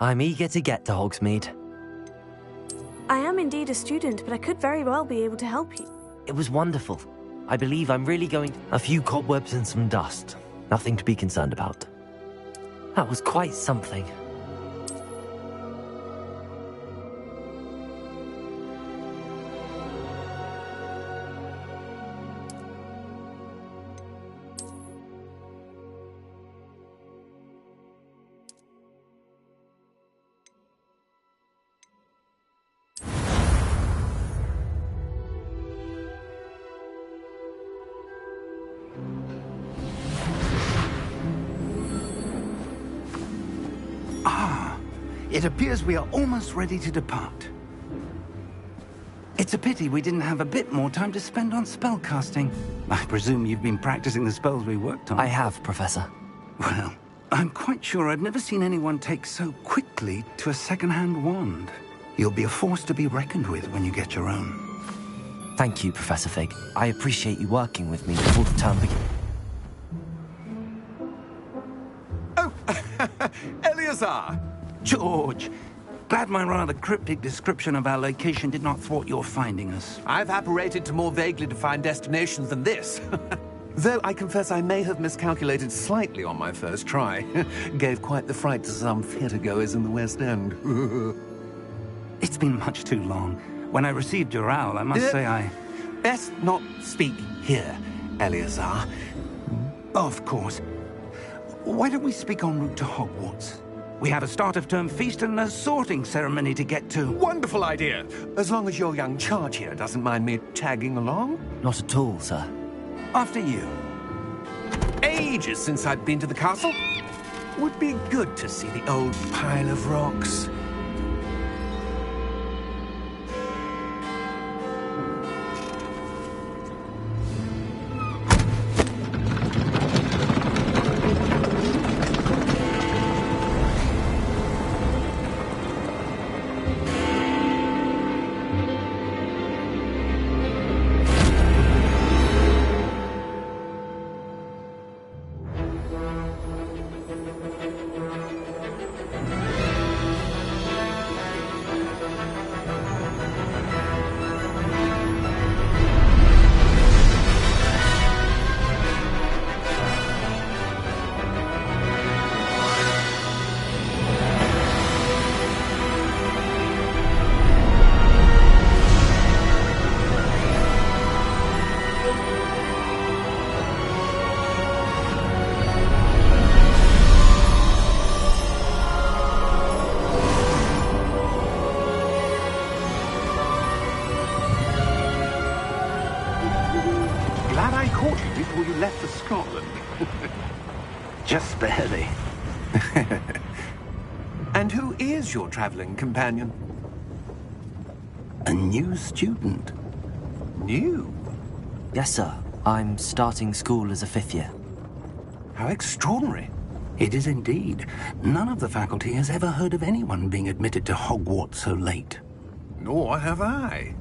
I'm eager to get to Hogsmeade. I am indeed a student, but I could very well be able to help you. It was wonderful. I believe I'm really going... A few cobwebs and some dust. Nothing to be concerned about. That was quite something. It appears we are almost ready to depart. It's a pity we didn't have a bit more time to spend on spellcasting. I presume you've been practicing the spells we worked on. I have, Professor. Well, I'm quite sure I've never seen anyone take so quickly to a second-hand wand. You'll be a force to be reckoned with when you get your own. Thank you, Professor Fig. I appreciate you working with me before the term begins. Oh, Eleazar! George, glad my rather cryptic description of our location did not thwart your finding us. I've apparated to more vaguely defined destinations than this. Though I confess I may have miscalculated slightly on my first try. Gave quite the fright to some theatre-goers in the West End. It's been much too long. When I received your owl, I must say I... Best not speak here, Eleazar. Of course. Why don't we speak en route to Hogwarts? We have a start-of-term feast and a sorting ceremony to get to. Wonderful idea! As long as your young charge here doesn't mind me tagging along. Not at all, sir. After you. Ages since I've been to the castle. Would be good to see the old pile of rocks. Before you left for Scotland. Just barely. And who is your traveling companion? A new student? New? Yes, sir. I'm starting school as a 5th year. How extraordinary. It is indeed. None of the faculty has ever heard of anyone being admitted to Hogwarts so late. Nor have I.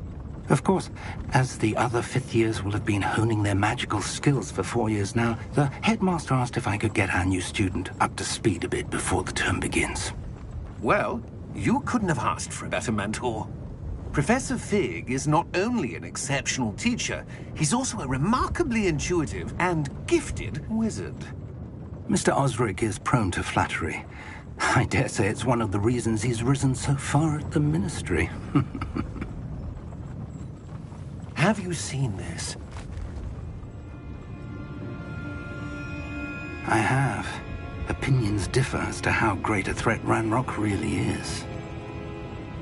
Of course, as the other 5th years will have been honing their magical skills for 4 years now, the headmaster asked if I could get our new student up to speed a bit before the term begins. Well, you couldn't have asked for a better mentor. Professor Fig is not only an exceptional teacher, he's also a remarkably intuitive and gifted wizard. Mr. Osric is prone to flattery. I dare say it's one of the reasons he's risen so far at the Ministry. Have you seen this? I have. Opinions differ as to how great a threat Ranrock really is.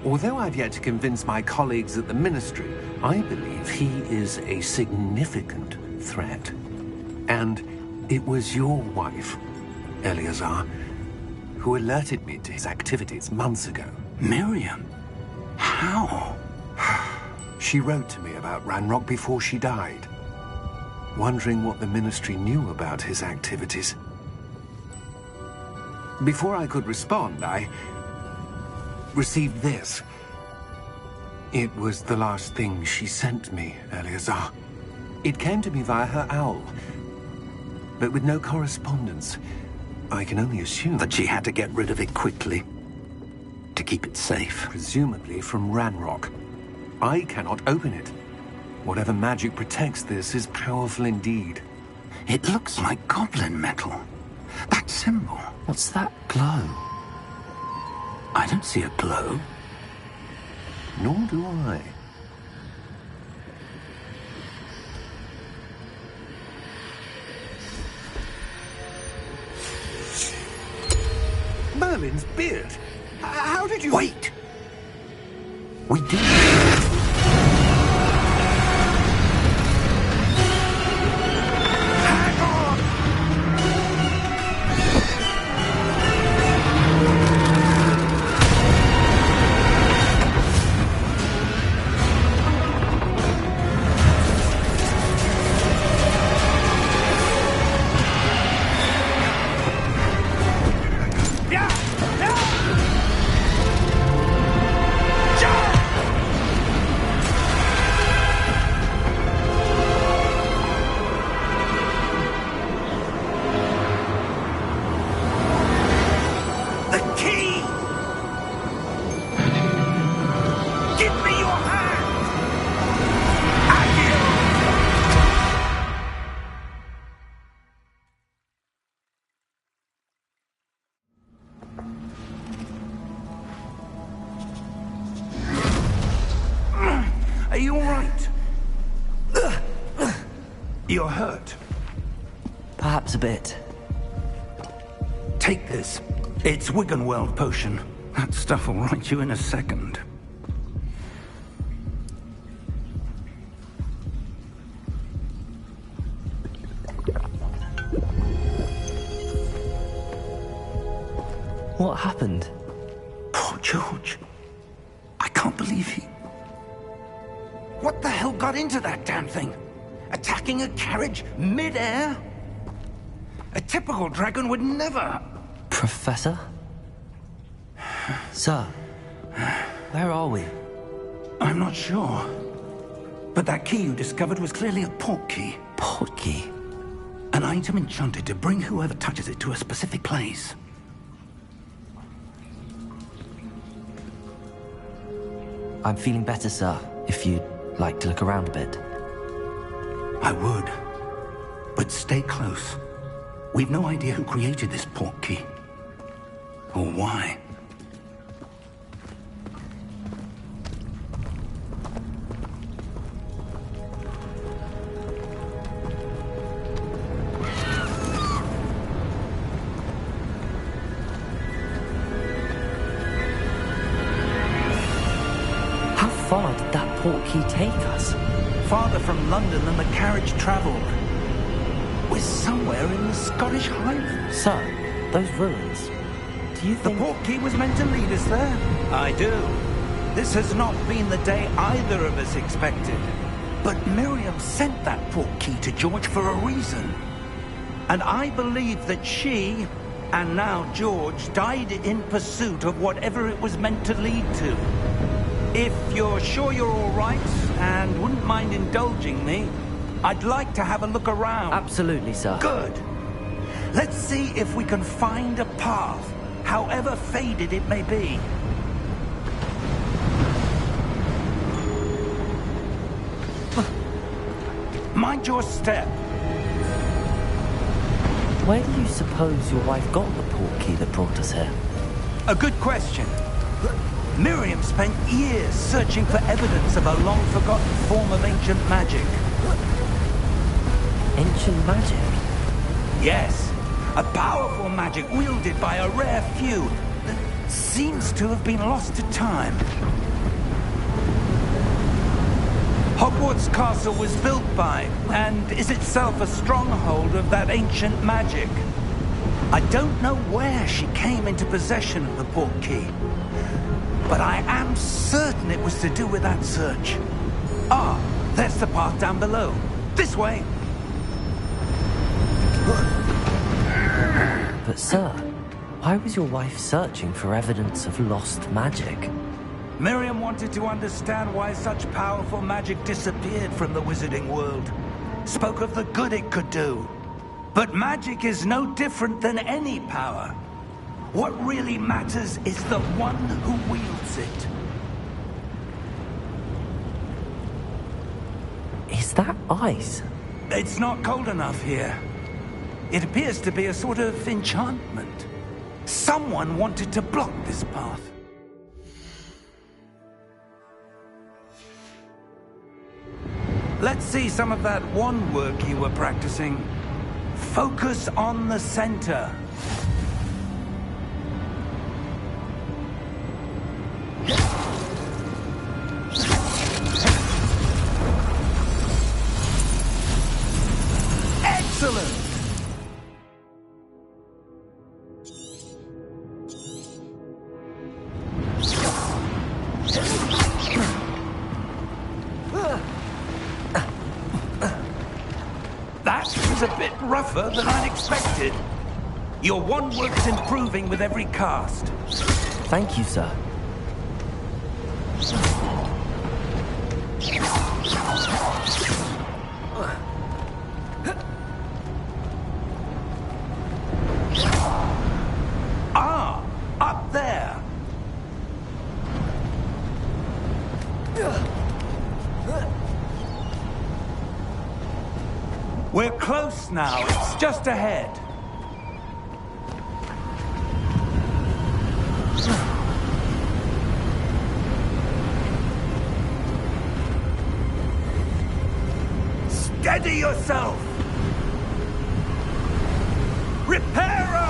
Although I've yet to convince my colleagues at the Ministry, I believe he is a significant threat. And it was your wife, Eleazar, who alerted me to his activities months ago. Miriam? How? She wrote to me about Ranrock before she died, wondering what the Ministry knew about his activities. Before I could respond, I received this. It was the last thing she sent me, Eleazar. It came to me via her owl, but with no correspondence. I can only assume That she had to get rid of it quickly, to keep it safe. presumably from Ranrock. I cannot open it. Whatever magic protects this is powerful indeed. It looks like goblin metal. That symbol. What's that glow? I don't see a glow. Nor do I. Merlin's beard. How did you... Wait! We did. Are you all right? You're hurt. Perhaps a bit. Take this. It's Wiggenweld potion. That stuff will right you in a second. What happened? Poor George. I can't believe he... What the hell got into that damn thing? Attacking a carriage mid-air? A typical dragon would never... Professor? Sir, where are we? I'm not sure. But that key you discovered was clearly a port key. Port key? An item enchanted to bring whoever touches it to a specific place. I'm feeling better, sir, if you'd like to look around a bit. I would. But stay close. We've no idea who created this port key. Or why. How far did that port key take us? Farther from London than the carriage travelled. We're somewhere in the Scottish Highlands. Sir, those ruins. Do you The think... port key was meant to lead us there. I do. This has not been the day either of us expected. But Miriam sent that portkey to George for a reason. And I believe that she, and now George, died in pursuit of whatever it was meant to lead to. If you're sure you're all right, and wouldn't mind indulging me, I'd like to have a look around. Absolutely, sir. Good. Let's see if we can find a path, however faded it may be. Mind your step. Where do you suppose your wife got the portkey that brought us here? A good question. Miriam spent years searching for evidence of a long-forgotten form of ancient magic. Ancient magic? Yes, a powerful magic wielded by a rare few that seems to have been lost to time. Hogwarts Castle was built by, and is itself a stronghold of that ancient magic. I don't know where she came into possession of the portkey, but I am certain it was to do with that search. Ah, there's the path down below. This way. But sir, why was your wife searching for evidence of lost magic? Miriam wanted to understand why such powerful magic disappeared from the wizarding world. Spoke of the good it could do. But magic is no different than any power. What really matters is the one who wields it. Is that ice? It's not cold enough here. It appears to be a sort of enchantment. Someone wanted to block this path. Let's see some of that wand work you were practicing. Focus on the center. Excellent! That was a bit rougher than I'd expected. Your wand work's improving with every cast. Thank you, sir. Ah, up there. We're close now. It's just ahead. Steady yourself! Reparo!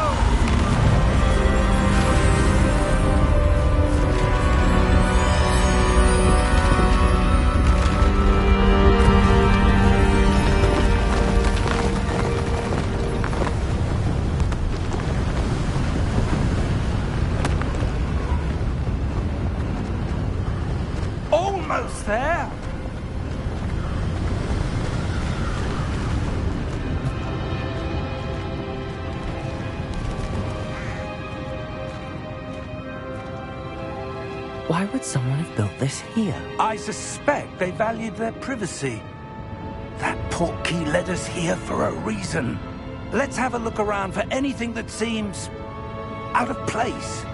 Almost there! Why would someone have built this here? I suspect they valued their privacy. That portkey led us here for a reason. Let's have a look around for anything that seems out of place.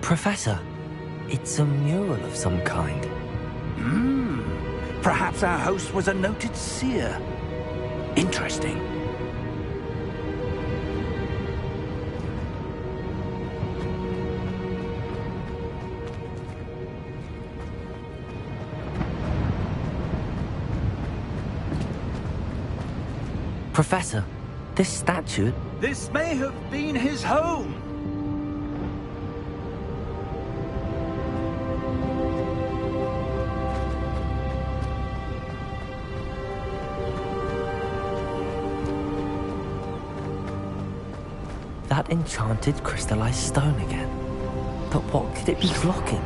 Professor, it's a mural of some kind. Perhaps our host was a noted seer. Interesting. Professor, this statue... This may have been his home. that enchanted crystallized stone again. But what could it be blocking?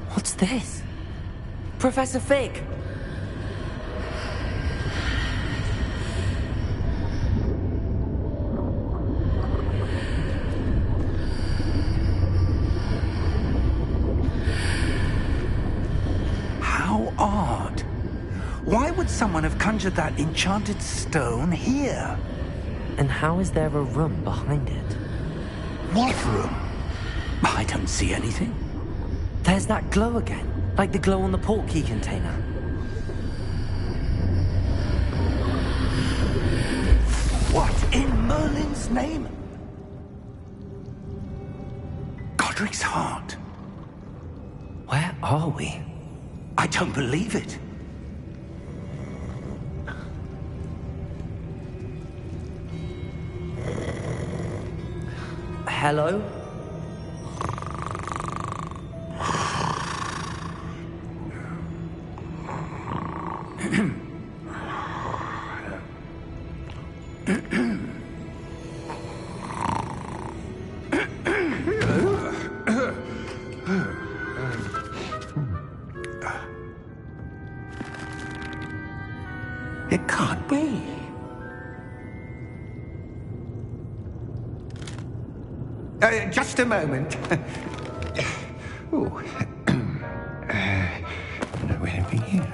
What's this? Professor Fig! How odd. Why would someone have conjured that enchanted stone here? And how is there a room behind it? What room? I don't see anything. There's that glow again, like the glow on the portkey container. What in Merlin's name? Godric's heart. Where are we? I don't believe it. Hello? It can't be. Just a moment. Oh. Anything here?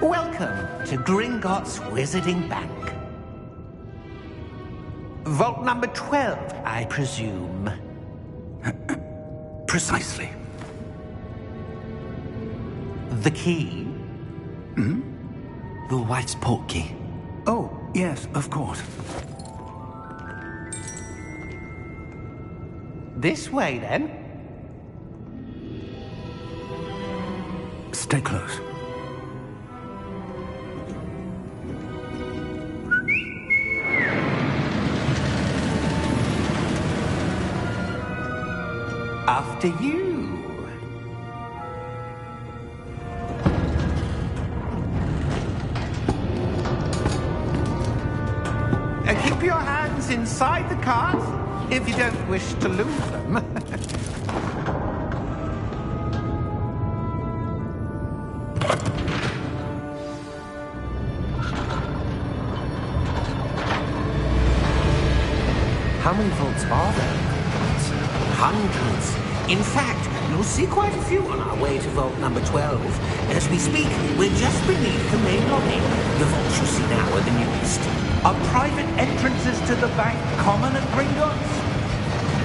Welcome to Gringotts Wizarding Bank. Vault number 12, I presume. Precisely. The key? The wife's portkey. Oh, yes, of course. This way, then. Stay close. After you. Keep your hands inside the cart if you don't wish to lose them. How many vaults are there? Hundreds. In fact, you'll see quite a few on our way to vault number 12. As we speak, we're just beneath the main lobby. The vaults you see now are the newest. Are private entrances to the bank common at Gringotts?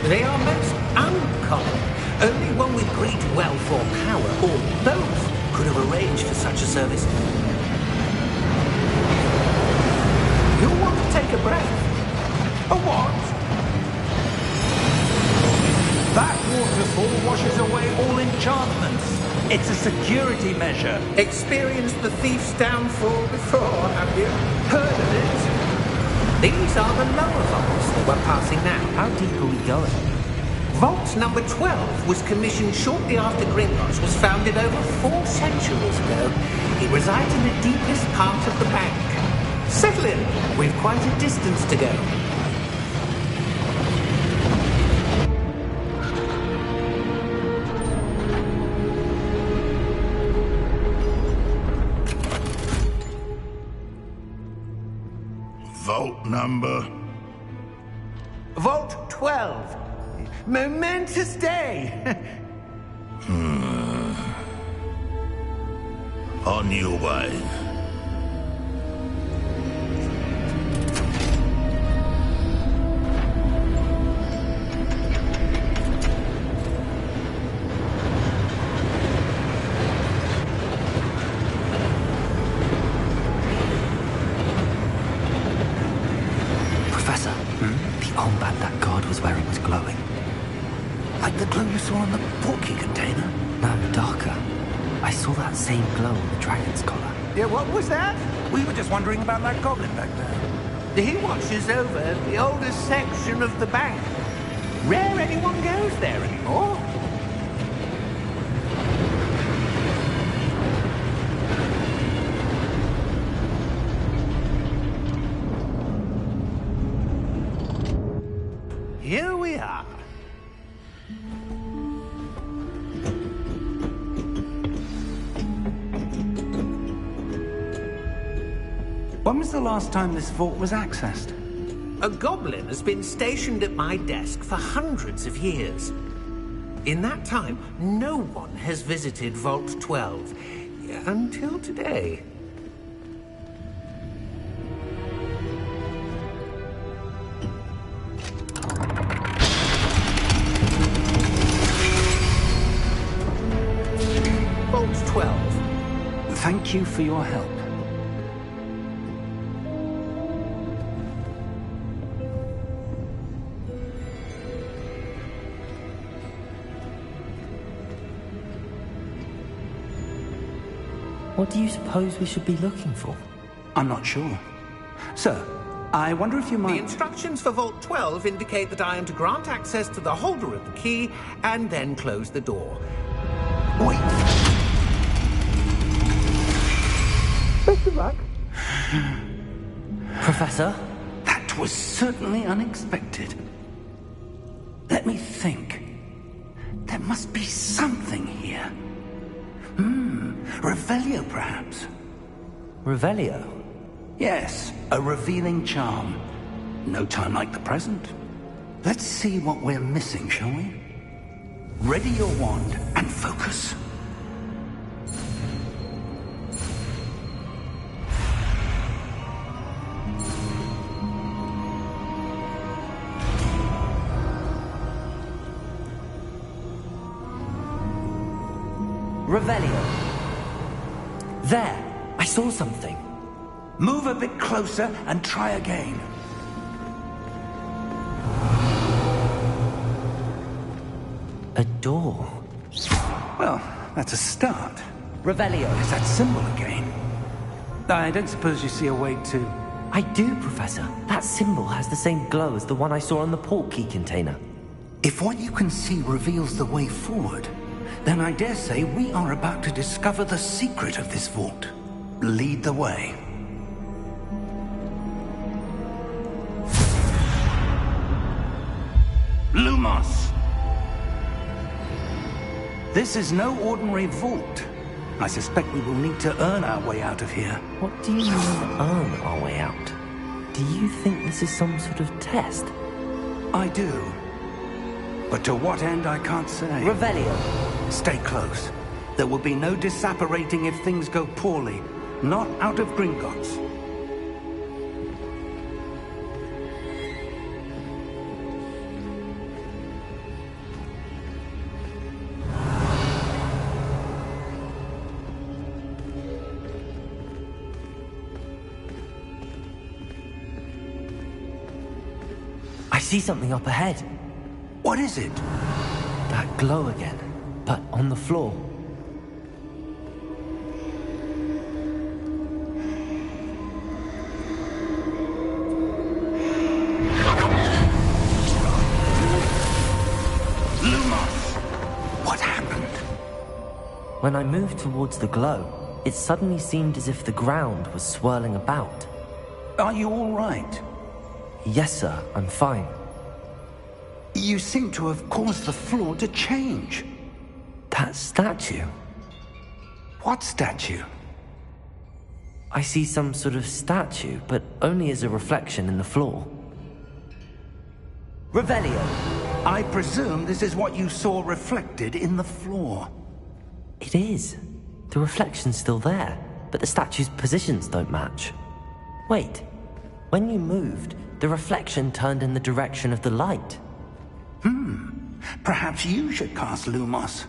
They are most uncommon. Only one with great wealth or power, or both, could have arranged for such a service. You'll want to take a breath. A what? That waterfall washes away all enchantments. It's a security measure. Experienced the thief's downfall before, have you? Heard of it? These are the lower vaults that we're passing now. How deep are we going? Vault number 12 was commissioned shortly after Gringotts was founded over 4 centuries ago. It resides in the deepest part of the bank. Settle in. We've quite a distance to go. Vault number? Vault 12. Momentous day. On your way. Professor, the armband that guard was wearing was glowing. Like the glow you saw on the portkey container? No, darker. I saw that same glow on the dragon's collar. Yeah, what was that? We were just wondering about that goblin back there. He watches over the oldest section of the bank. Rare anyone goes there anymore. here we are. When was the last time this vault was accessed? A goblin has been stationed at my desk for hundreds of years. In that time, no one has visited Vault 12 until today. Vault 12. Thank you for your help. What do you suppose we should be looking for? I'm not sure. Sir, I wonder if you The might... instructions for Vault 12 indicate that I am to grant access to the holder of the key and then close the door. Wait! Best of luck. Professor? That was certainly unexpected. Let me think. There must be something here. Revelio, perhaps? Revelio? Yes, a revealing charm. No time like the present. Let's see what we're missing, shall we? Ready your wand and focus. Revelio. There! I saw something. Move a bit closer and try again. A door. Well, that's a start. Revelio. There's that symbol again. I don't suppose you see a way to... I do, Professor. That symbol has the same glow as the one I saw on the port key container. If what you can see reveals the way forward, then I dare say we are about to discover the secret of this vault. Lead the way. Lumos! This is no ordinary vault. I suspect we will need to earn our way out of here. What do you mean, earn our way out? Do you think this is some sort of test? I do. But to what end, I can't say. Revelio. Stay close. There will be no disapparating if things go poorly. Not out of Gringotts. I see something up ahead. What is it? That glow again, but on the floor. Lumos! What happened? When I moved towards the glow, it suddenly seemed as if the ground was swirling about. Are you all right? Yes, sir, I'm fine. You seem to have caused the floor to change. That statue. What statue? I see some sort of statue, but only as a reflection in the floor. Revelio. I presume this is what you saw reflected in the floor. It is. The reflection's still there, but the statue's positions don't match. Wait. When you moved, the reflection turned in the direction of the light. Perhaps you should cast Lumos.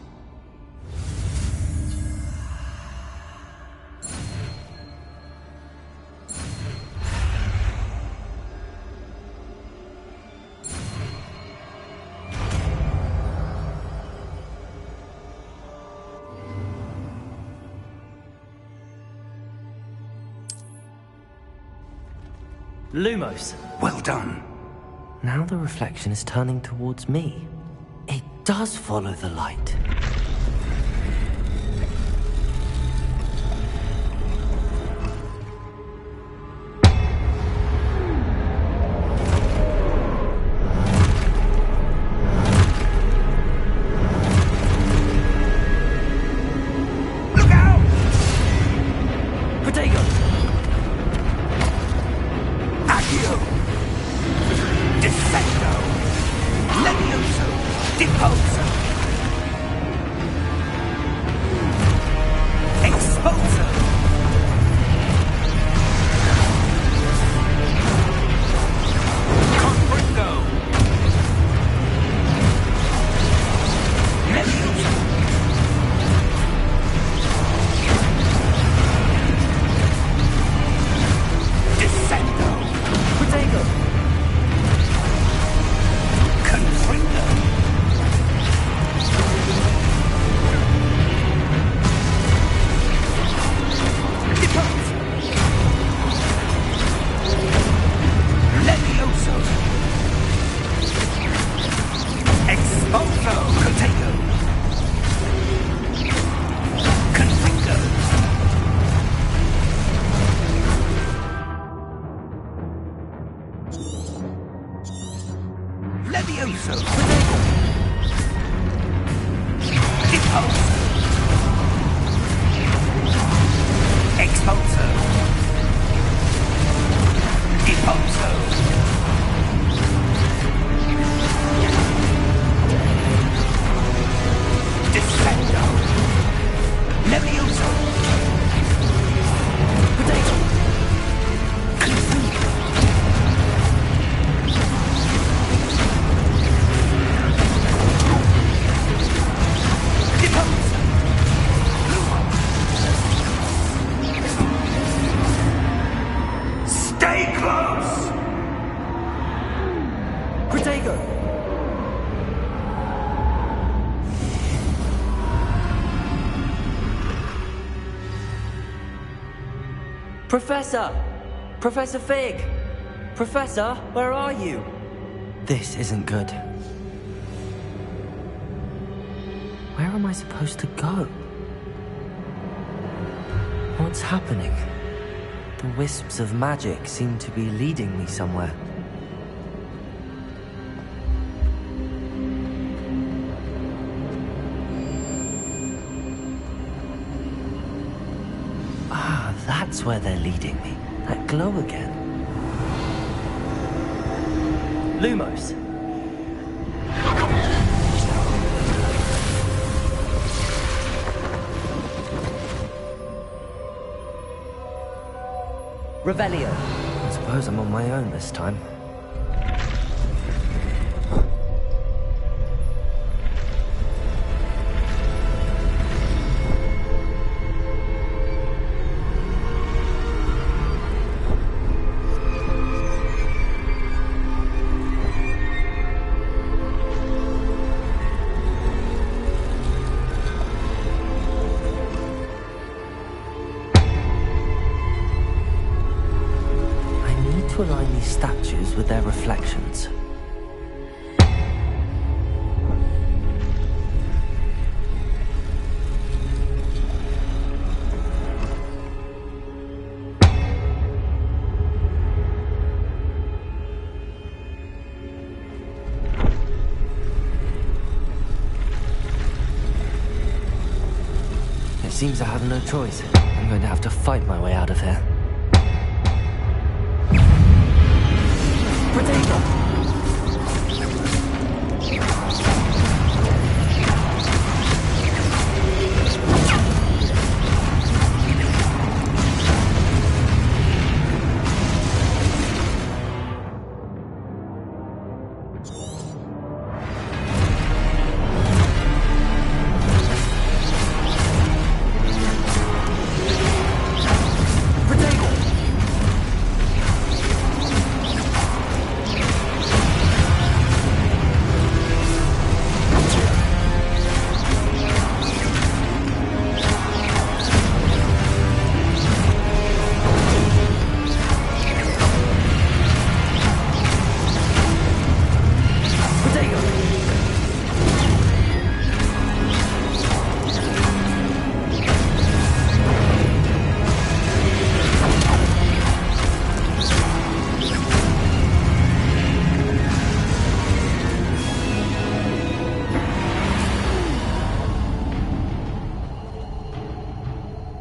Lumos. Well done. Now the reflection is turning towards me. It does follow the light. Levioso! Impulse! Expulso! Impulso! Deflecto! Levioso! Potato! Stay close! Protego! Professor! Professor Fig! Professor, where are you? This isn't good. Where am I supposed to go? What's happening? The wisps of magic seem to be leading me somewhere. Ah, that's where they're leading me. That glow again. Lumos! Revelio. I suppose I'm on my own this time. To align these statues with their reflections. It seems I have no choice. I'm going to have to fight my way out of here. Potato!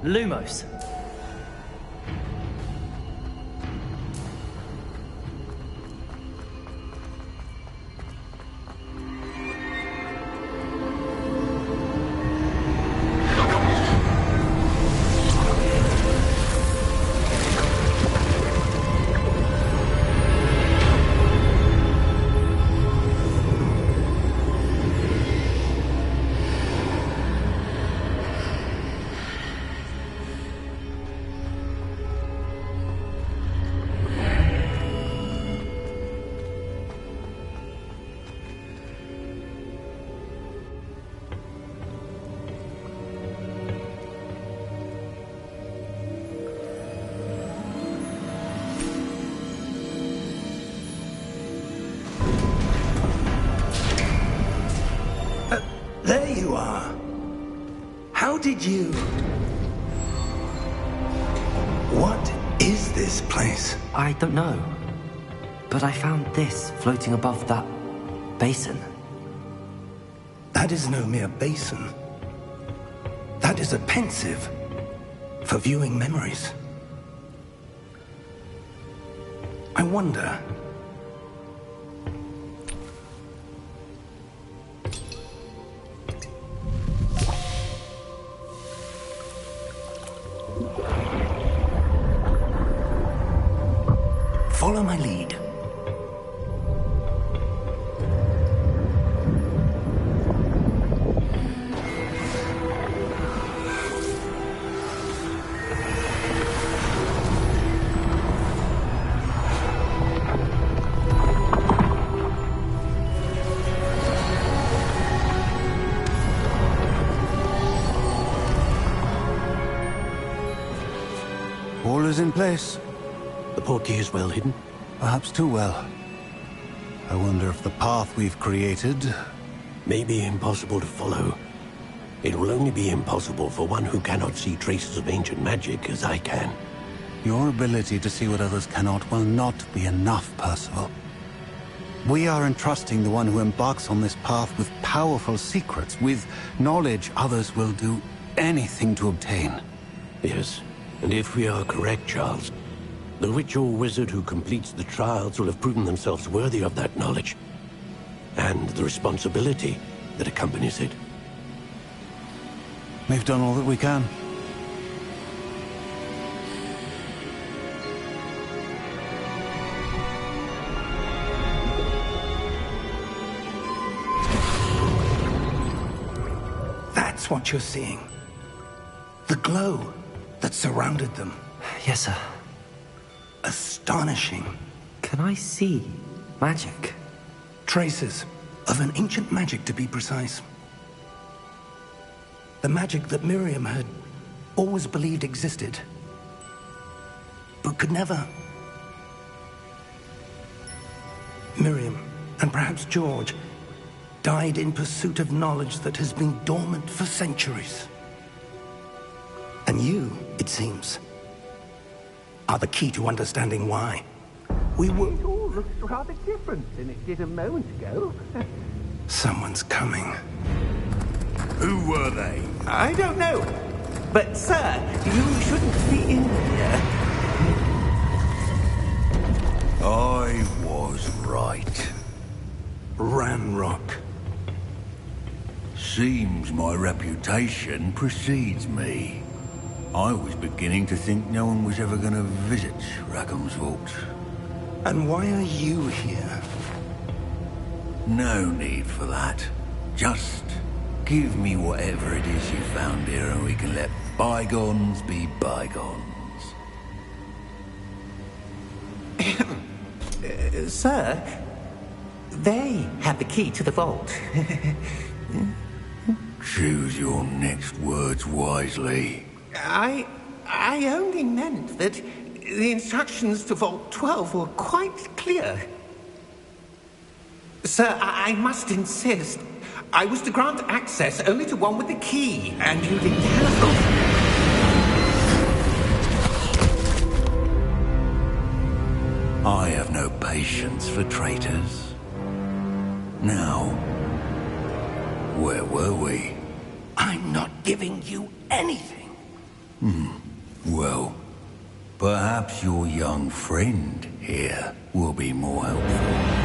Lumos. There you are. How did you... What is this place? I don't know. But I found this floating above that basin. That is no mere basin. That is a pensive for viewing memories. I wonder... Follow my lead. All is in place. The portkey is well hidden? Perhaps too well. I wonder if the path we've created... May be impossible to follow. It will only be impossible for one who cannot see traces of ancient magic as I can. Your ability to see what others cannot will not be enough, Percival. We are entrusting the one who embarks on this path with powerful secrets, with knowledge others will do anything to obtain. Yes, and if we are correct, Charles, the witch or wizard who completes the trials will have proven themselves worthy of that knowledge, and the responsibility that accompanies it. We've done all that we can. That's what you're seeing. The glow that surrounded them. Yes, sir. Astonishing. Can I see magic? Traces of an ancient magic, to be precise. The magic that Miriam had always believed existed, but could never. Miriam, and perhaps George, died in pursuit of knowledge that has been dormant for centuries. And you, it seems, are the key to understanding why. We were... It all looks rather different than it did a moment ago. Someone's coming. Who were they? I don't know. But, sir, you shouldn't be in here. I was right. Ranrock. Seems my reputation precedes me. I was beginning to think no one was ever going to visit Rackham's vault. And why are you here? No need for that. Just give me whatever it is you found here and we can let bygones be bygones. Sir, they have the key to the vault. Choose your next words wisely. I only meant that the instructions to Vault 12 were quite clear. Sir, I must insist. I was to grant access only to one with the key, and you didn't have... I have no patience for traitors. Now, where were we? I'm not giving you anything. Well, perhaps your young friend here will be more helpful.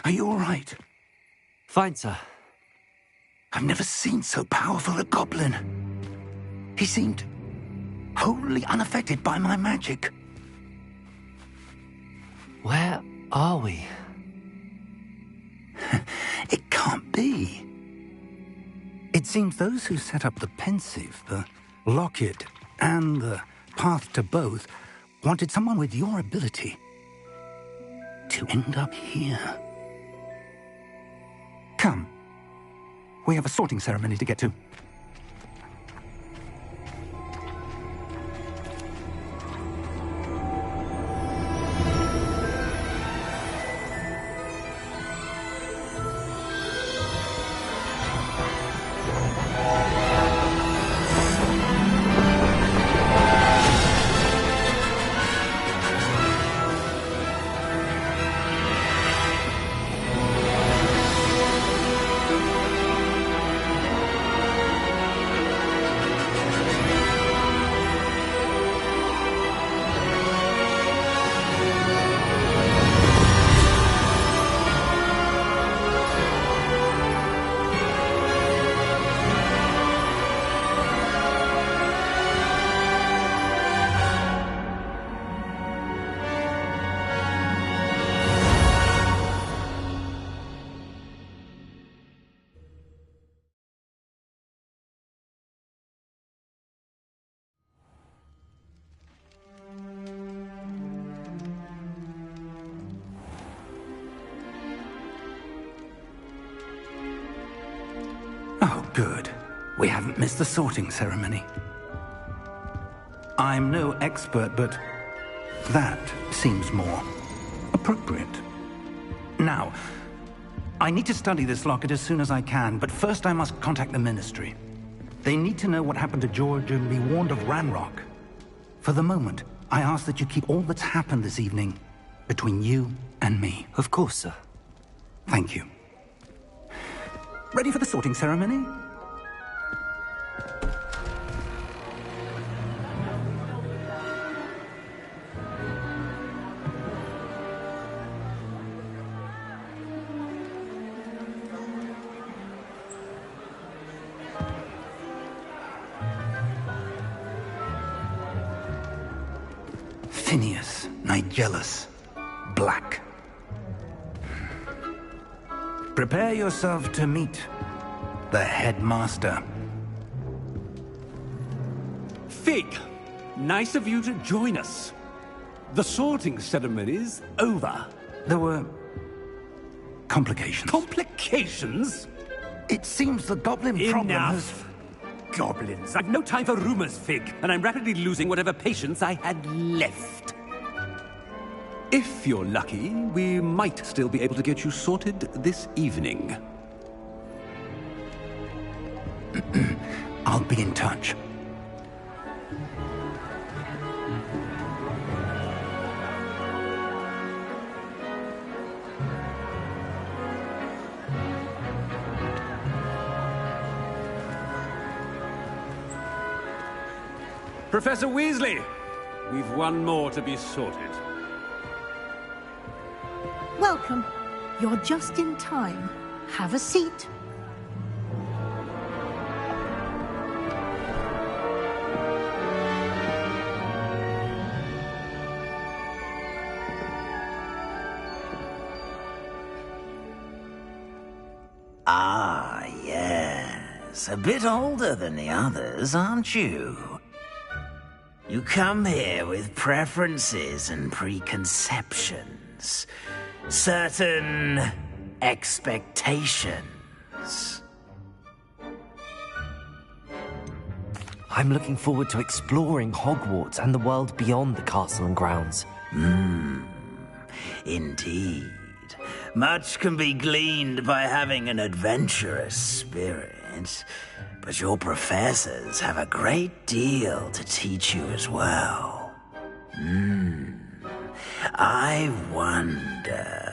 Are you all right? Fine, sir. I've never seen so powerful a goblin. He seemed wholly unaffected by my magic. Where are we? It can't be. It seems those who set up the pensive, the locket, and the path to both wanted someone with your ability to end up here. Come. We have a sorting ceremony to get to. Oh, good. We haven't missed the sorting ceremony. I'm no expert, but that seems more appropriate. Now, I need to study this locket as soon as I can, but first I must contact the Ministry. They need to know what happened to George and be warned of Ranrock. For the moment, I ask that you keep all that's happened this evening between you and me. Of course, sir. Thank you. Ready for the sorting ceremony? Phineas, Nigellus, Black. Prepare yourself to meet the headmaster. Fig, nice of you to join us. The sorting ceremony's over. There were complications. Complications? It seems the goblin problem has... Enough! Goblins. I've no time for rumors, Fig, and I'm rapidly losing whatever patience I had left. If you're lucky, we might still be able to get you sorted this evening. I'll be in touch. Professor Weasley, we've one more to be sorted. Welcome. You're just in time. Have a seat. Ah, yes. A bit older than the others, aren't you? You come here with preferences and preconceptions. Certain expectations. I'm looking forward to exploring Hogwarts and the world beyond the castle and grounds. Indeed. Much can be gleaned by having an adventurous spirit, but your professors have a great deal to teach you as well. I wonder...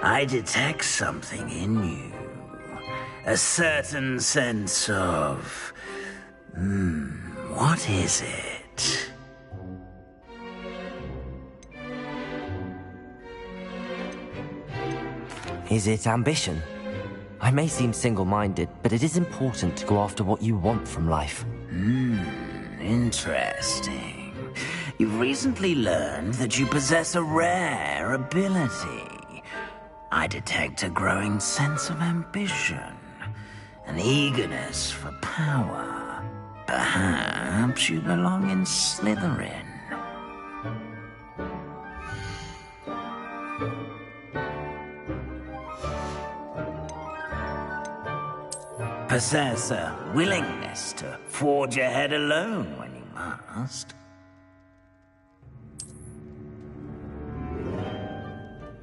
I detect something in you. A certain sense of... what is it? Is it ambition? I may seem single-minded, but it is important to go after what you want from life. Interesting. You've recently learned that you possess a rare ability. I detect a growing sense of ambition, an eagerness for power. Perhaps you belong in Slytherin. Possess a willingness to forge ahead alone when you must.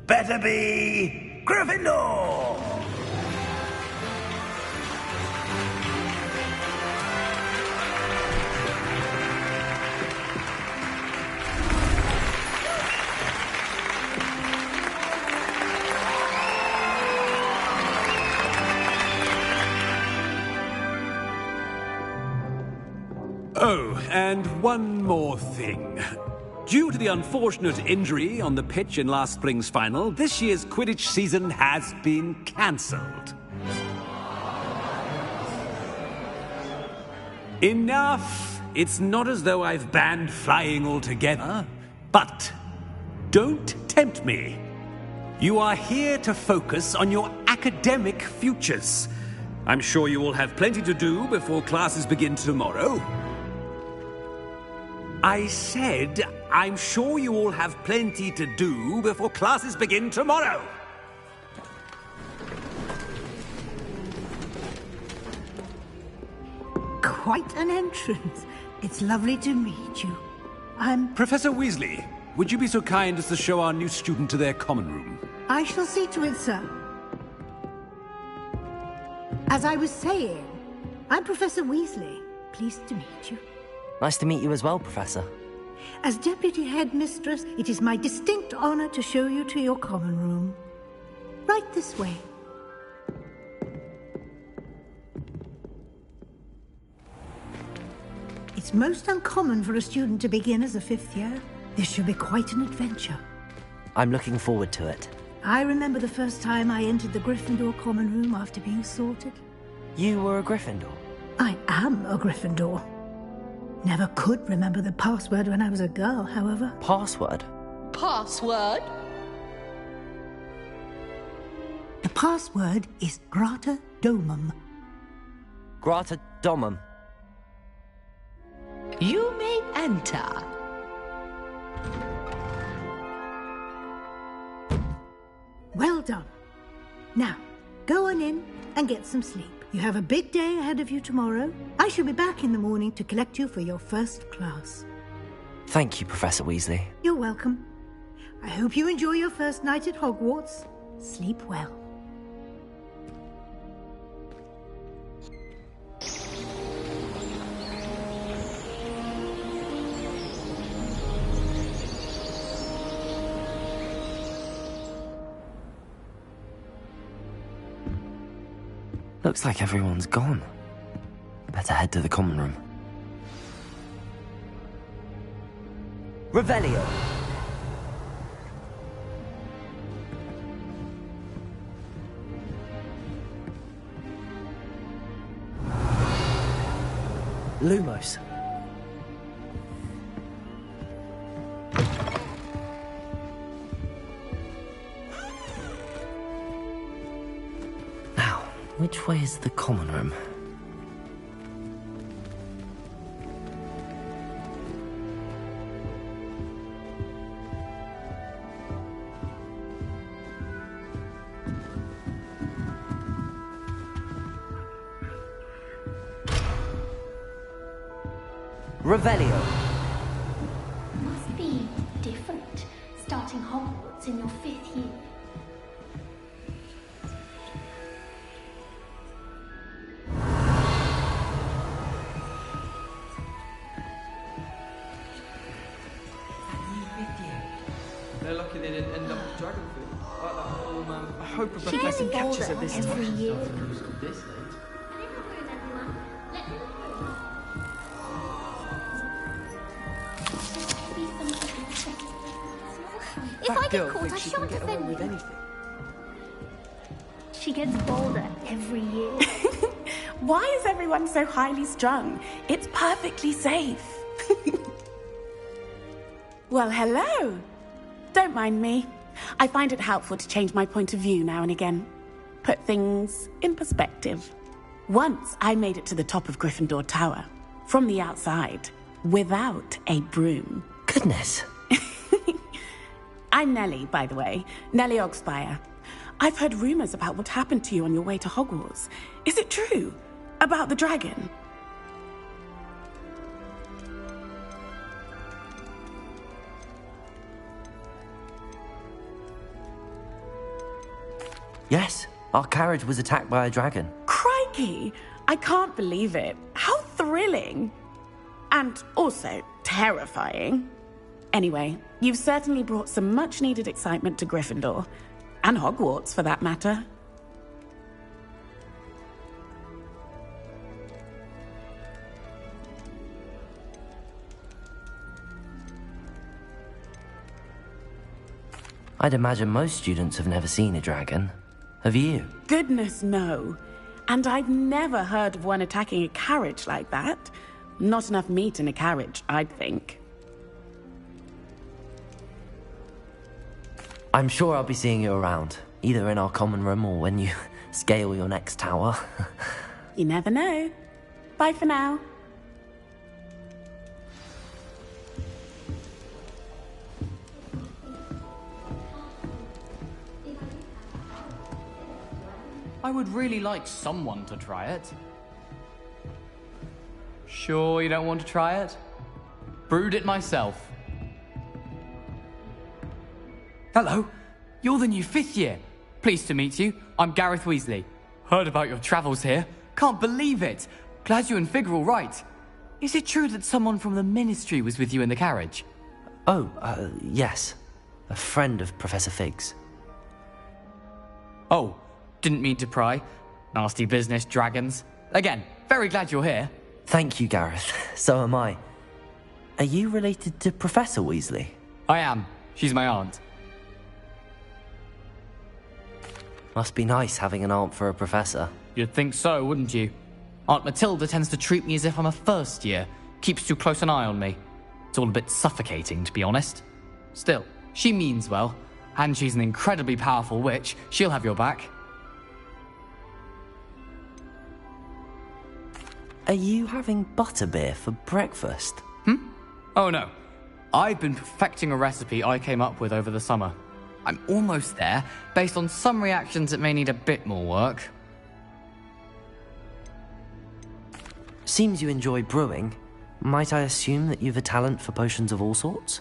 Better be Gryffindor! Oh, and one more thing. Due to the unfortunate injury on the pitch in last spring's final, this year's Quidditch season has been cancelled. Enough! It's not as though I've banned flying altogether, but don't tempt me. You are here to focus on your academic futures. I'm sure you will have plenty to do before classes begin tomorrow. I said, I'm sure you all have plenty to do before classes begin tomorrow. Quite an entrance. It's lovely to meet you. I'm... Professor Weasley, would you be so kind as to show our new student to their common room? I shall see to it, sir. As I was saying, I'm Professor Weasley. Pleased to meet you. Nice to meet you as well, Professor. As Deputy Headmistress, it is my distinct honor to show you to your common room. Right this way. It's most uncommon for a student to begin as a fifth year. This should be quite an adventure. I'm looking forward to it. I remember the first time I entered the Gryffindor common room after being sorted. You were a Gryffindor? I am a Gryffindor. Never could remember the password when I was a girl, however. Password? Password? The password is Grata Domum. Grata Domum. You may enter. Well done. Now, go on in and get some sleep. You have a big day ahead of you tomorrow. I shall be back in the morning to collect you for your first class. Thank you, Professor Weasley. You're welcome. I hope you enjoy your first night at Hogwarts. Sleep well. Looks like everyone's gone. Better head to the common room. Revelio! Lumos. Now, which way is the common room? Revelio. Must be different, starting Hogwarts in your 5th year. They're lucky they didn't end up with dragon food. Like that whole man. I hope She Rebecca gets catches bolder her this every time. year. This late. If I That get girl caught, I thinks she can shan't get away defend with you. anything. she gets bolder every year. Why is everyone so highly strung? It's perfectly safe. Well, hello. Don't mind me. I find it helpful to change my point of view now and again. Put things in perspective. Once I made it to the top of Gryffindor Tower, from the outside, without a broom. Goodness. I'm Nellie, by the way. Nellie Ogspire. I've heard rumors about what happened to you on your way to Hogwarts. Is it true? About the dragon? Yes, our carriage was attacked by a dragon. Crikey! I can't believe it. How thrilling! And also terrifying. Anyway, you've certainly brought some much-needed excitement to Gryffindor. And Hogwarts, for that matter. I'd imagine most students have never seen a dragon. Have you? Goodness, no. And I've never heard of one attacking a carriage like that. Not enough meat in a carriage, I'd think. I'm sure I'll be seeing you around, either in our common room or when you scale your next tower. You never know. Bye for now. I would really like someone to try it. Sure you don't want to try it? Brewed it myself. Hello, you're the new 5th year. Pleased to meet you. I'm Gareth Weasley. Heard about your travels here. Can't believe it. Glad you and Fig are all right. Is it true that someone from the Ministry was with you in the carriage? Oh, yes. A friend of Professor Fig's. Oh, didn't mean to pry. Nasty business, dragons. Again, very glad you're here. Thank you, Gareth. So am I. Are you related to Professor Weasley? I am. She's my aunt. Must be nice having an aunt for a professor. You'd think so, wouldn't you? Aunt Matilda tends to treat me as if I'm a first year. Keeps too close an eye on me. It's all a bit suffocating, to be honest. Still, she means well. And she's an incredibly powerful witch. She'll have your back. Are you having butterbeer for breakfast? Oh no. I've been perfecting a recipe I came up with over the summer. I'm almost there, based on some reactions that may need a bit more work. Seems you enjoy brewing. Might I assume that you've a talent for potions of all sorts?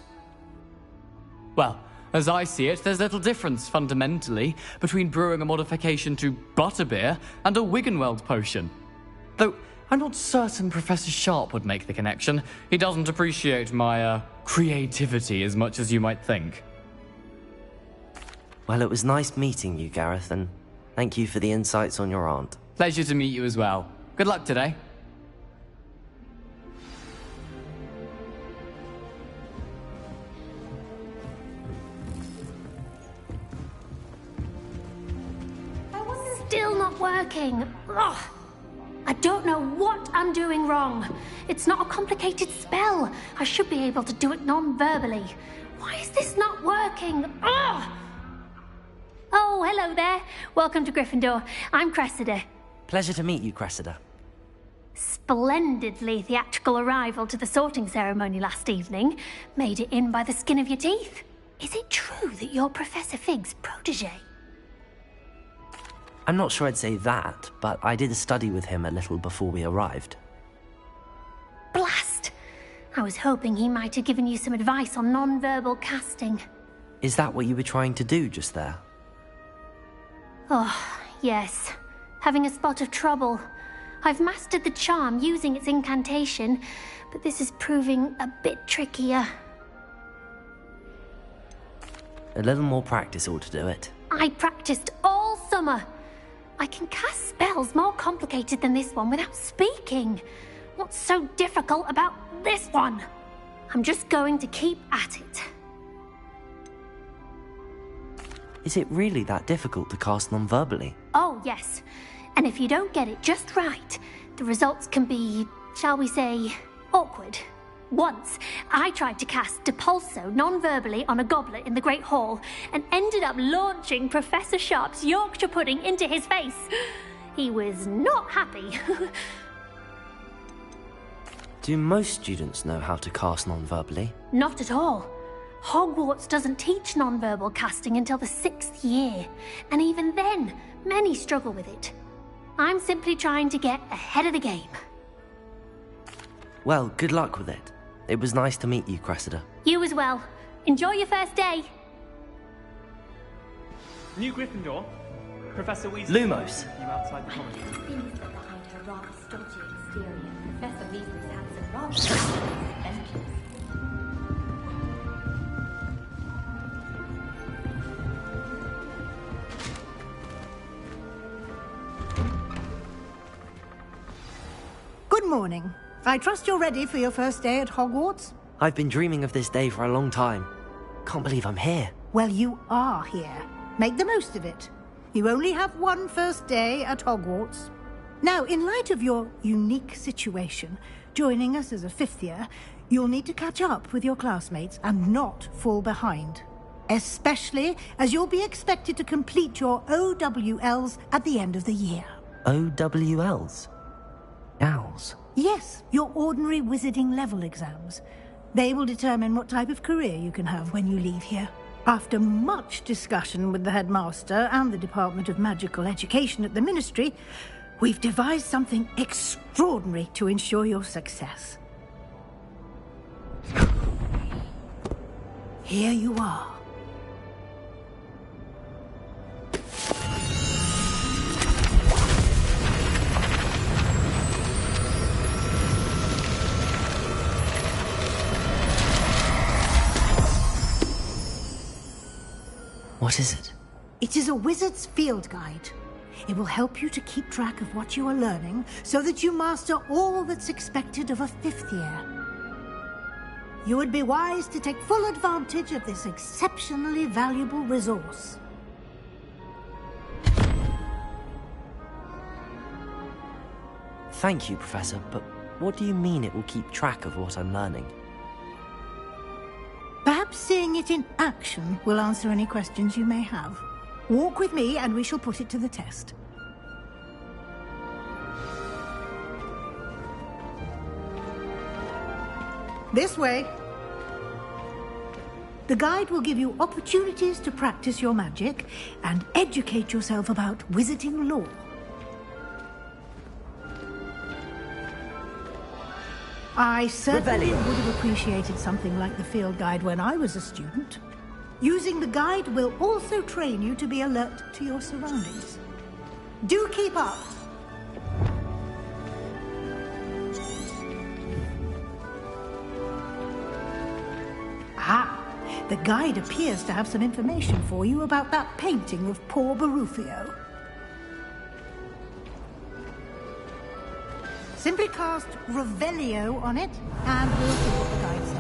Well, as I see it, there's little difference, fundamentally, between brewing a modification to butterbeer and a Wiggenweld potion. Though, I'm not certain Professor Sharp would make the connection. He doesn't appreciate my, creativity as much as you might think. Well, it was nice meeting you, Gareth, and thank you for the insights on your aunt. Pleasure to meet you as well. Good luck today. Still not working. Ugh. I don't know what I'm doing wrong. It's not a complicated spell. I should be able to do it non-verbally. Why is this not working? Ugh. Oh, hello there. Welcome to Gryffindor. I'm Cressida. Pleasure to meet you, Cressida. Splendidly theatrical arrival to the sorting ceremony last evening. Made it in by the skin of your teeth. Is it true that you're Professor Fig's protege? I'm not sure I'd say that, but I did study with him a little before we arrived. Blast! I was hoping he might have given you some advice on non-verbal casting. Is that what you were trying to do just there? Oh, yes. Having a spot of trouble. I've mastered the charm using its incantation, but this is proving a bit trickier. A little more practice ought to do it. I practiced all summer. I can cast spells more complicated than this one without speaking. What's so difficult about this one? I'm just going to keep at it. Is it really that difficult to cast non-verbally? Oh, yes. And if you don't get it just right, the results can be, shall we say, awkward. Once, I tried to cast Depulso non-verbally on a goblet in the Great Hall and ended up launching Professor Sharp's Yorkshire pudding into his face. He was not happy. Do most students know how to cast non-verbally? Not at all. Hogwarts doesn't teach non-verbal casting until the 6th year, and even then, many struggle with it. I'm simply trying to get ahead of the game. Well, good luck with it. It was nice to meet you, Cressida. You as well. Enjoy your first day. New Gryffindor. Professor Weasley. Lumos. You outside the college. Behind her rather stodgy exterior, Professor Weasley's had some rather adventures. Good morning. I trust you're ready for your first day at Hogwarts? I've been dreaming of this day for a long time. Can't believe I'm here. Well, you are here. Make the most of it. You only have one first day at Hogwarts. Now, in light of your unique situation, joining us as a 5th year, you'll need to catch up with your classmates and not fall behind. Especially as you'll be expected to complete your OWLs at the end of the year. OWLs? Owls? Yes, your ordinary wizarding level exams. They will determine what type of career you can have when you leave here. After much discussion with the headmaster and the Department of Magical Education at the Ministry, we've devised something extraordinary to ensure your success. Here you are. What is it? It is a wizard's field guide. It will help you to keep track of what you are learning so that you master all that's expected of a 5th year. You would be wise to take full advantage of this exceptionally valuable resource. Thank you, Professor, but what do you mean it will keep track of what I'm learning? Perhaps seeing it in action will answer any questions you may have. Walk with me and we shall put it to the test. This way. The guide will give you opportunities to practice your magic and educate yourself about wizarding lore. I certainly would have appreciated something like the field guide when I was a student. Using the guide will also train you to be alert to your surroundings. Do keep up! Ah, the guide appears to have some information for you about that painting of poor Barufio. Simply cast Revelio on it, and we'll see what the guide says.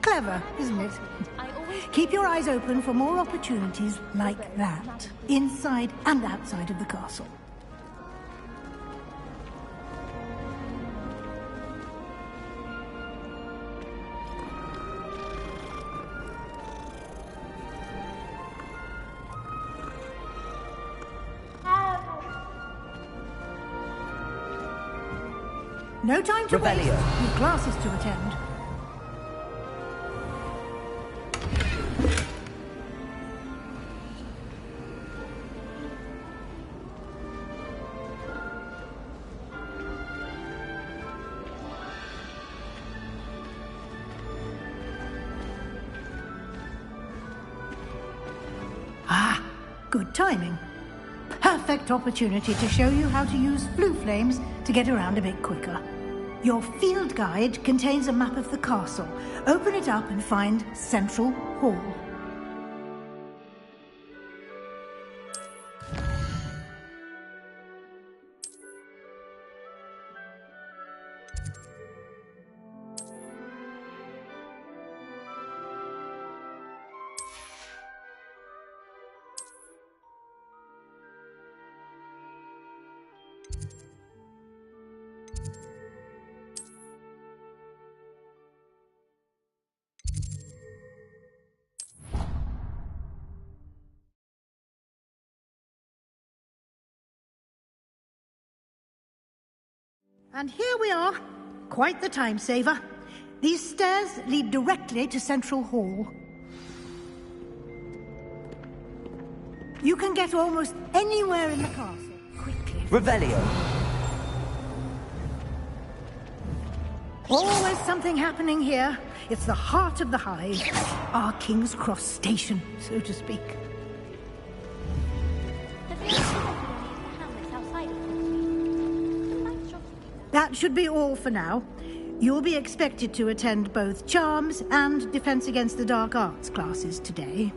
Clever, isn't it? Keep your eyes open for more opportunities like that, inside and outside of the castle. No time to waste. You've classes to attend. Good timing. Perfect opportunity to show you how to use flue flames to get around a bit quicker. Your field guide contains a map of the castle. Open it up and find Central Hall. And here we are. Quite the time saver. These stairs lead directly to Central Hall. You can get almost anywhere in the castle quickly. Revelio. Always something happening here. It's the heart of the hive. Our King's Cross station, so to speak. That should be all for now. You'll be expected to attend both Charms and Defense Against the Dark Arts classes today.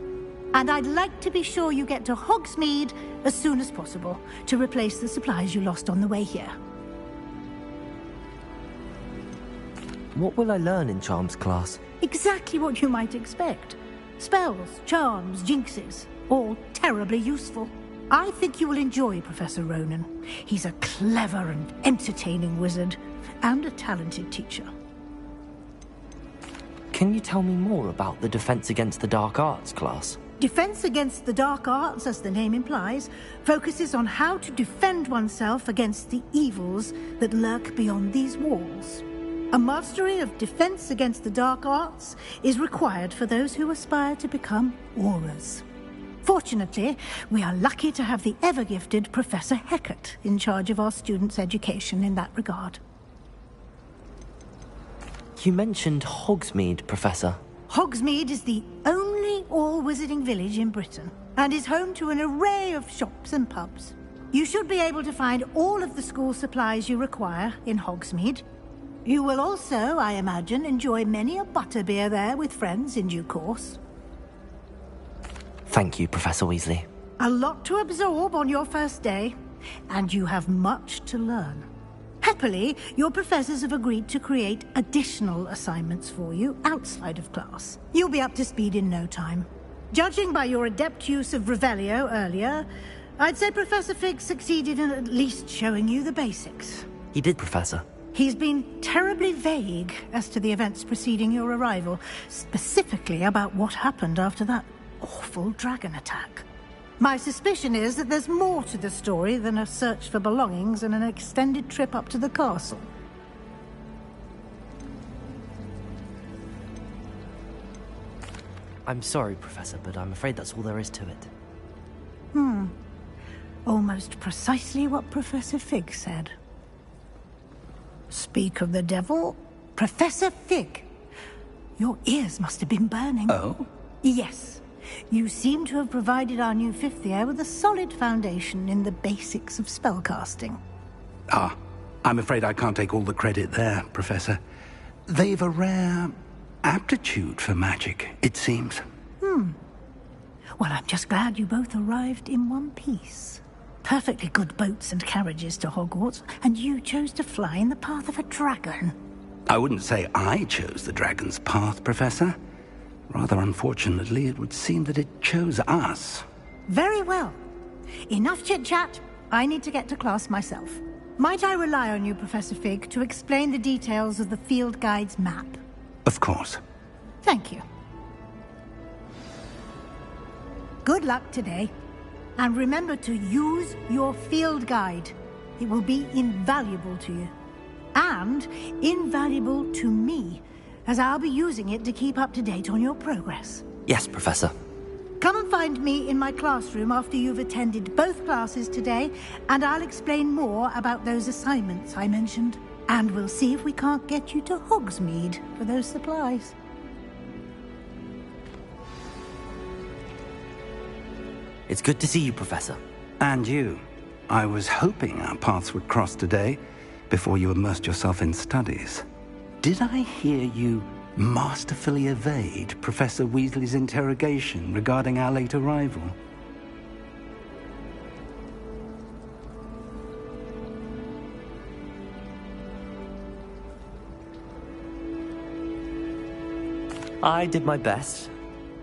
And I'd like to be sure you get to Hogsmeade as soon as possible to replace the supplies you lost on the way here. What will I learn in Charms class? Exactly what you might expect. Spells, charms, jinxes, all terribly useful. I think you will enjoy Professor Ronan. He's a clever and entertaining wizard, and a talented teacher. Can you tell me more about the Defense Against the Dark Arts class? Defense Against the Dark Arts, as the name implies, focuses on how to defend oneself against the evils that lurk beyond these walls. A mastery of Defense Against the Dark Arts is required for those who aspire to become Aurors. Fortunately, we are lucky to have the ever-gifted Professor Hecat in charge of our students' education in that regard. You mentioned Hogsmeade, Professor. Hogsmeade is the only all-wizarding village in Britain, and is home to an array of shops and pubs. You should be able to find all of the school supplies you require in Hogsmeade. You will also, I imagine, enjoy many a butterbeer there with friends in due course. Thank you, Professor Weasley. A lot to absorb on your first day, and you have much to learn. Happily, your professors have agreed to create additional assignments for you outside of class. You'll be up to speed in no time. Judging by your adept use of Revelio earlier, I'd say Professor Fig succeeded in at least showing you the basics. He did, Professor. He's been terribly vague as to the events preceding your arrival, specifically about what happened after that awful dragon attack. My suspicion is that there's more to the story than a search for belongings and an extended trip up to the castle. I'm sorry, Professor, but I'm afraid that's all there is to it. Almost precisely what Professor Fig said. Speak of the devil, Professor Fig. Your ears must have been burning. Oh? Yes. You seem to have provided our new fifth year with a solid foundation in the basics of spellcasting. Ah, I'm afraid I can't take all the credit there, Professor. They've a rare aptitude for magic, it seems. Well, I'm just glad you both arrived in one piece. Perfectly good boats and carriages to Hogwarts, and you chose to fly in the path of a dragon. I wouldn't say I chose the dragon's path, Professor. Rather unfortunately, it would seem that it chose us. Very well. Enough chit-chat. I need to get to class myself. Might I rely on you, Professor Fig, to explain the details of the field guide's map? Of course. Thank you. Good luck today. And remember to use your field guide. It will be invaluable to you. And invaluable to me, as I'll be using it to keep up to date on your progress. Yes, Professor. Come and find me in my classroom after you've attended both classes today, and I'll explain more about those assignments I mentioned. And we'll see if we can't get you to Hogsmeade for those supplies. It's good to see you, Professor. And you. I was hoping our paths would cross today, before you immersed yourself in studies. Did I hear you masterfully evade Professor Weasley's interrogation regarding our late arrival? I did my best,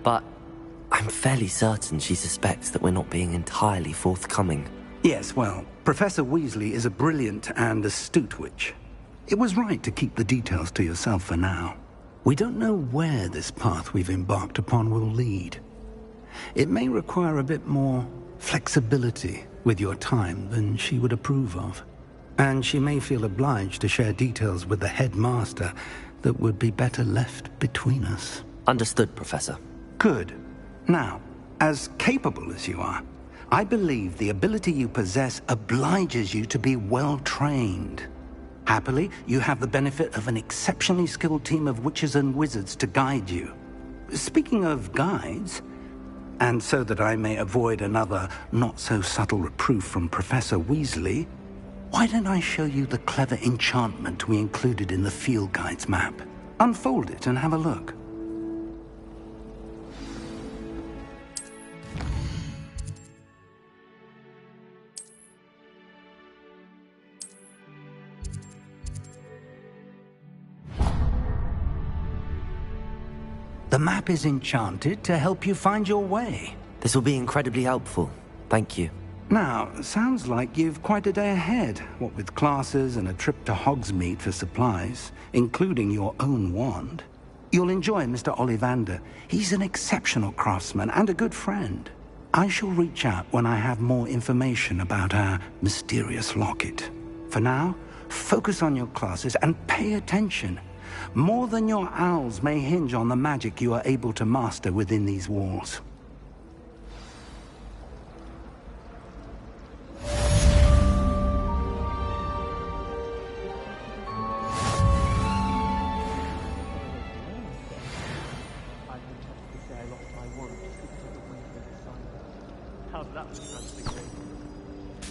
but I'm fairly certain she suspects that we're not being entirely forthcoming. Yes, well, Professor Weasley is a brilliant and astute witch. It was right to keep the details to yourself for now. We don't know where this path we've embarked upon will lead. It may require a bit more flexibility with your time than she would approve of. And she may feel obliged to share details with the headmaster that would be better left between us. Understood, Professor. Good. Now, as capable as you are, I believe the ability you possess obliges you to be well trained. Happily, you have the benefit of an exceptionally skilled team of witches and wizards to guide you. Speaking of guides, and so that I may avoid another not-so-subtle reproof from Professor Weasley, why don't I show you the clever enchantment we included in the field guide's map? Unfold it and have a look. The map is enchanted to help you find your way. This will be incredibly helpful. Thank you. Now, sounds like you've quite a day ahead, what with classes and a trip to Hogsmeade for supplies, including your own wand. You'll enjoy Mr. Ollivander. He's an exceptional craftsman and a good friend. I shall reach out when I have more information about our mysterious locket. For now, focus on your classes and pay attention. More than your owls may hinge on the magic you are able to master within these walls. How's that for transfiguration?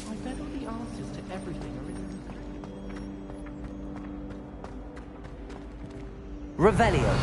I bet all the answers to everything are in Revelio.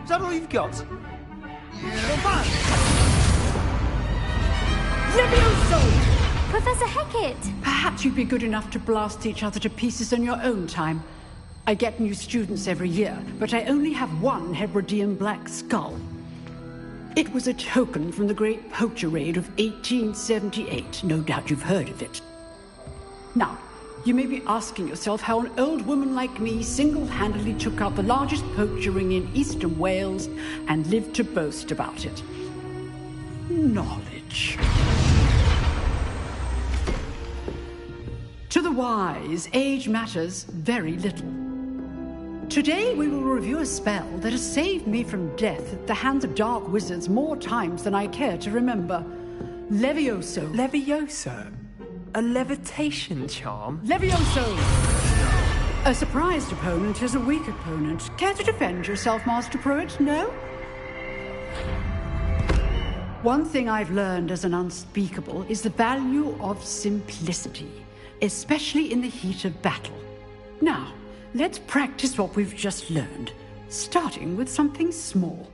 Is that all you've got? Levioso! Professor Hecat! Perhaps you'd be good enough to blast each other to pieces in your own time. I get new students every year, but I only have one Hebridean black skull. It was a token from the Great Poacher Raid of 1878. No doubt you've heard of it. Now, you may be asking yourself how an old woman like me single-handedly took out the largest poacher ring in eastern Wales and lived to boast about it. Knowledge. To the wise, age matters very little. Today we will review a spell that has saved me from death at the hands of dark wizards more times than I care to remember. Levioso. Levioso? A levitation charm? Levioso! A surprised opponent is a weak opponent. Care to defend yourself, Master Pruitt? No? One thing I've learned as an unspeakable is the value of simplicity, especially in the heat of battle. Now, let's practice what we've just learned, starting with something small.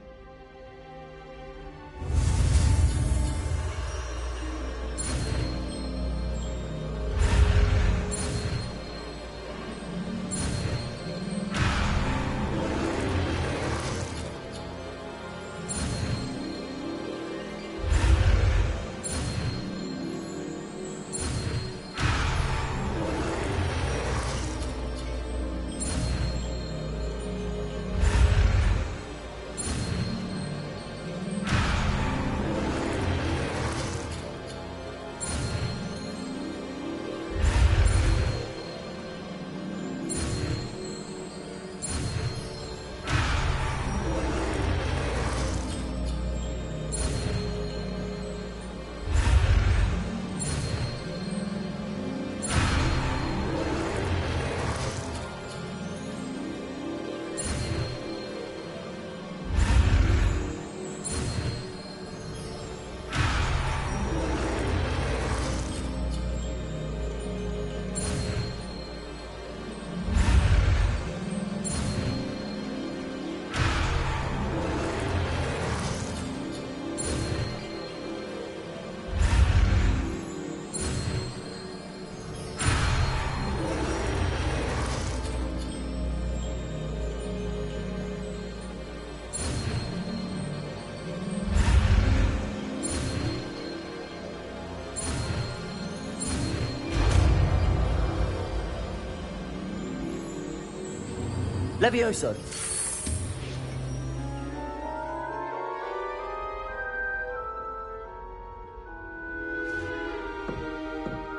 Levioso!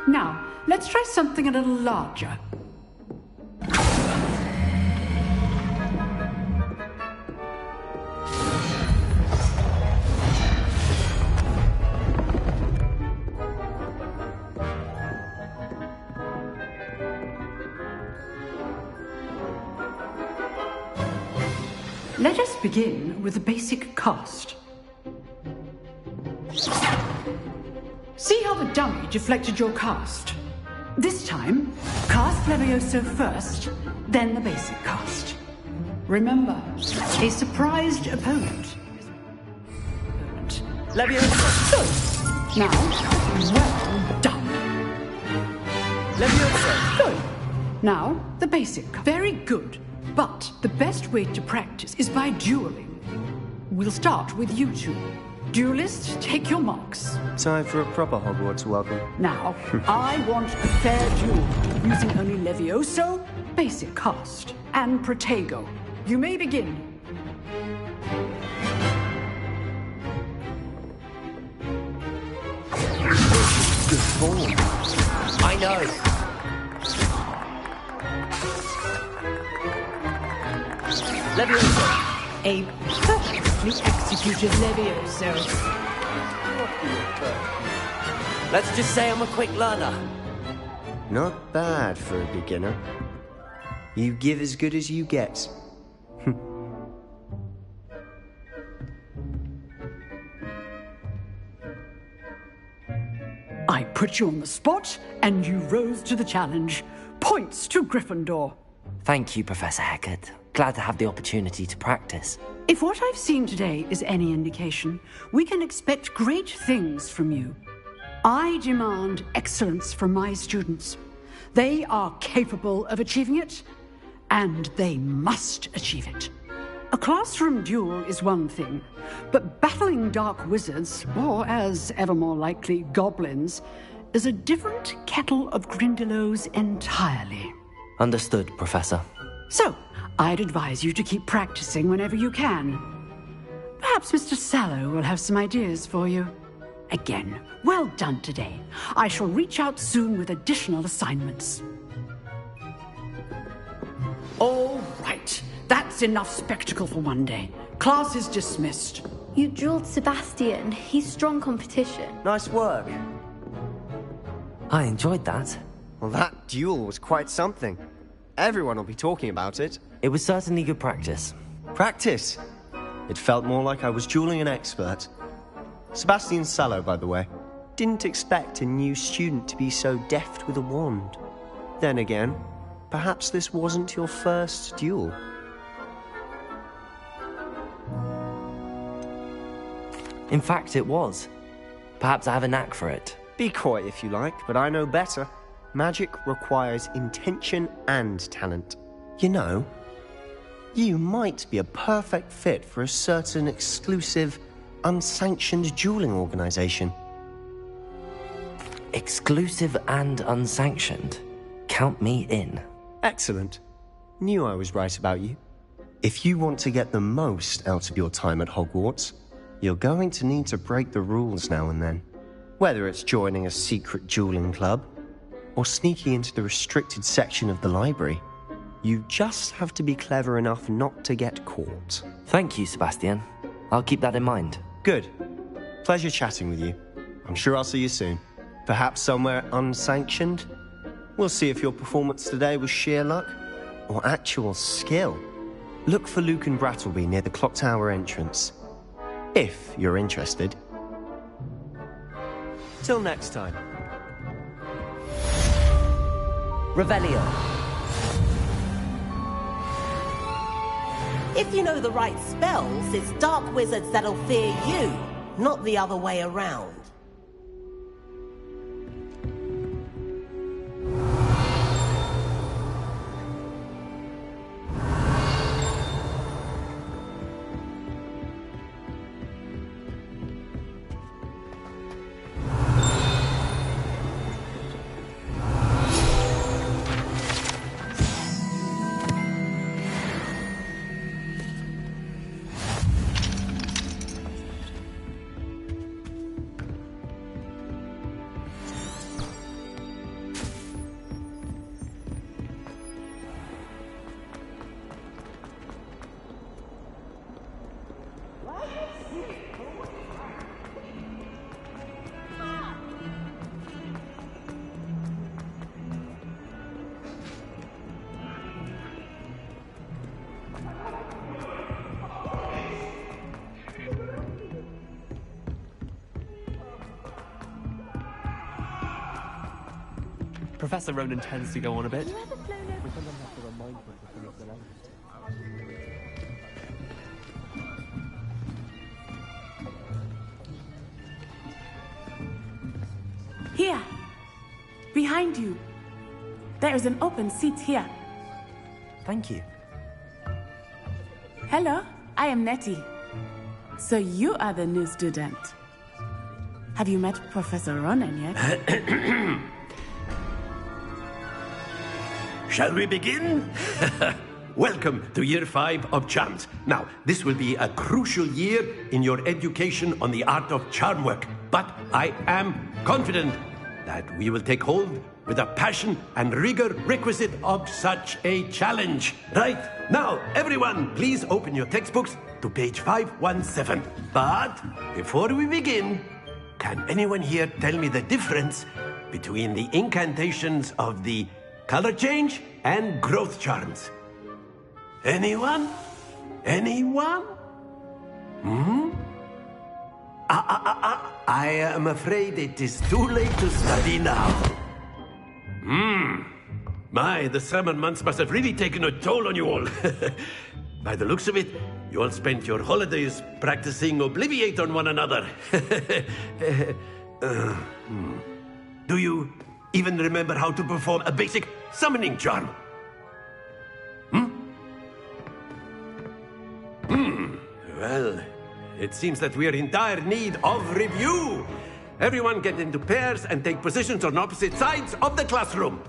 Now, let's try something a little larger. Let us begin with the basic cast. See how the dummy deflected your cast? This time, cast Levioso first, then the basic cast. Remember, a surprised opponent. Levioso! Good. Now, well done. Levioso! Good. Now, the basic. Very good. But the best way to practice is by dueling. We'll start with you two. Duelists, take your marks. Time for a proper Hogwarts welcome. Now, I want a fair duel, using only Levioso, basic cast, and Protego. You may begin. Good form. I know. Levioso! A perfectly executed Levioso. Let's just say I'm a quick learner. Not bad for a beginner. You give as good as you get. I put you on the spot, and you rose to the challenge. Points to Gryffindor. Thank you, Professor Hecat. Glad to have the opportunity to practice. If what I've seen today is any indication, we can expect great things from you. I demand excellence from my students. They are capable of achieving it, and they must achieve it. A classroom duel is one thing, but battling dark wizards, or as ever more likely, goblins, is a different kettle of Grindylows entirely. Understood, Professor. So, I'd advise you to keep practicing whenever you can. Perhaps Mr. Sallow will have some ideas for you. Again, well done today. I shall reach out soon with additional assignments. All right. That's enough spectacle for one day. Class is dismissed. You dueled Sebastian. He's strong competition. Nice work. I enjoyed that. Well, that duel was quite something. Everyone will be talking about it. It was certainly good practice. Practice? It felt more like I was dueling an expert. Sebastian Sallow, by the way. Didn't expect a new student to be so deft with a wand. Then again, perhaps this wasn't your first duel. In fact, it was. Perhaps I have a knack for it. Be coy if you like, but I know better. Magic requires intention and talent. You know, you might be a perfect fit for a certain exclusive, unsanctioned dueling organization. Exclusive and unsanctioned? Count me in. Excellent. Knew I was right about you. If you want to get the most out of your time at Hogwarts, you're going to need to break the rules now and then. Whether it's joining a secret dueling club, or sneaking into the restricted section of the library, you just have to be clever enough not to get caught. Thank you, Sebastian. I'll keep that in mind. Good. Pleasure chatting with you. I'm sure I'll see you soon. Perhaps somewhere unsanctioned? We'll see if your performance today was sheer luck or actual skill. Look for Luke and Brattleby near the clock tower entrance. If you're interested. Till next time. Revelio. If you know the right spells, it's dark wizards that'll fear you, not the other way around. Professor Ronan tends to go on a bit. Here. Behind you. There is an open seat here. Thank you. Hello, I am Nettie. So you are the new student. Have you met Professor Ronan yet? Shall we begin? Welcome to Year 5 of Charms. Now, this will be a crucial year in your education on the art of charm work. But I am confident that we will take hold with the passion and rigor requisite of such a challenge. Right, now, everyone, please open your textbooks to page 517. But before we begin, can anyone here tell me the difference between the incantations of the color change and growth charms? Anyone? Anyone? I am afraid it is too late to study now. My, the summer months must have really taken a toll on you all. By the looks of it, you all spent your holidays practicing Obliviate on one another. Do you even remember how to perform a basic summoning charm? Well, it seems that we are in dire need of review. Everyone get into pairs and take positions on opposite sides of the classroom.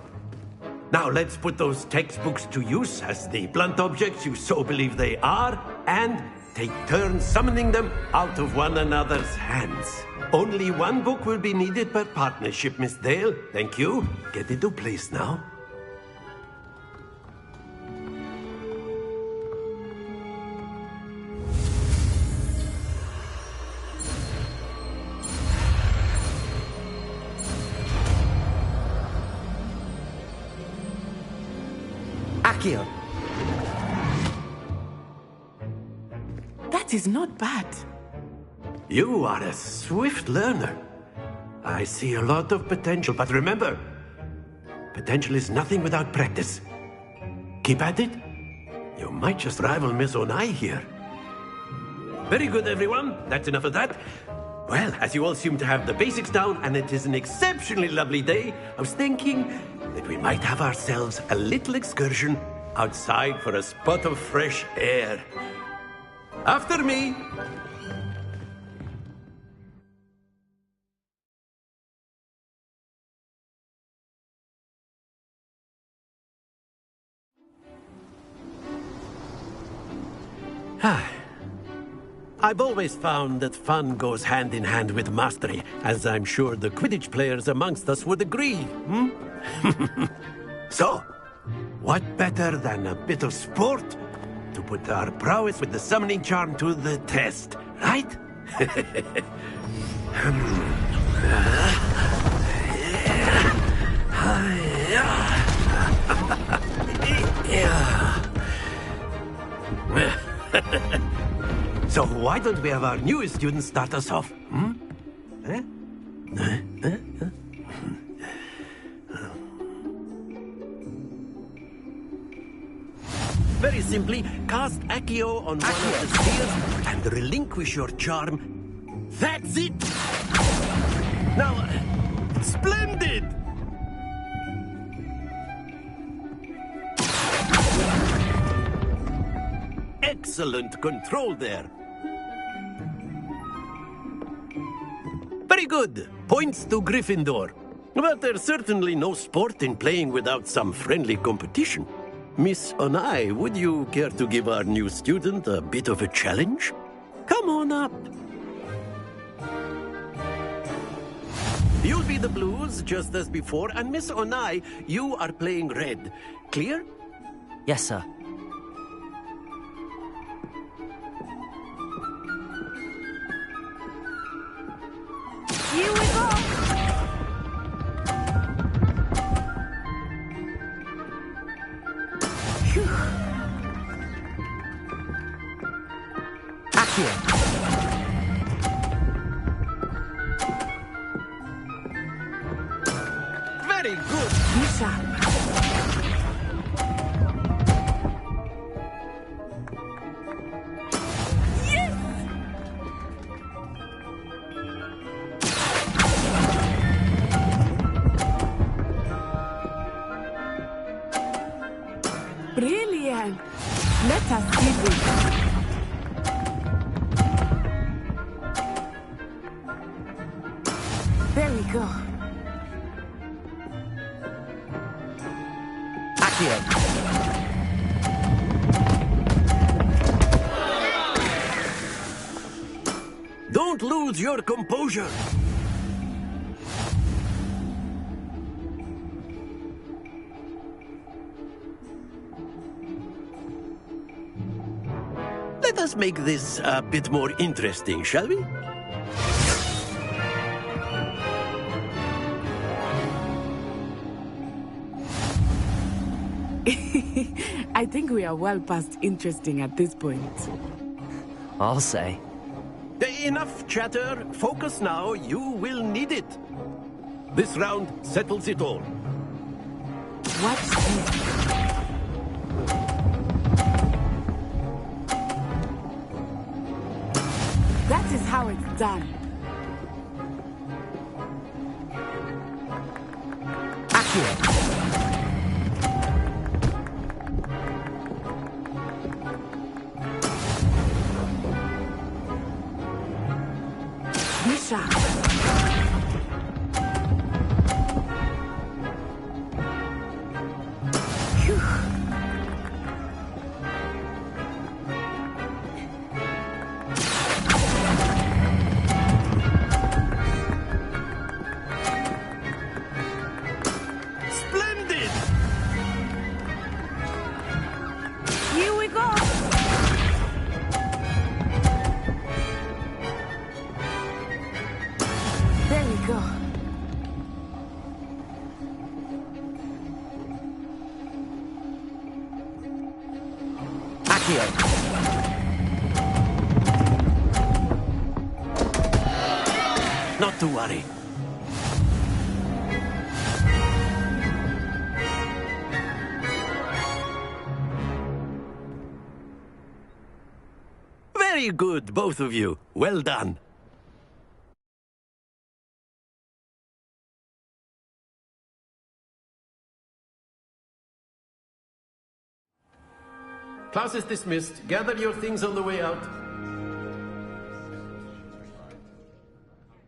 Now let's put those textbooks to use as the blunt objects you so believe they are, and take turns summoning them out of one another's hands. Only one book will be needed per partnership, Miss Dale. Thank you. Get into place now. Accio. That is not bad. You are a swift learner. I see a lot of potential, but remember, potential is nothing without practice. Keep at it. You might just rival Miss Onai here. Very good, everyone. That's enough of that. Well, as you all seem to have the basics down, and it is an exceptionally lovely day, I was thinking that we might have ourselves a little excursion outside for a spot of fresh air. After me. I've always found that fun goes hand in hand with mastery, as I'm sure the Quidditch players amongst us would agree. So, what better than a bit of sport to put our prowess with the summoning charm to the test, right? So why don't we have our newest student start us off? Very simply, cast Accio on one of the spheres and relinquish your charm. That's it! Now, splendid! Excellent control there. Very good. Points to Gryffindor. But there's certainly no sport in playing without some friendly competition. Miss Onai, would you care to give our new student a bit of a challenge? Come on up. You'll be the blues, just as before, and Miss Onai, you are playing red. Clear? Yes, sir. Here we go! Very good. Bishop. Brilliant. Let us see this. There we go. Don't lose your composure. Let us make this a bit more interesting, shall we? I think we are well past interesting at this point. I'll say. Enough chatter. Focus now. You will need it. This round settles it all. Watch this. That is how it's done. Bishop. Splendid! Here we go. There we go. Not to worry. Very good, both of you. Well done. Class is dismissed. Gather your things on the way out.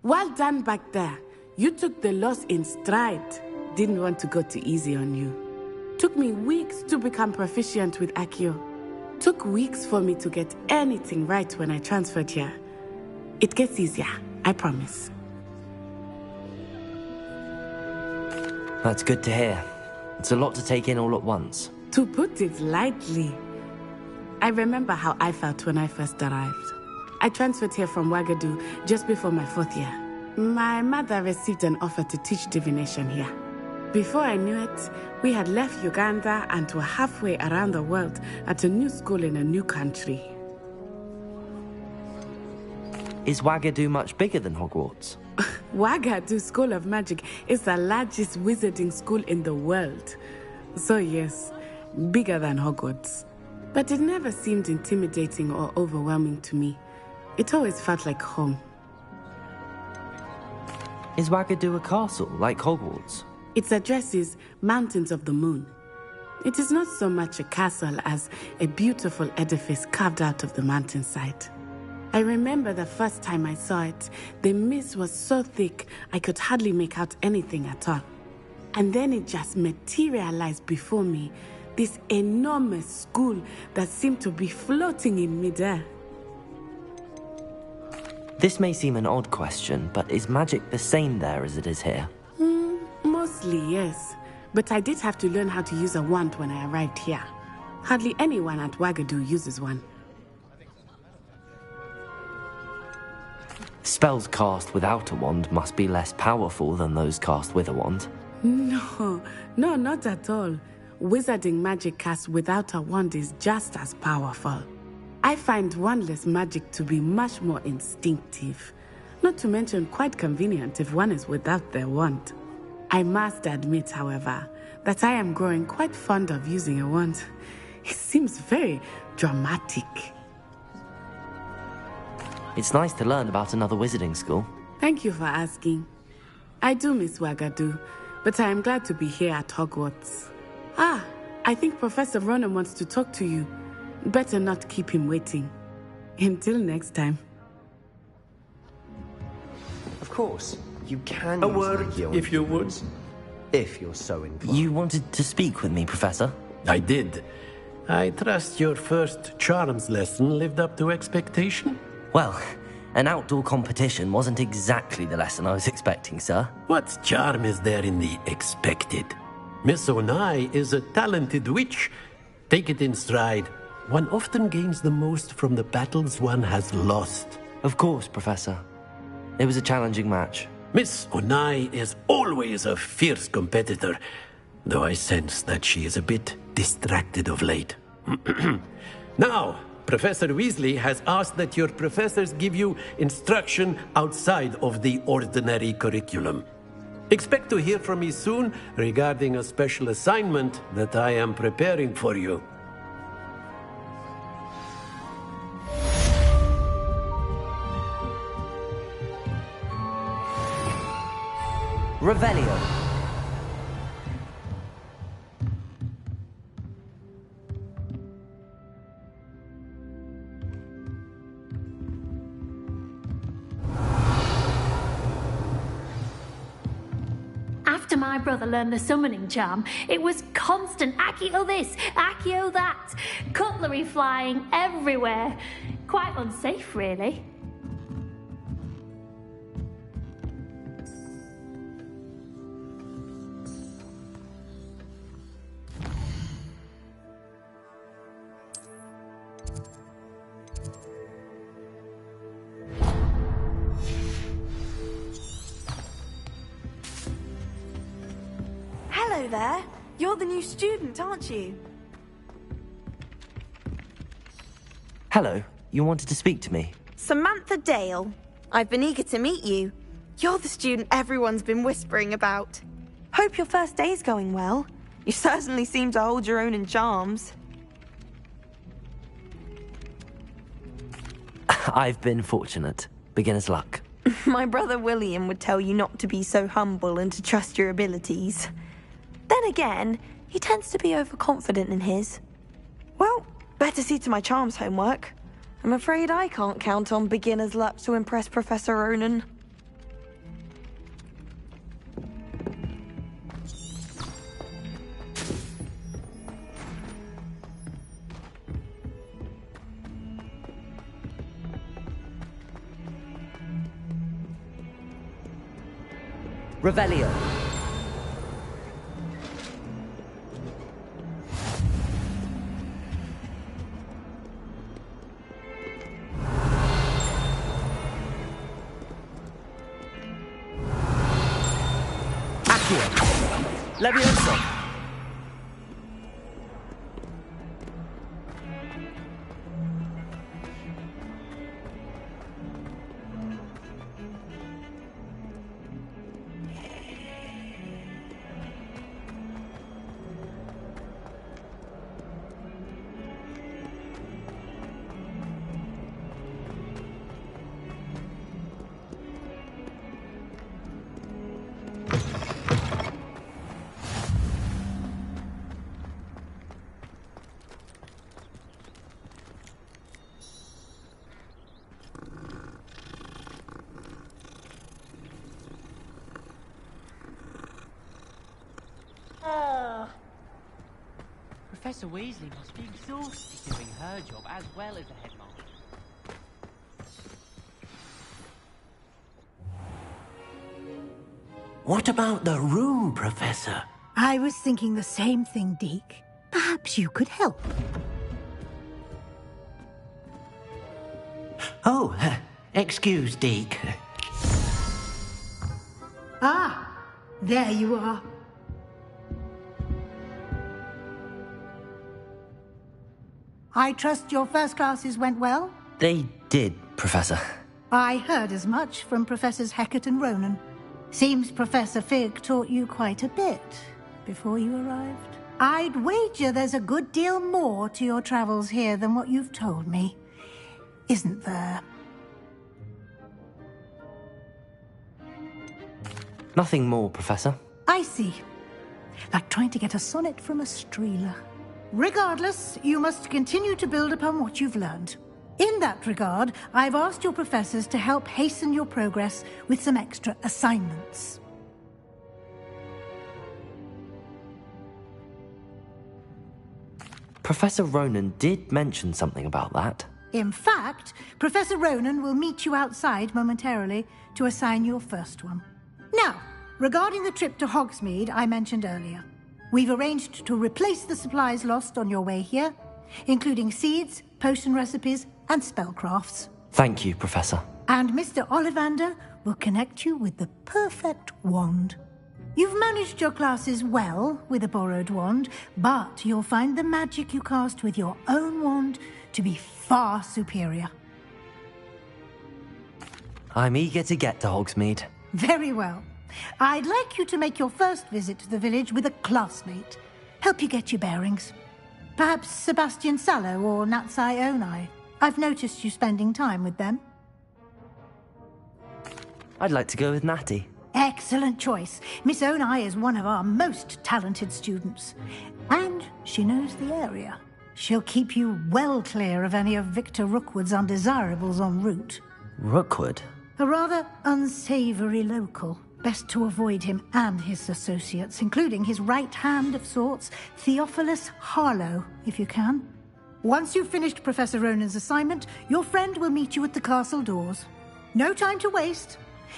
Well done back there. You took the loss in stride. Didn't want to go too easy on you. Took me weeks to become proficient with Accio. Took weeks for me to get anything right when I transferred here. It gets easier, I promise. That's good to hear. It's a lot to take in all at once. To put it lightly, I remember how I felt when I first arrived. I transferred here from Wagadu just before my 4th year. My mother received an offer to teach divination here. Before I knew it, we had left Uganda and were halfway around the world at a new school in a new country. Is Wagadu much bigger than Hogwarts? Wagadu School of Magic is the largest wizarding school in the world. So yes, bigger than Hogwarts. But it never seemed intimidating or overwhelming to me. It always felt like home. Is Wagadu a castle, like Hogwarts? Its address is Mountains of the Moon. It is not so much a castle as a beautiful edifice carved out of the mountainside. I remember the first time I saw it, the mist was so thick I could hardly make out anything at all. And then it just materialized before me, this enormous school that seemed to be floating in midair. This may seem an odd question, but is magic the same there as it is here? Mostly, yes. But I did have to learn how to use a wand when I arrived here. Hardly anyone at Wagadu uses one. Spells cast without a wand must be less powerful than those cast with a wand. No, not at all. Wizarding magic cast without a wand is just as powerful. I find wandless magic to be much more instinctive, not to mention quite convenient if one is without their wand. I must admit, however, that I am growing quite fond of using a wand. It seems very dramatic. It's nice to learn about another wizarding school. Thank you for asking. I do miss Wagadu, but I am glad to be here at Hogwarts. Ah, I think Professor Ronan wants to talk to you. Better not keep him waiting. Until next time. Of course, you can A use word, my healing if you would. powers, if you're so inclined. You wanted to speak with me, Professor? I did. I trust your first charms lesson lived up to expectation? Well, an outdoor competition wasn't exactly the lesson I was expecting, sir. What charm is there in the expected? Miss Onai is a talented witch. Take it in stride. One often gains the most from the battles one has lost. Of course, Professor. It was a challenging match. Miss Onai is always a fierce competitor, though I sense that she is a bit distracted of late. Now, Professor Weasley has asked that your professors give you instruction outside of the ordinary curriculum. Expect to hear from me soon regarding a special assignment that I am preparing for you. Revelio. After my brother learned the summoning charm, it was constant Accio this, Accio that, cutlery flying everywhere. Quite unsafe, really. Hello there. You're the new student, aren't you? Hello. You wanted to speak to me? Samantha Dale. I've been eager to meet you. You're the student everyone's been whispering about. Hope your first day's going well. You certainly seem to hold your own in charms. I've been fortunate. Beginner's luck. My brother William would tell you not to be so humble and to trust your abilities. Then again, he tends to be overconfident in his. Well, better see to my charms homework. I'm afraid I can't count on beginner's luck to impress Professor Ronan. Revelio. Levioso. Professor Weasley must be exhausted doing her job as well as the headmaster. What about the room, Professor? I was thinking the same thing, Deke. Perhaps you could help. Oh, excuse, Deke. Ah, there you are. I trust your first classes went well? They did, Professor. I heard as much from Professors Hecat and Ronan. Seems Professor Fig taught you quite a bit before you arrived. I'd wager there's a good deal more to your travels here than what you've told me. Isn't there? Nothing more, Professor. I see. Like trying to get a sonnet from a streeler. Regardless, you must continue to build upon what you've learned. In that regard, I've asked your professors to help hasten your progress with some extra assignments. Professor Ronan did mention something about that. In fact, Professor Ronan will meet you outside momentarily to assign your first one. Now, regarding the trip to Hogsmeade I mentioned earlier, we've arranged to replace the supplies lost on your way here, including seeds, potion recipes, and spellcrafts. Thank you, Professor. And Mr. Ollivander will connect you with the perfect wand. You've managed your classes well with a borrowed wand, but you'll find the magic you cast with your own wand to be far superior. I'm eager to get to Hogsmeade. Very well. I'd like you to make your first visit to the village with a classmate. Help you get your bearings. Perhaps Sebastian Sallow or Natsai Onai. I've noticed you spending time with them. I'd like to go with Natty. Excellent choice. Miss Onai is one of our most talented students. And she knows the area. She'll keep you well clear of any of Victor Rookwood's undesirables en route. Rookwood? A rather unsavory local. Best to avoid him and his associates, including his right hand of sorts, Theophilus Harlow, if you can. Once you've finished Professor Ronan's assignment, your friend will meet you at the castle doors. No time to waste.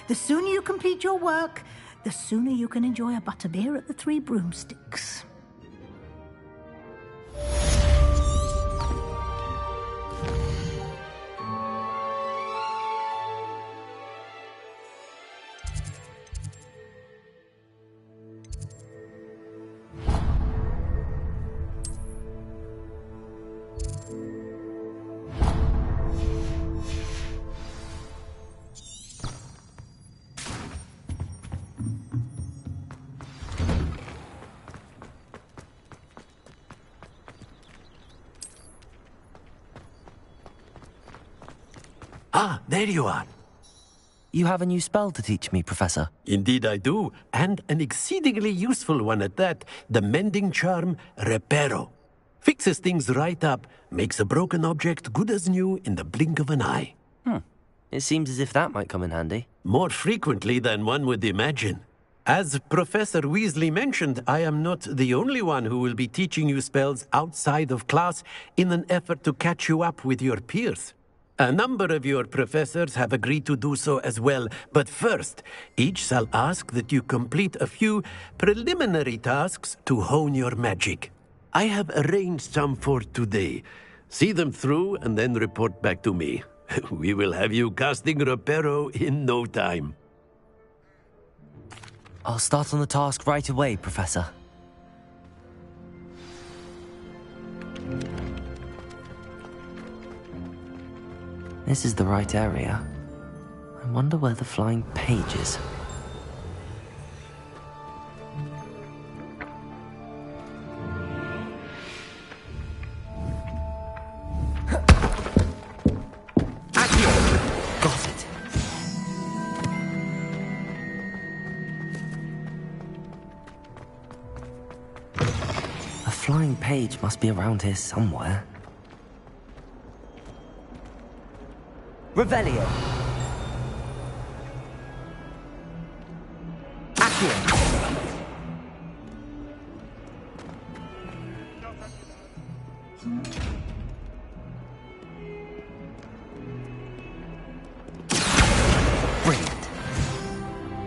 The sooner you complete your work, the sooner you can enjoy a butterbeer at the Three Broomsticks. Ah, there you are. You have a new spell to teach me, Professor. Indeed I do, and an exceedingly useful one at that. The mending charm, Reparo. Fixes things right up, makes a broken object good as new in the blink of an eye. It seems as if that might come in handy. More frequently than one would imagine. As Professor Weasley mentioned, I am not the only one who will be teaching you spells outside of class in an effort to catch you up with your peers. A number of your professors have agreed to do so as well, but first, each shall ask that you complete a few preliminary tasks to hone your magic. I have arranged some for today. See them through and then report back to me. We will have you casting Reparo in no time. I'll start on the task right away, Professor. This is the right area. I wonder where the flying page is. Got it. A flying page must be around here somewhere. Revelio. Accio. Brilliant.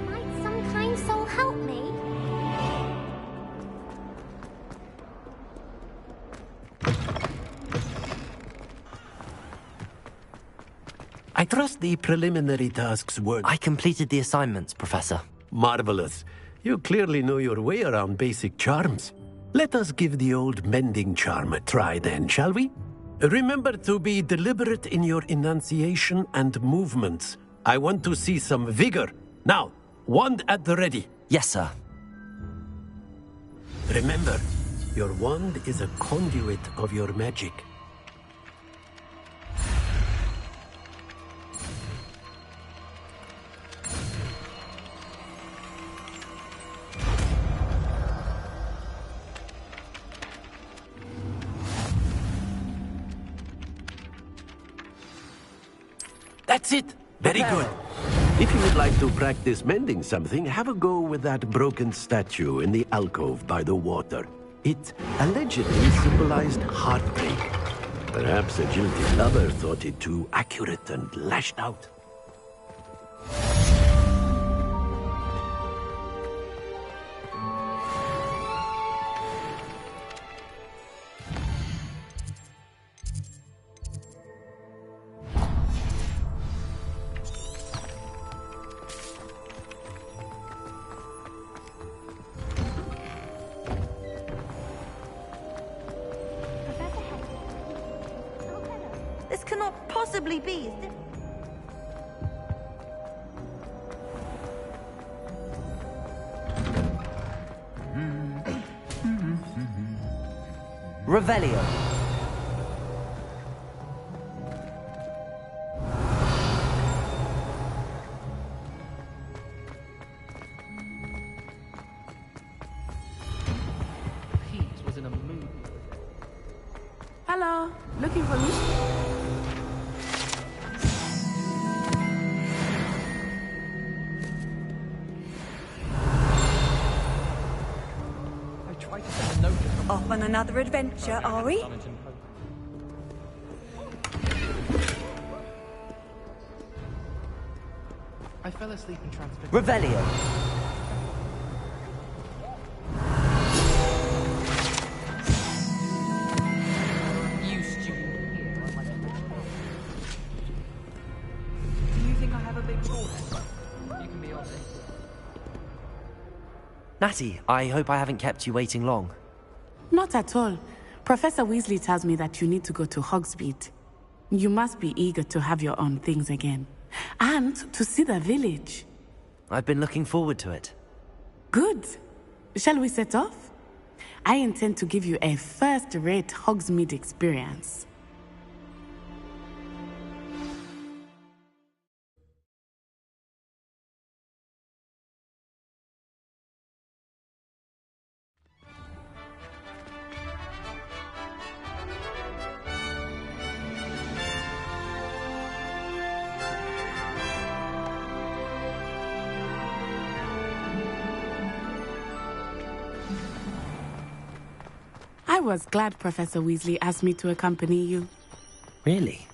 Might some kind soul help me? I trust the preliminary tasks were... I completed the assignments, Professor. Marvelous. You clearly know your way around basic charms. Let us give the old mending charm a try then, shall we? Remember to be deliberate in your enunciation and movements. I want to see some vigor. Now, wand at the ready. Yes, sir. Remember, your wand is a conduit of your magic. That's it. Very good. If you would like to practice mending something, have a go with that broken statue in the alcove by the water. It allegedly symbolized heartbreak. Perhaps a guilty lover thought it too accurate and lashed out. This cannot possibly be. Revelio. Pete was in a movie. Hello, looking for me? I tried to send a note to someone. Off on another adventure, are we? I fell asleep and transfigured. Revelio. You stupid. Do you think I have a big forehead? You can be honest. Natty, I hope I haven't kept you waiting long. Not at all. Professor Weasley tells me that you need to go to Hogsmeade. You must be eager to have your own things again. And to see the village. I've been looking forward to it. Good. Shall we set off? I intend to give you a first-rate Hogsmeade experience. I was glad Professor Weasley asked me to accompany you. Really?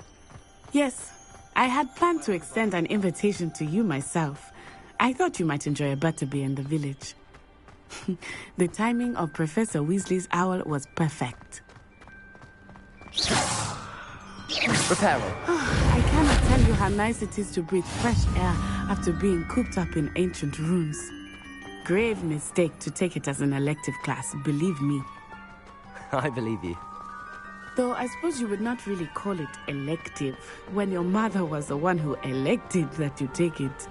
Yes, I had planned to extend an invitation to you myself. I thought you might enjoy a butterbeer in the village. The timing of Professor Weasley's owl was perfect. Reparo. I cannot tell you how nice it is to breathe fresh air after being cooped up in ancient rooms. Grave mistake to take it as an elective class, believe me. I believe you. Though I suppose you would not really call it elective when your mother was the one who elected that you take it.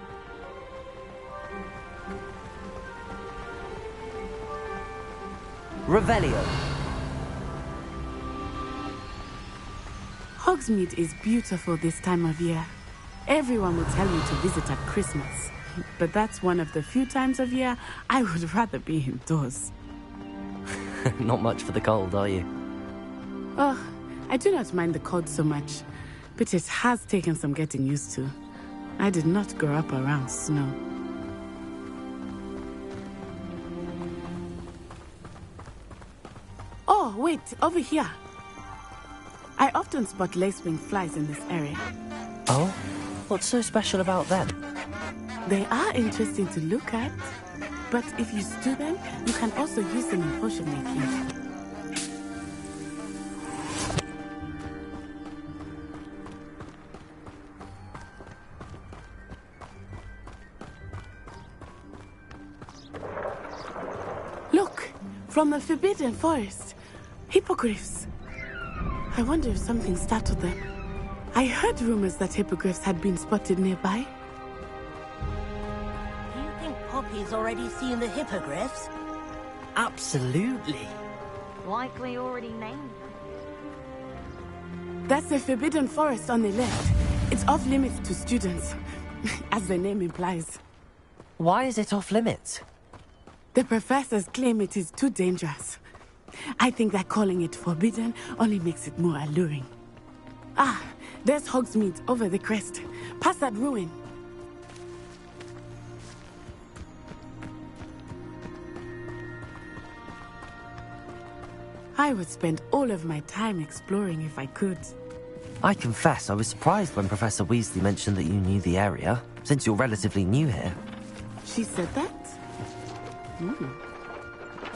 Revelio. Hogsmeade is beautiful this time of year. Everyone will tell you to visit at Christmas. But that's one of the few times of year I would rather be indoors. Not much for the cold, are you? Oh, I do not mind the cold so much, but it has taken some getting used to. I did not grow up around snow. Oh, wait, over here. I often spot lacewing flies in this area. Oh? What's so special about them? They are interesting to look at, but if you stew them, you can also use them in potion making. Look, from the Forbidden Forest, hippogriffs. I wonder if something startled them. I heard rumors that hippogriffs had been spotted nearby. Do you think Poppy's already seen the hippogriffs? Absolutely. Likely already named. That's the Forbidden Forest on the left. It's off limits to students, as the name implies. Why is it off limits? The professors claim it is too dangerous. I think that calling it forbidden only makes it more alluring. Ah, there's Hogsmeade over the crest. Past that ruin. I would spend all of my time exploring if I could. I confess I was surprised when Professor Weasley mentioned that you knew the area, since you're relatively new here. She said that?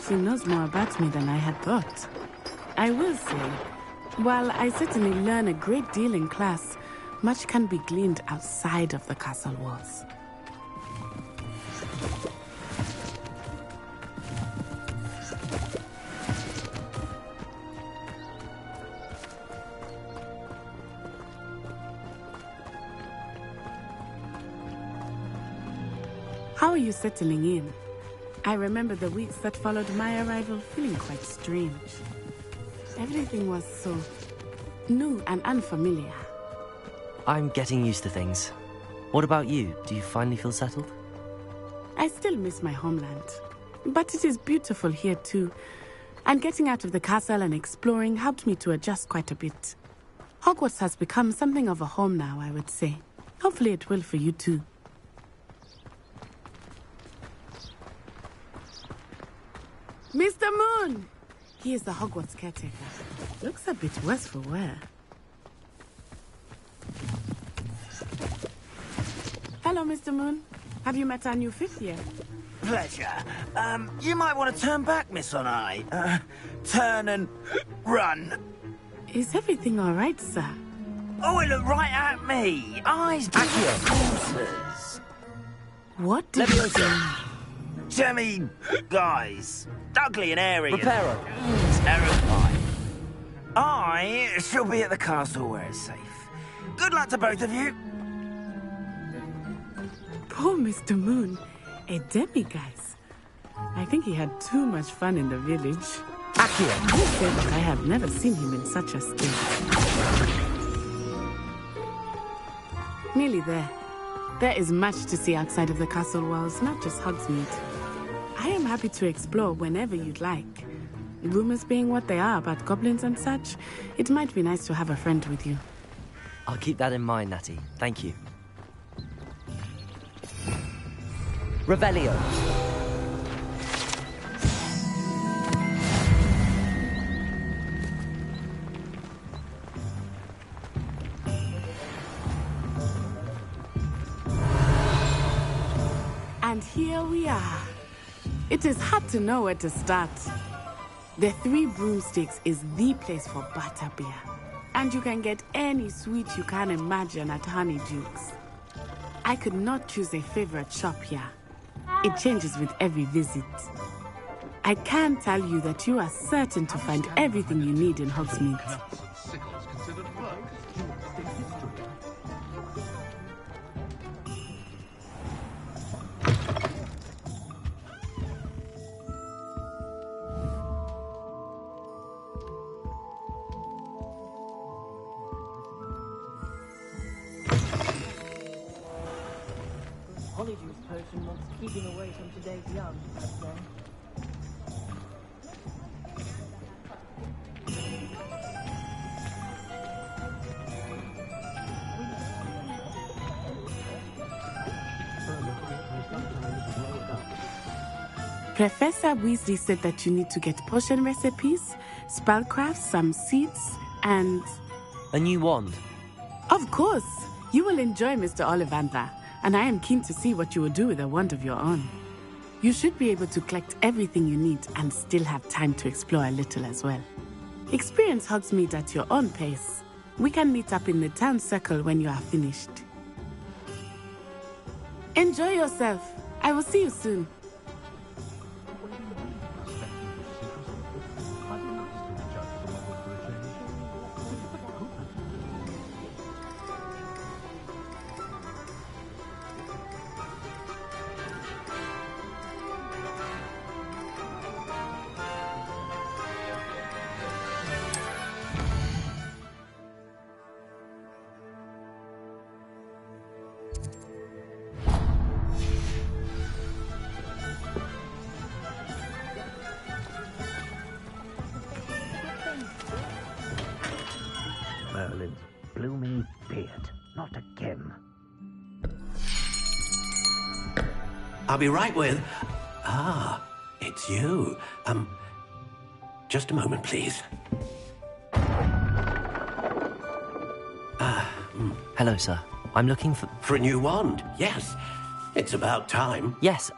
She knows more about me than I had thought. I will say, while I certainly learn a great deal in class, much can be gleaned outside of the castle walls. How are you settling in? I remember the weeks that followed my arrival feeling quite strange. Everything was so new and unfamiliar. I'm getting used to things. What about you? Do you finally feel settled? I still miss my homeland, but it is beautiful here too. And getting out of the castle and exploring helped me to adjust quite a bit. Hogwarts has become something of a home now, I would say. Hopefully it will for you too. Mr. Moon! He is the Hogwarts caretaker. Looks a bit worse for wear. Hello, Mr. Moon. Have you met our new fifth year? Pleasure. You might want to turn back, Miss On-Eye. Turn and run. Is everything all right, sir? Oh, it looked right at me. Eyes accurate. What did you do? Jemmy, guys. Ugly and airy. Reparo. Terrifying. I shall be at the castle where it's safe. Good luck to both of you. Poor Mr. Moon. A demiguise. I think he had too much fun in the village. Accurate. I said that I have never seen him in such a state. Nearly there. There is much to see outside of the castle walls, not just Hogsmeade. I am happy to explore whenever you'd like. Rumors being what they are about goblins and such, it might be nice to have a friend with you. I'll keep that in mind, Natty. Thank you. Revelio. And here we are. It is hard to know where to start. The Three Broomsticks is the place for butterbeer. And you can get any sweet you can imagine at Honeydukes. I could not choose a favorite shop here. It changes with every visit. I can tell you that you are certain to find everything you need in Hogsmeade. Honeydew's potion wants keeping away from today's young, I'd say. Professor Weasley said that you need to get potion recipes, spellcrafts, some seeds, and... A new wand. Of course! You will enjoy Mr. Ollivander, and I am keen to see what you will do with a wand of your own. You should be able to collect everything you need and still have time to explore a little as well. Experience Hogsmeade at your own pace. We can meet up in the town circle when you are finished. Enjoy yourself. I will see you soon. Not again. I'll be right with... Ah, it's you. Just a moment, please. Hello, sir. I'm looking for... For a new wand, yes. It's about time. Yes,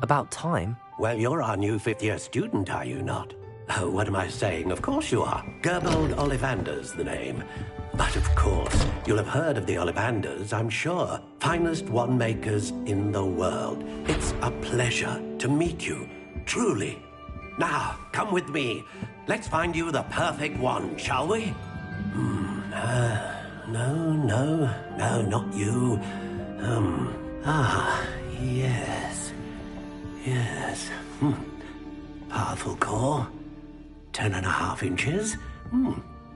about time? Well, you're our new fifth-year student, are you not? Oh, what am I saying? Of course you are. Gerbold Ollivander's the name. But of course, you'll have heard of the Ollivanders, I'm sure. Finest wand makers in the world. It's a pleasure to meet you, truly. Now, come with me. Let's find you the perfect wand, shall we? No, not you. Yes. Powerful core. 10.5 inches.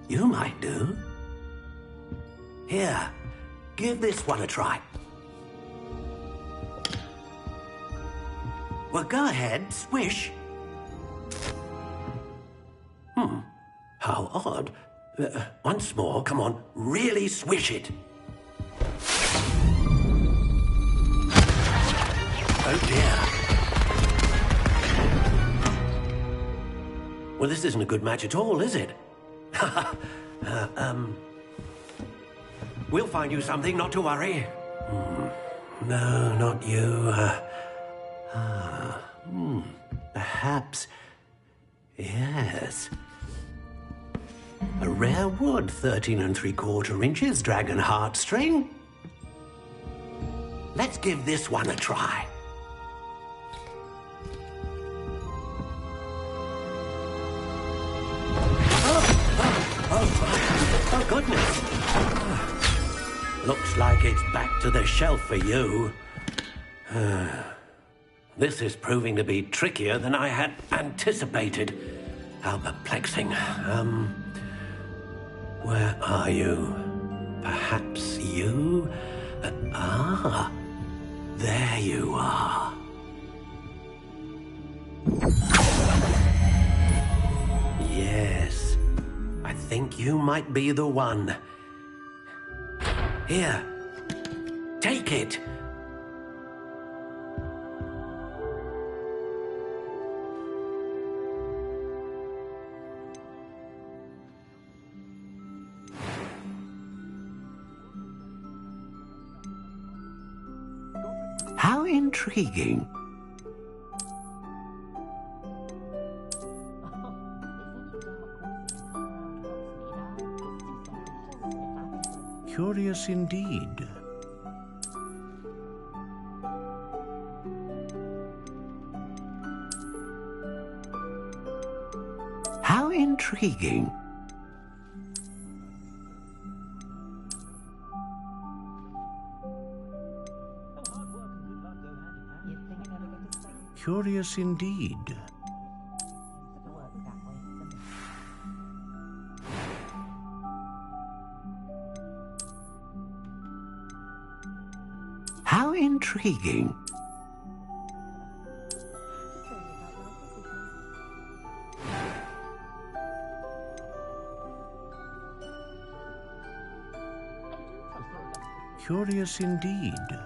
You might do. Here, give this one a try. Well, go ahead, swish. How odd. Once more, come on, really swish it. Oh dear. Well, this isn't a good match at all, is it? We'll find you something, not to worry. No, not you. Perhaps... Yes. A rare wood, 13 3/4 inches, dragon heartstring. Let's give this one a try. Oh goodness. Looks like it's back to the shelf for you. This is proving to be trickier than I had anticipated. How perplexing. Where are you? Perhaps you? There you are. Yes, I think you might be the one. Here, take it. How intriguing. Curious indeed. How intriguing. Curious indeed. How intriguing. Curious indeed.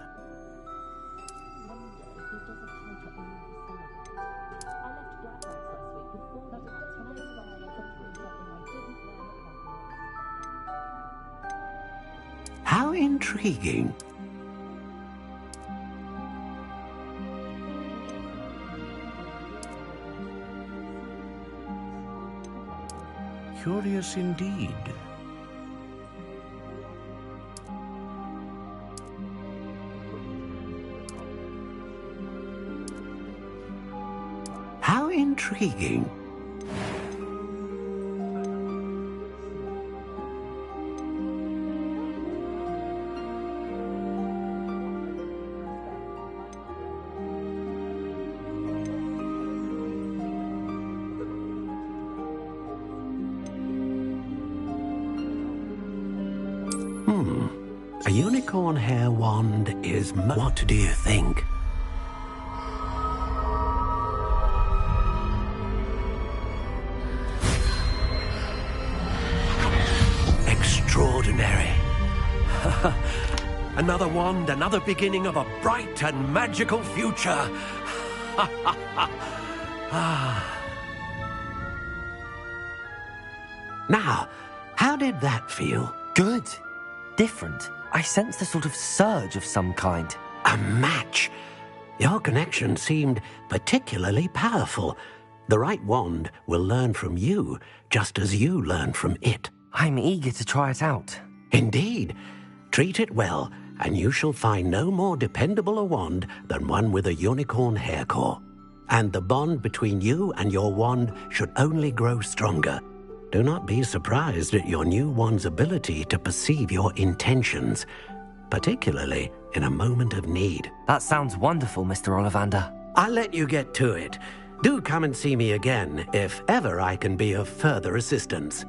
How intriguing. Curious indeed. How intriguing. A unicorn hair wand is... What do you think? Extraordinary. Another wand, another beginning of a bright and magical future. Now, how did that feel? Good. Different. I sensed a sort of surge of some kind. A match. Your connection seemed particularly powerful. The right wand will learn from you, just as you learn from it. I'm eager to try it out. Indeed. Treat it well, and you shall find no more dependable a wand than one with a unicorn hair core. And the bond between you and your wand should only grow stronger. Do not be surprised at your new wand's ability to perceive your intentions, particularly in a moment of need. That sounds wonderful, Mr. Ollivander. I'll let you get to it. Do come and see me again if ever I can be of further assistance.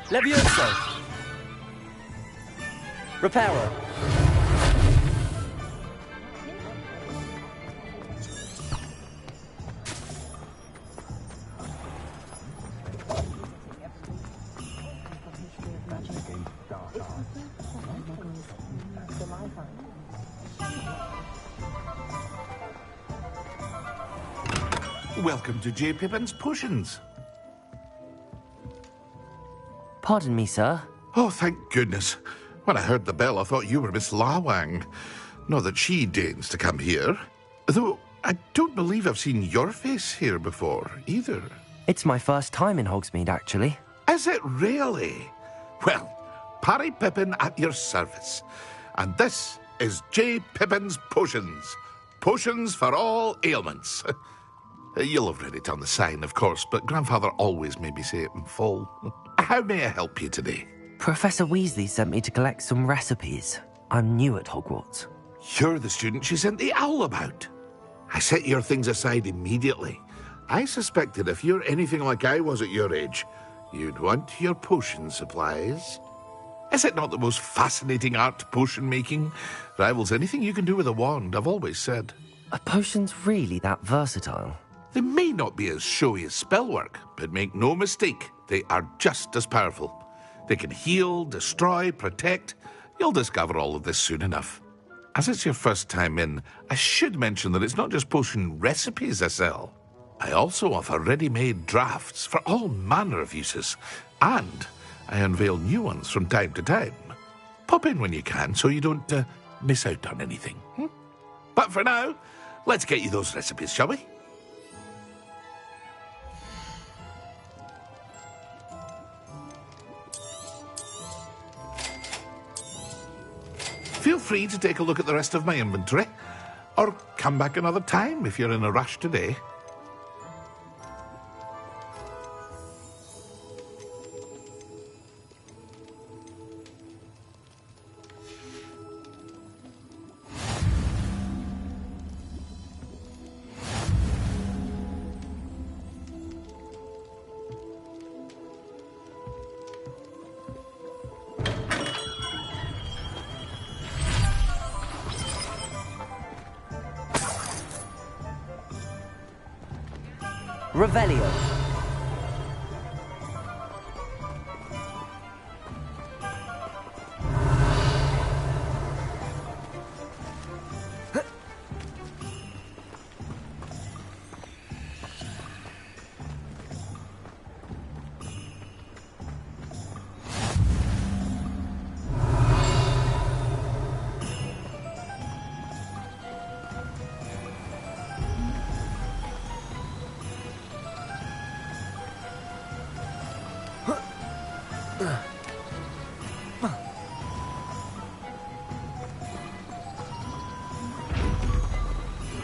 Levioso! Reparo! Welcome to J. Pippin's Potions. Pardon me, sir. Oh, thank goodness. When I heard the bell, I thought you were Miss Lawang. Not that she deigns to come here. Though, I don't believe I've seen your face here before, either. It's my first time in Hogsmeade, actually. Is it really? Well, Parry Pippin at your service. And this is J. Pippin's Potions. Potions for all ailments. You'll have read it on the sign, of course, but Grandfather always made me say it in full. How may I help you today? Professor Weasley sent me to collect some recipes. I'm new at Hogwarts. You're the student she sent the owl about. I set your things aside immediately. I suspected if you're anything like I was at your age, you'd want your potion supplies. Is it not the most fascinating art, potion making? Rivals anything you can do with a wand, I've always said. Are potions really that versatile? They may not be as showy as spellwork, but make no mistake, they are just as powerful. They can heal, destroy, protect. You'll discover all of this soon enough. As it's your first time in, I should mention that it's not just potion recipes I sell. I also offer ready-made drafts for all manner of uses, and I unveil new ones from time to time. Pop in when you can so you don't miss out on anything. But for now, let's get you those recipes, shall we? Feel free to take a look at the rest of my inventory, or come back another time if you're in a rush today. Revelio.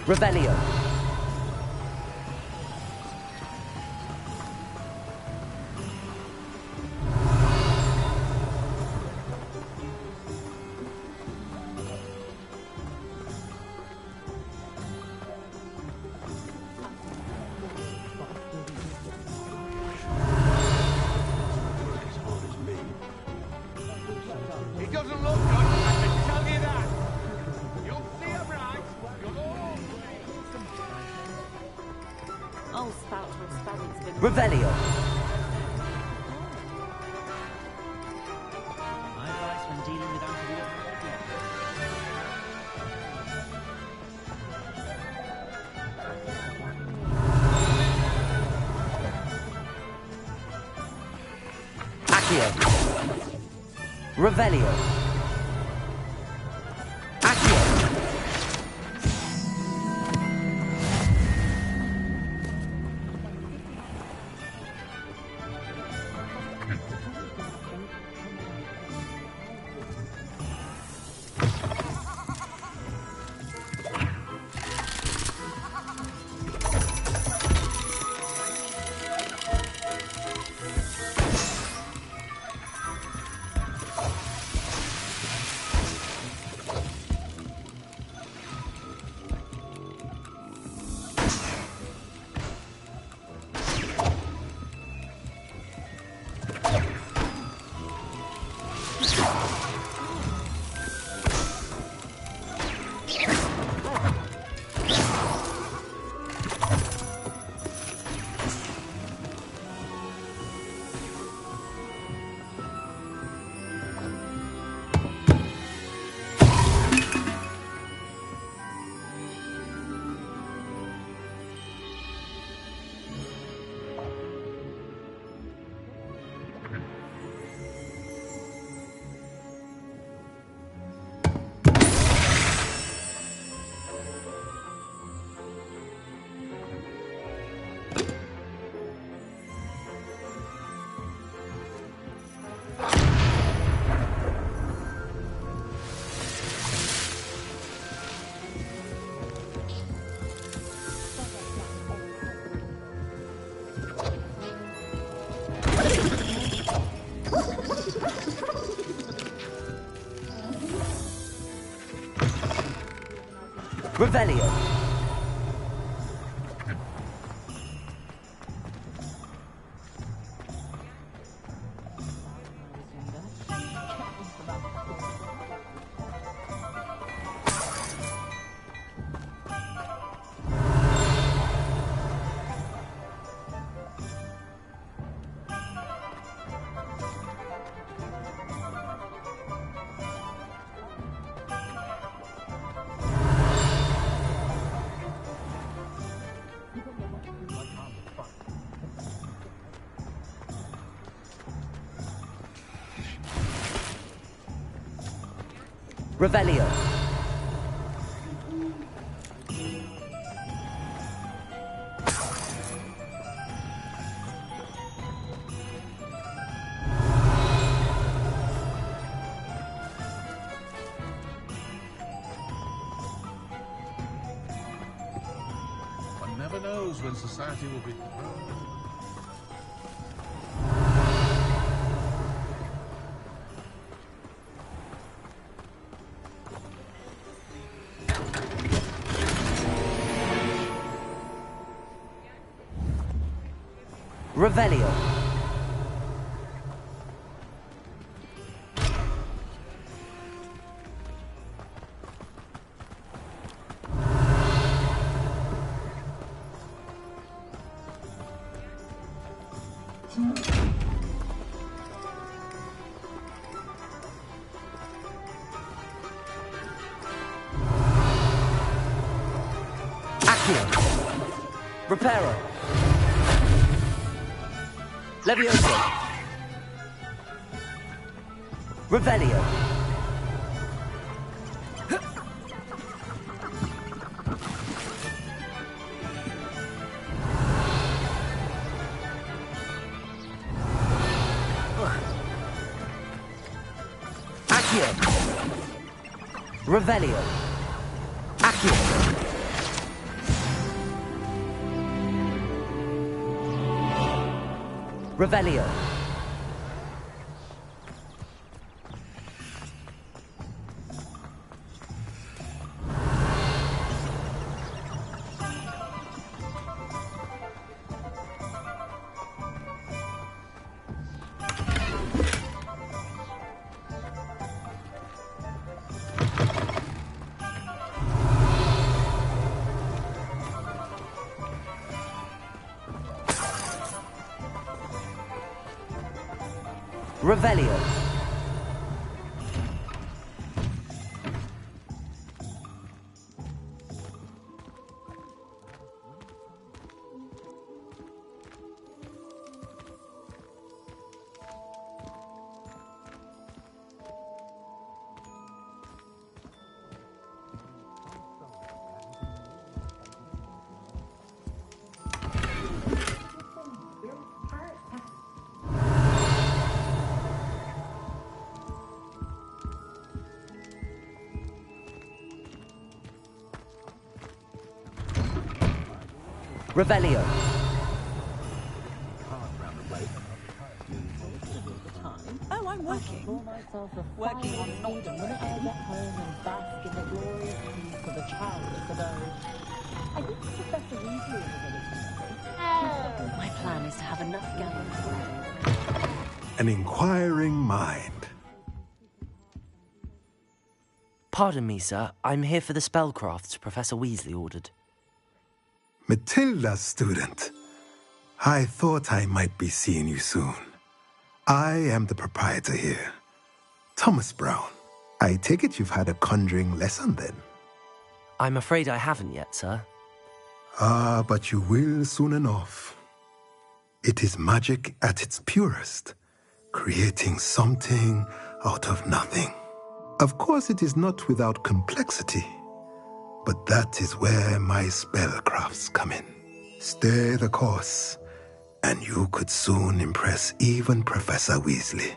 Revelio. doesn't look good, I can tell you that. You'll see him right. I'll spout when Spaddy's been... Revelio. My advice when dealing with underwater Accio. Revelio. Accio. Revelio. Revelio. One never knows when society will be... Revelio. Accio. Reparo. Levioso. Revelio. Accio. Revelio. Accio. Revelio. Revelio. Revelio. Oh, I'm working. Working on not the minute I get home and bask in the glorious peace of a childless abode. I think Professor Weasley is a little. My plan is to have enough gathering. An inquiring mind. Pardon me, sir. I'm here for the spellcrafts Professor Weasley ordered. Matilda's student. I thought I might be seeing you soon. I am the proprietor here, Thomas Brown. I take it you've had a conjuring lesson then? I'm afraid I haven't yet, sir. Ah, but you will soon enough. It is magic at its purest, creating something out of nothing. Of course, it is not without complexity. But that is where my spellcrafts come in. Stay the course, and you could soon impress even Professor Weasley.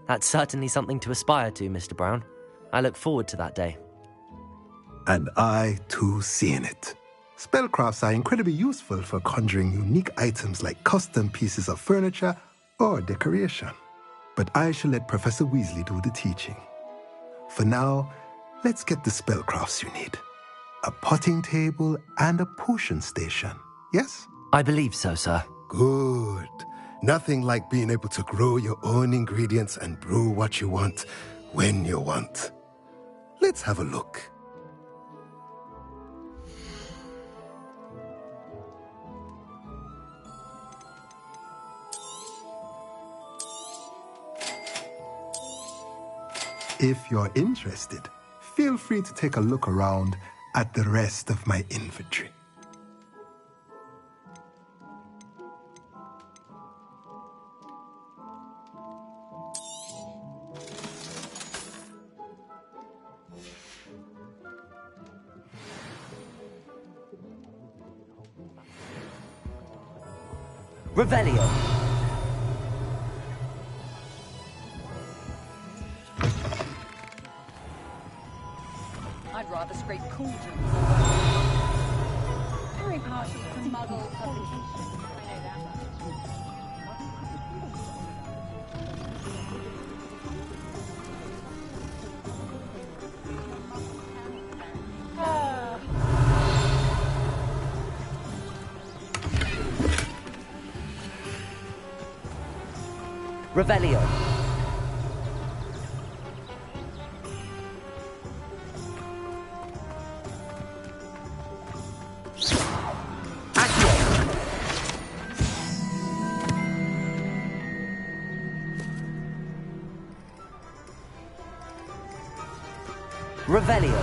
That's certainly something to aspire to, Mr. Brown. I look forward to that day. And I, too, seeing it. Spellcrafts are incredibly useful for conjuring unique items like custom pieces of furniture or decoration. But I shall let Professor Weasley do the teaching. For now, let's get the spellcrafts you need. A potting table and a potion station, yes? I believe so, sir. Good. Nothing like being able to grow your own ingredients and brew what you want when you want. Let's have a look. If you're interested, feel free to take a look around at the rest of my inventory. Revelio. I'd rather scrape cauldrons. Very partial to muggle publication. I know that much. Revelio. Revelio.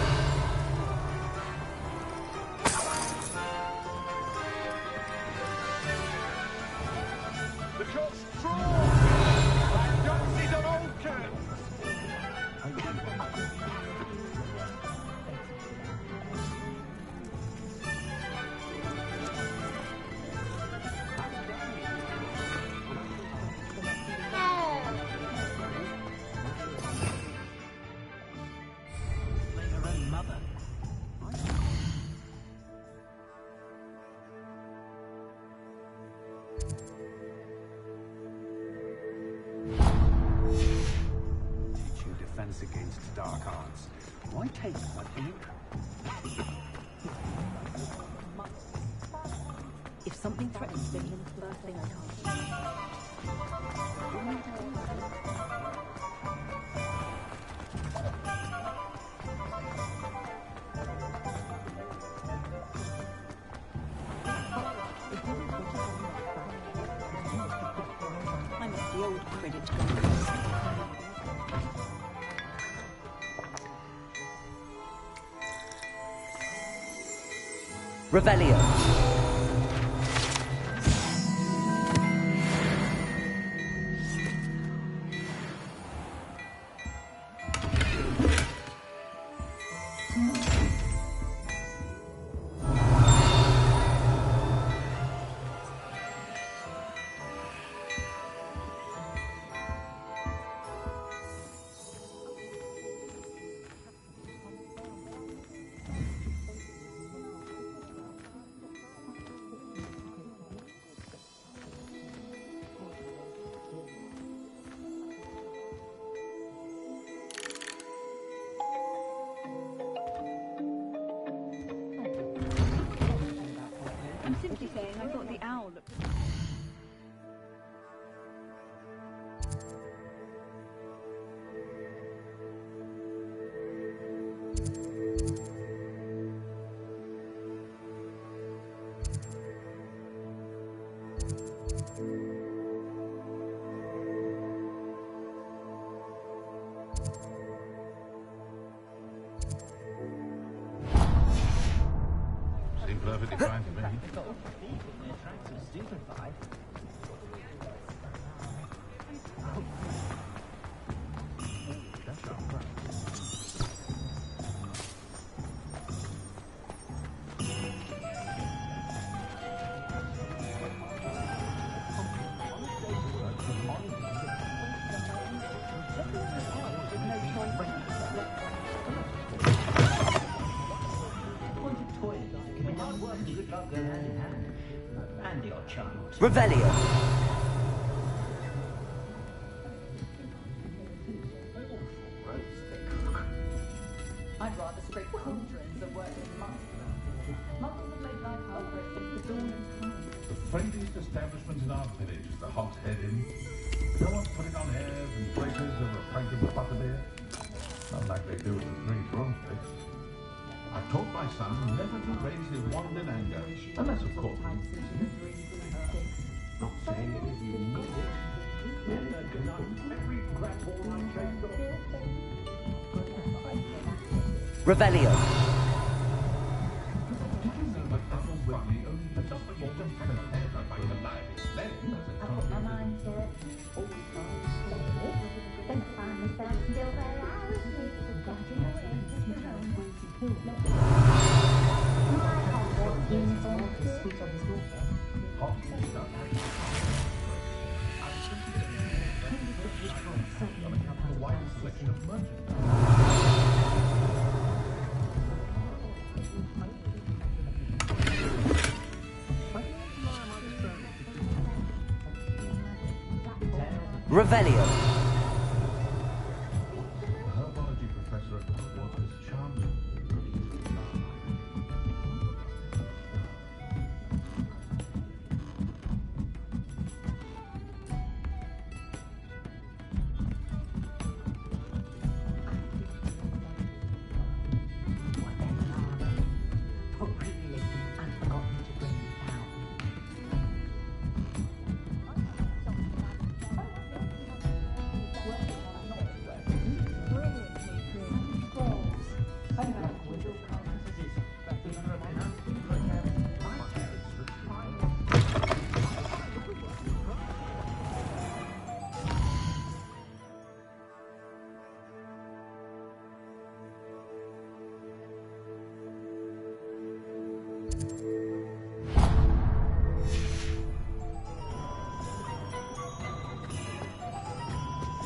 The cook's drawn! I don't see the Vulcan! Against dark arts. Why take what you? If something threatens Finland, the first thing I I'm the old credit card. Revelio. I'm simply saying I thought the owl looked... Seemed perfectly fine to me. Revelio. I'd rather scrape cauldrons than work with monks. Muggles have made life harder since the dawn of time. The friendliest establishment in our village is the Hogshead Inn. No one's putting on airs and places over a pint of butterbeer. Not like they do at the Three Broomsticks. I've taught my son never to raise his wand in anger, unless of course. Not saying it is you need it. Never deny every crap ball I chased off. Revelio. Did you know that Apple's Bunny only the top of your ever by the live sled as a I put my mind to it. Always trying. Then find myself still where I was sleeping. Getting away with my own greasy pillow. My Hogwarts uniform is sweet on his daughter. Revelio. The herbology professor at Hogwarts is charming.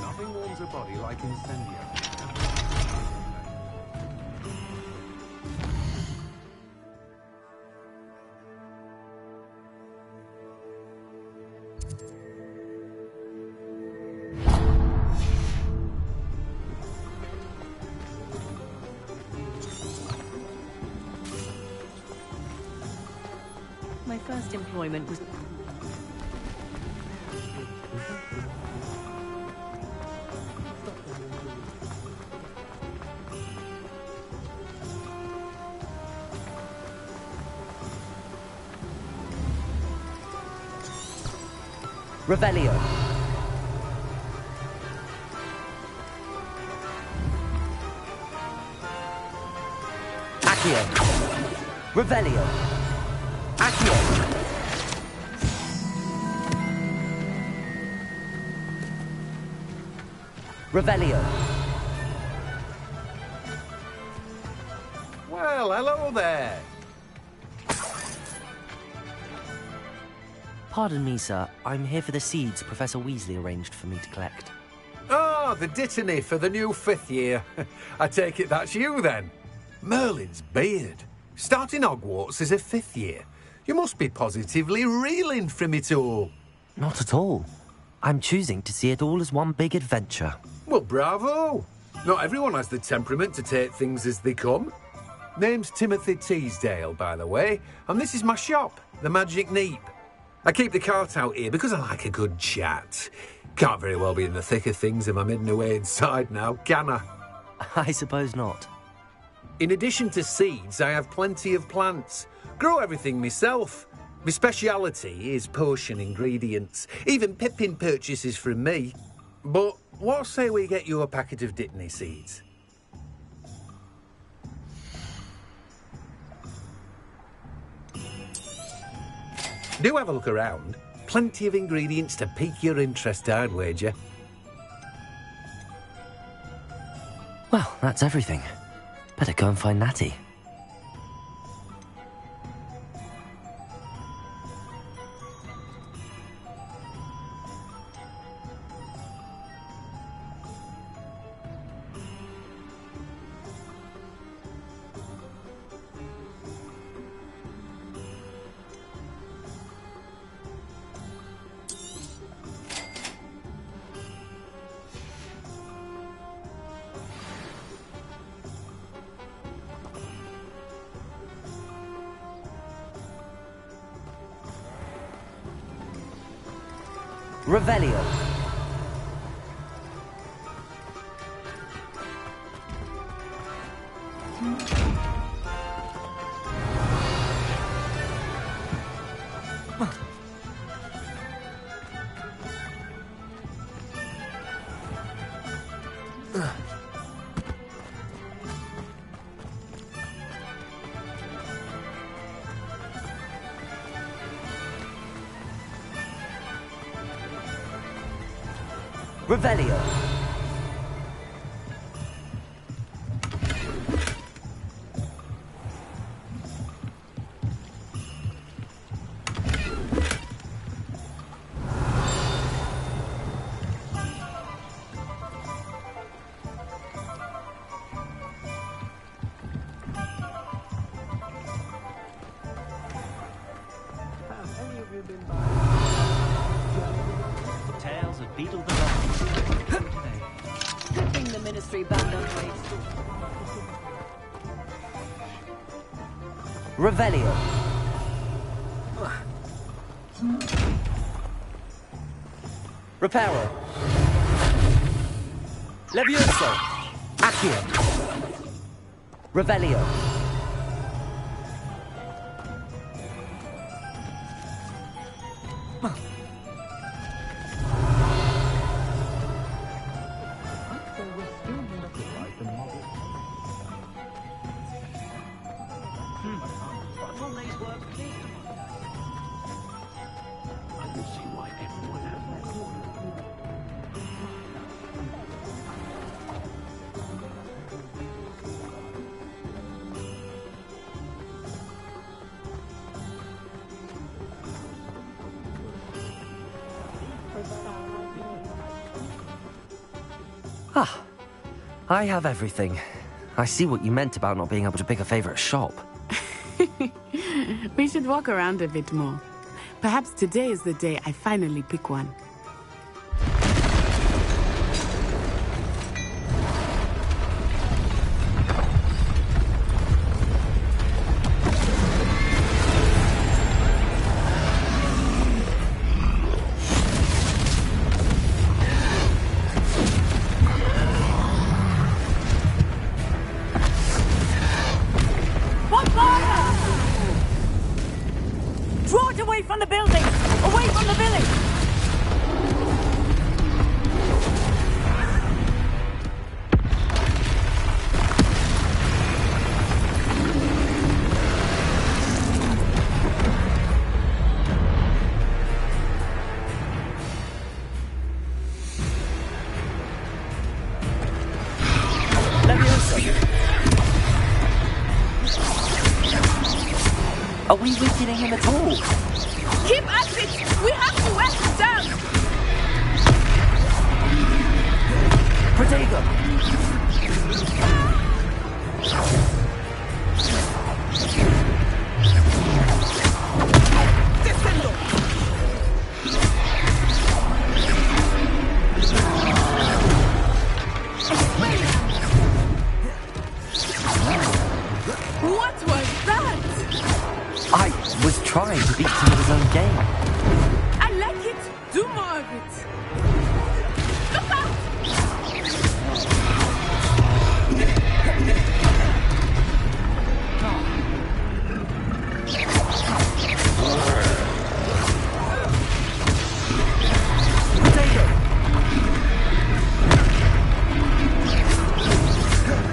Nothing warms a body like incendio. My first employment was... Revelio. Accio. Revelio. Accio! Revelio. Well, hello there. Pardon me, sir. I'm here for the seeds Professor Weasley arranged for me to collect. Ah, the dittany for the new 5th year. I take it that's you, then. Merlin's beard. Starting Hogwarts as a 5th year. You must be positively reeling from it all. Not at all. I'm choosing to see it all as one big adventure. Well, bravo. Not everyone has the temperament to take things as they come. Name's Timothy Teasdale, by the way, and this is my shop, the Magic Neep. I keep the cart out here because I like a good chat. Can't very well be in the thick of things if I'm hidden away inside now, can I? I suppose not. In addition to seeds, I have plenty of plants. Grow everything myself. My speciality is potion ingredients. Even Pippin purchases from me. But what say we get you a packet of Dittany seeds? Do have a look around. Plenty of ingredients to pique your interest, I'd wager. Well, that's everything. Better go and find Natty. Revelio. Revelio. Tales of Beetle the Dog. Good thing the Ministry banned on raids. Revelio. Reparo. Levioso. Accio. Revelio. Ah, I have everything. I see what you meant about not being able to pick a favourite shop. We should walk around a bit more. Perhaps today is the day I finally pick one. Draw it away from the building! Away from the village! Are we weakening him at all? Keep at it! We have to wear him down! Protego! Descendo! What was that? I was trying to beat him at his own game. I like it. Do more of it. Look out!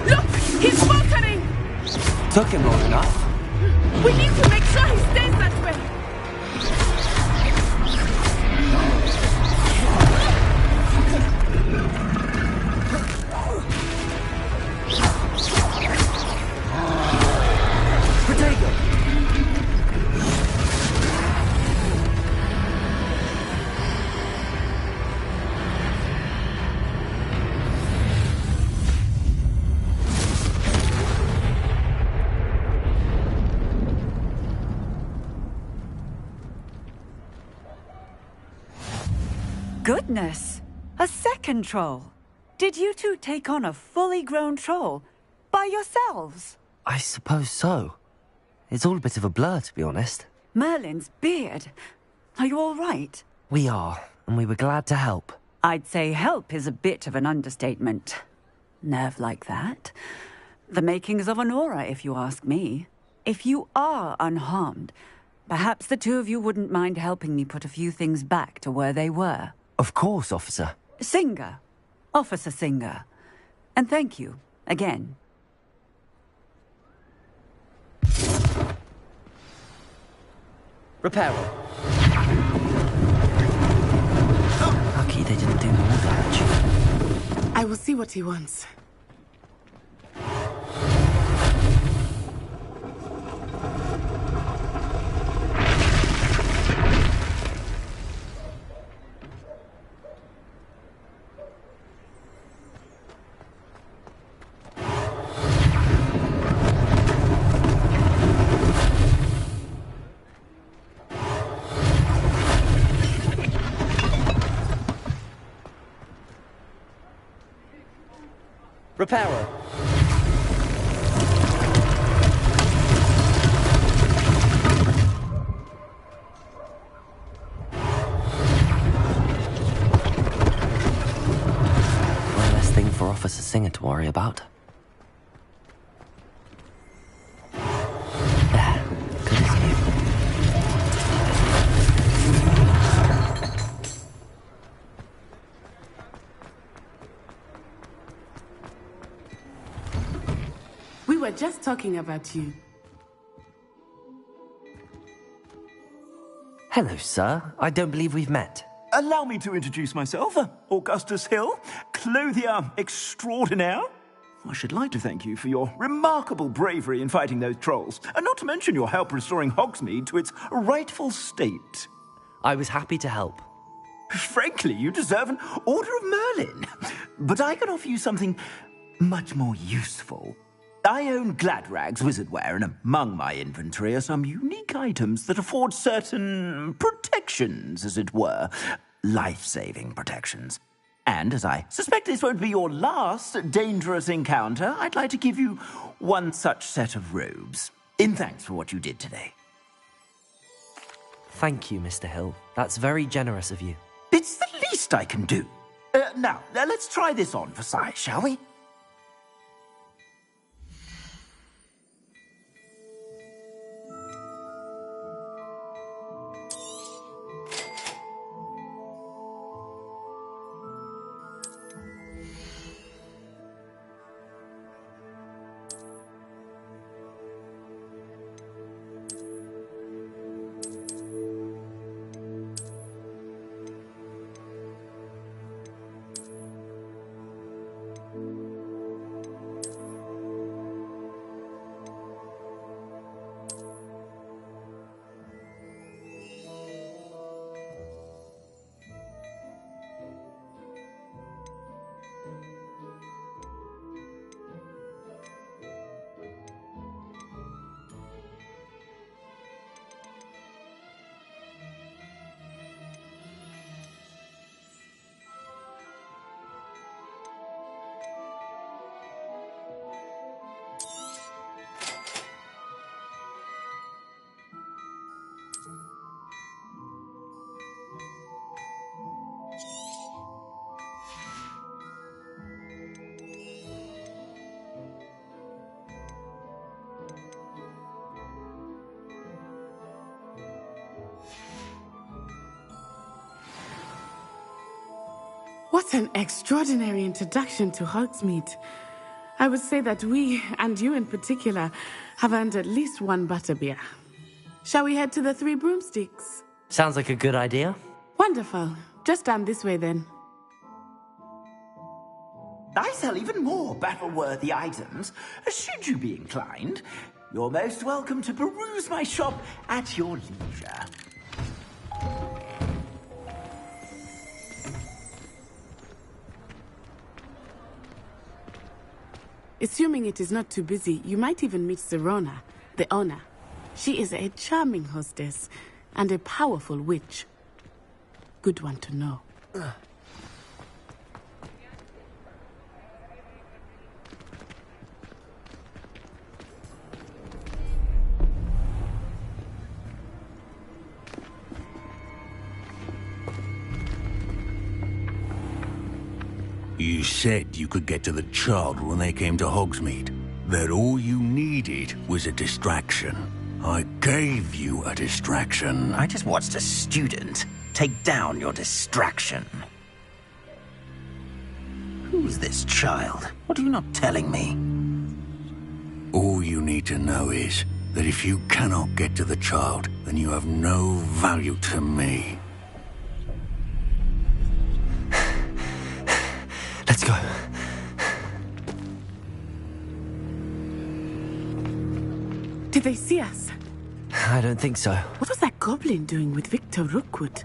Look! He's faltering! Took him long enough. We need to make sure he stays that way. Protego! Goodness! A second troll! Did you two take on a fully grown troll? By yourselves? I suppose so. It's all a bit of a blur, to be honest. Merlin's beard. Are you all right? We are, and we were glad to help. I'd say help is a bit of an understatement. Nerve like that. The makings of an aura, if you ask me. If you are unharmed, perhaps the two of you wouldn't mind helping me put a few things back to where they were. Of course, officer. Singer. Officer Singer. And thank you, again. Reparo. Lucky they didn't do more damage. I will see what he wants. Reparo. One less thing for Officer Singer to worry about. There. Good as new. We were just talking about you. Hello, sir. I don't believe we've met. Allow me to introduce myself, Augustus Hill, clothier extraordinaire. I should like to thank you for your remarkable bravery in fighting those trolls, and not to mention your help restoring Hogsmeade to its rightful state. I was happy to help. Frankly, you deserve an Order of Merlin. But I can offer you something much more useful. I own Gladrag's wizardware, and among my inventory are some unique items that afford certain protections, as it were. Life-saving protections. And as I suspect this won't be your last dangerous encounter, I'd like to give you one such set of robes, in thanks for what you did today. Thank you, Mr. Hill. That's very generous of you. It's the least I can do. Now, let's try this on for size, shall we? What an extraordinary introduction to Hogsmeade. I would say that we, and you in particular, have earned at least one butterbeer. Shall we head to the Three Broomsticks? Sounds like a good idea. Wonderful. Just down this way then. I sell even more battle-worthy items, should you be inclined. You're most welcome to peruse my shop at your leisure. Assuming it is not too busy, you might even meet Serona, the owner. She is a charming hostess and a powerful witch. Good one to know. You said you could get to the child when they came to Hogsmeade. That all you needed was a distraction. I gave you a distraction. I just watched a student take down your distraction. Who's this child? What are you not telling me? All you need to know is that if you cannot get to the child, then you have no value to me. Let's go. Did they see us? I don't think so. What was that goblin doing with Victor Rookwood?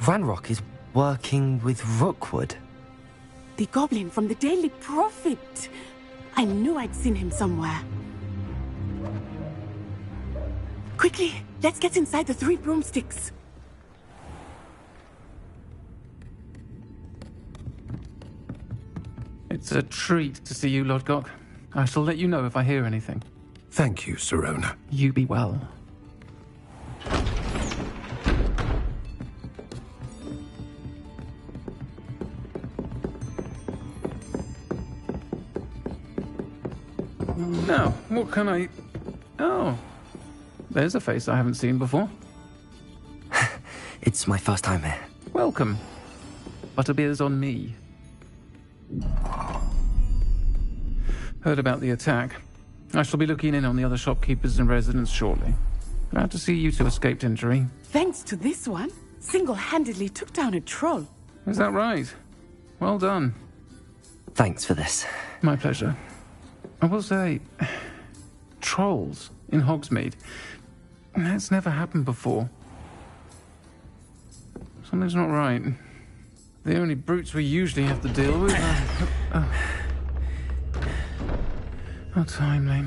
Ranrock is working with Rookwood. The goblin from the Daily Prophet. I knew I'd seen him somewhere. Quickly, let's get inside the Three Broomsticks. It's a treat to see you, Lodgok. I shall let you know if I hear anything. Thank you, Serona. You be well. Now, what can I... Oh, there's a face I haven't seen before. It's my first time here. Welcome. Butterbeer's on me. Heard about the attack. I shall be looking in on the other shopkeepers and residents shortly. Glad to see you two escaped injury. Thanks to this one, single-handedly took down a troll. Is that right? Well done. Thanks for this. My pleasure. I will say, trolls in Hogsmeade. That's never happened before. Something's not right. The only brutes we usually have to deal with are... How timely.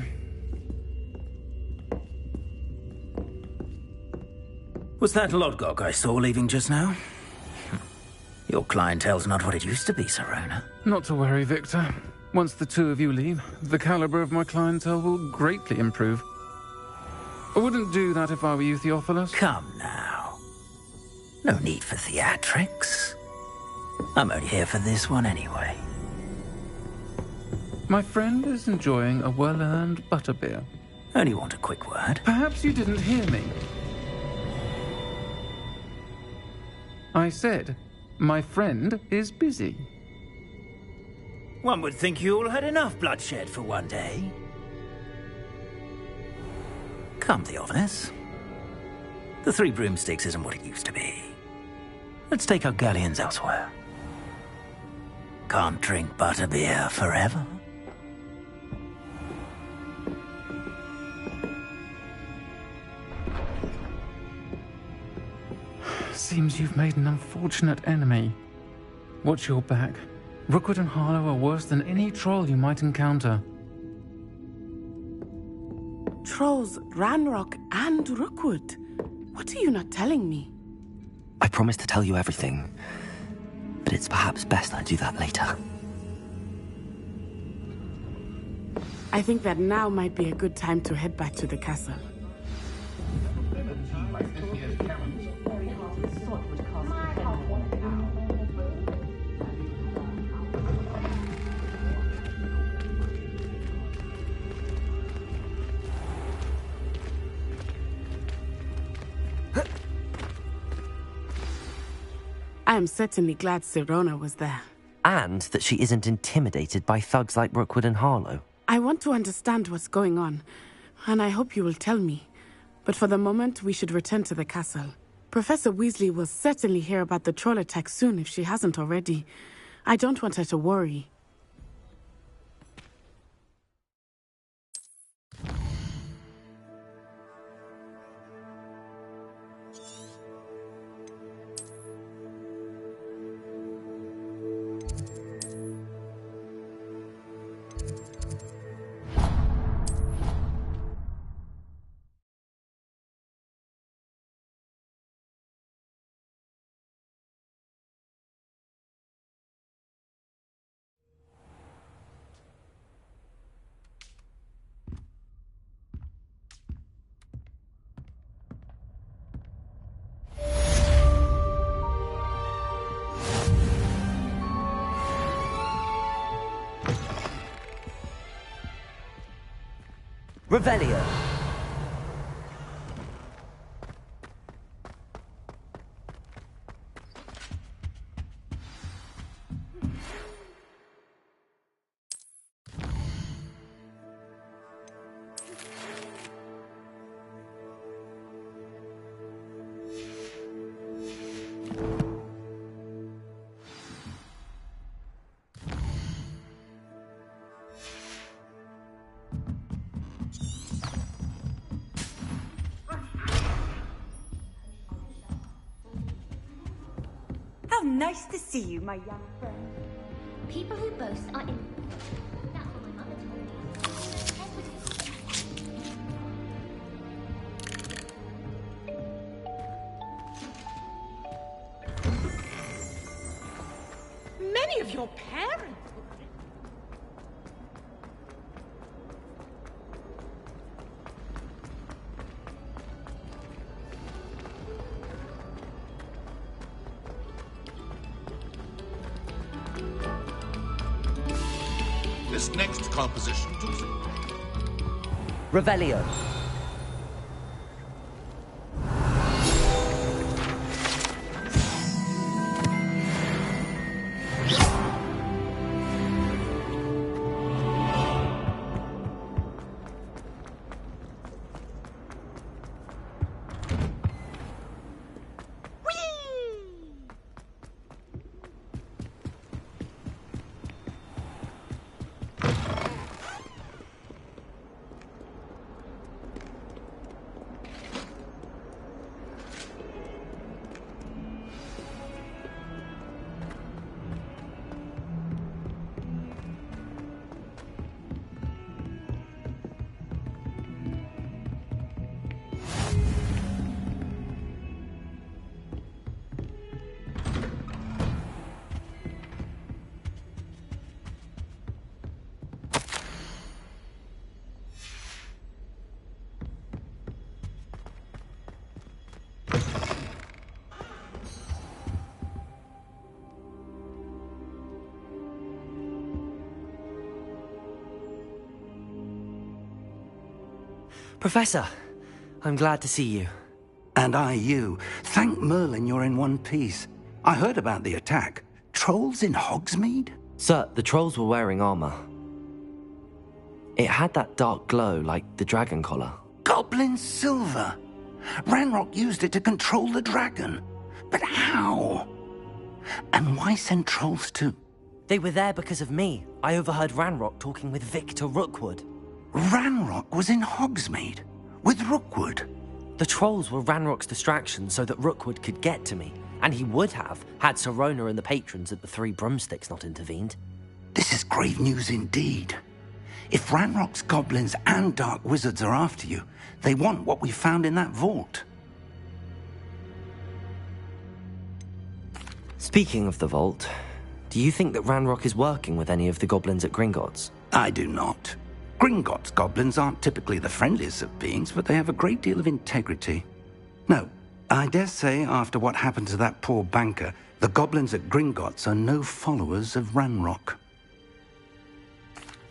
Was that Lodgok I saw leaving just now? Your clientele's not what it used to be, Serona. Not to worry, Victor. Once the two of you leave, the caliber of my clientele will greatly improve. I wouldn't do that if I were you, Theophilus. Come now. No need for theatrics. I'm only here for this one anyway. My friend is enjoying a well-earned butterbeer. Only want a quick word. Perhaps you didn't hear me. I said, my friend is busy. One would think you all had enough bloodshed for one day. Come, Theophilus. The Three Broomsticks isn't what it used to be. Let's take our galleons elsewhere. Can't drink butterbeer forever. Seems you've made an unfortunate enemy. Watch your back. Rookwood and Harlow are worse than any troll you might encounter. Trolls, Ranrock, and Rookwood. What are you not telling me? I promised to tell you everything, but it's perhaps best I do that later. I think that now might be a good time to head back to the castle. I am certainly glad Sirona was there. And that she isn't intimidated by thugs like Rookwood and Harlow. I want to understand what's going on, and I hope you will tell me. But for the moment, we should return to the castle. Professor Weasley will certainly hear about the troll attack soon if she hasn't already. I don't want her to worry. Revelio. How nice to see you, my young friend. People who boast are in... That's what my mother told me. Many of your parents. This next composition took some... Revelio. Professor, I'm glad to see you. And I you. Thank Merlin you're in one piece. I heard about the attack. Trolls in Hogsmeade? Sir, the trolls were wearing armor. It had that dark glow like the dragon collar. Goblin silver. Ranrock used it to control the dragon. But how? And why send trolls to... They were there because of me. I overheard Ranrock talking with Victor Rookwood. Ranrock was in Hogsmeade? With Rookwood? The trolls were Ranrock's distraction so that Rookwood could get to me. And he would have, had Sirona and the patrons at the Three Broomsticks not intervened. This is grave news indeed. If Ranrock's goblins and dark wizards are after you, they want what we found in that vault. Speaking of the vault, do you think that Ranrock is working with any of the goblins at Gringotts? I do not. Gringotts goblins aren't typically the friendliest of beings, but they have a great deal of integrity. No, I dare say after what happened to that poor banker, the goblins at Gringotts are no followers of Ranrock.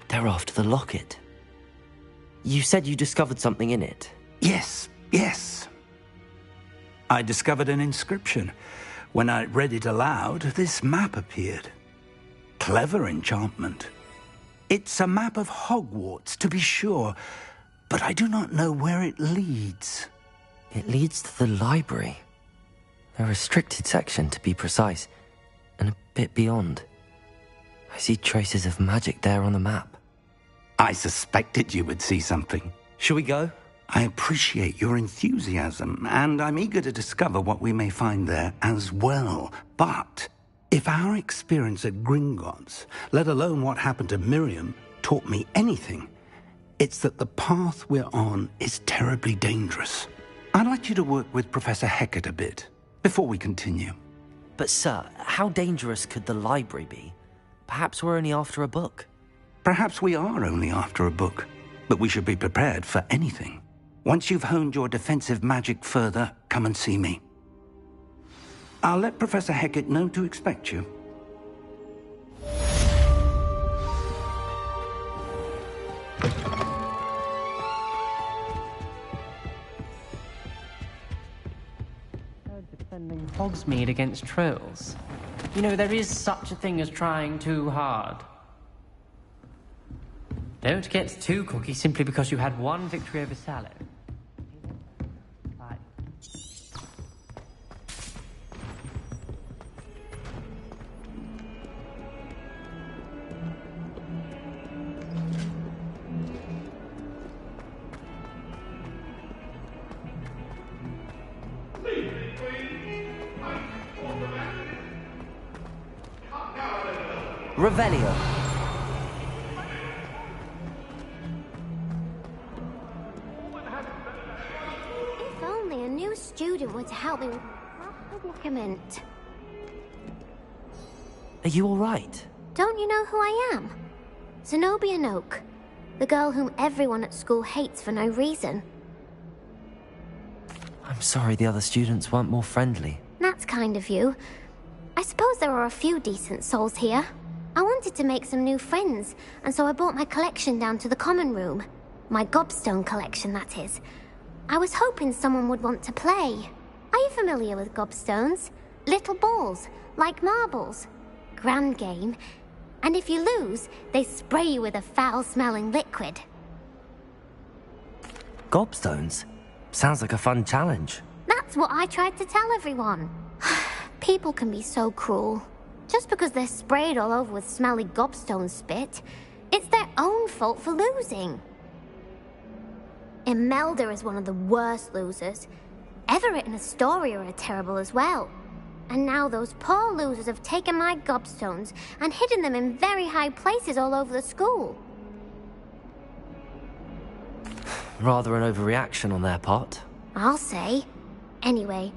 They're after the locket. You said you discovered something in it. Yes. I discovered an inscription. When I read it aloud, this map appeared. Clever enchantment. It's a map of Hogwarts, to be sure, but I do not know where it leads. It leads to the library. A restricted section, to be precise, and a bit beyond. I see traces of magic there on the map. I suspected you would see something. Shall we go? I appreciate your enthusiasm, and I'm eager to discover what we may find there as well. But if our experience at Gringotts, let alone what happened to Miriam, taught me anything, it's that the path we're on is terribly dangerous. I'd like you to work with Professor Hecat a bit before we continue. But sir, how dangerous could the library be? Perhaps we're only after a book. Perhaps we are only after a book, but we should be prepared for anything. Once you've honed your defensive magic further, come and see me. I'll let Professor Hecat know to expect you. Defending Hogsmeade against trolls. You know, there is such a thing as trying too hard. Don't get too cocky simply because you had one victory over Sallow. Bye. Revelio. If only a new student were to help me with my predicament. Are you all right? Don't you know who I am? Zenobia Noak, the girl whom everyone at school hates for no reason. I'm sorry the other students weren't more friendly. That's kind of you. I suppose there are a few decent souls here. I wanted to make some new friends, and so I brought my collection down to the common room. My gobstone collection, that is. I was hoping someone would want to play. Are you familiar with gobstones? Little balls, like marbles. Grand game. And if you lose, they spray you with a foul-smelling liquid. Gobstones? Sounds like a fun challenge. That's what I tried to tell everyone. People can be so cruel. Just because they're sprayed all over with smelly gobstone spit, it's their own fault for losing. Imelda is one of the worst losers. Everett and Astoria are terrible as well. And now those poor losers have taken my gobstones and hidden them in very high places all over the school. Rather an overreaction on their part. I'll say. Anyway,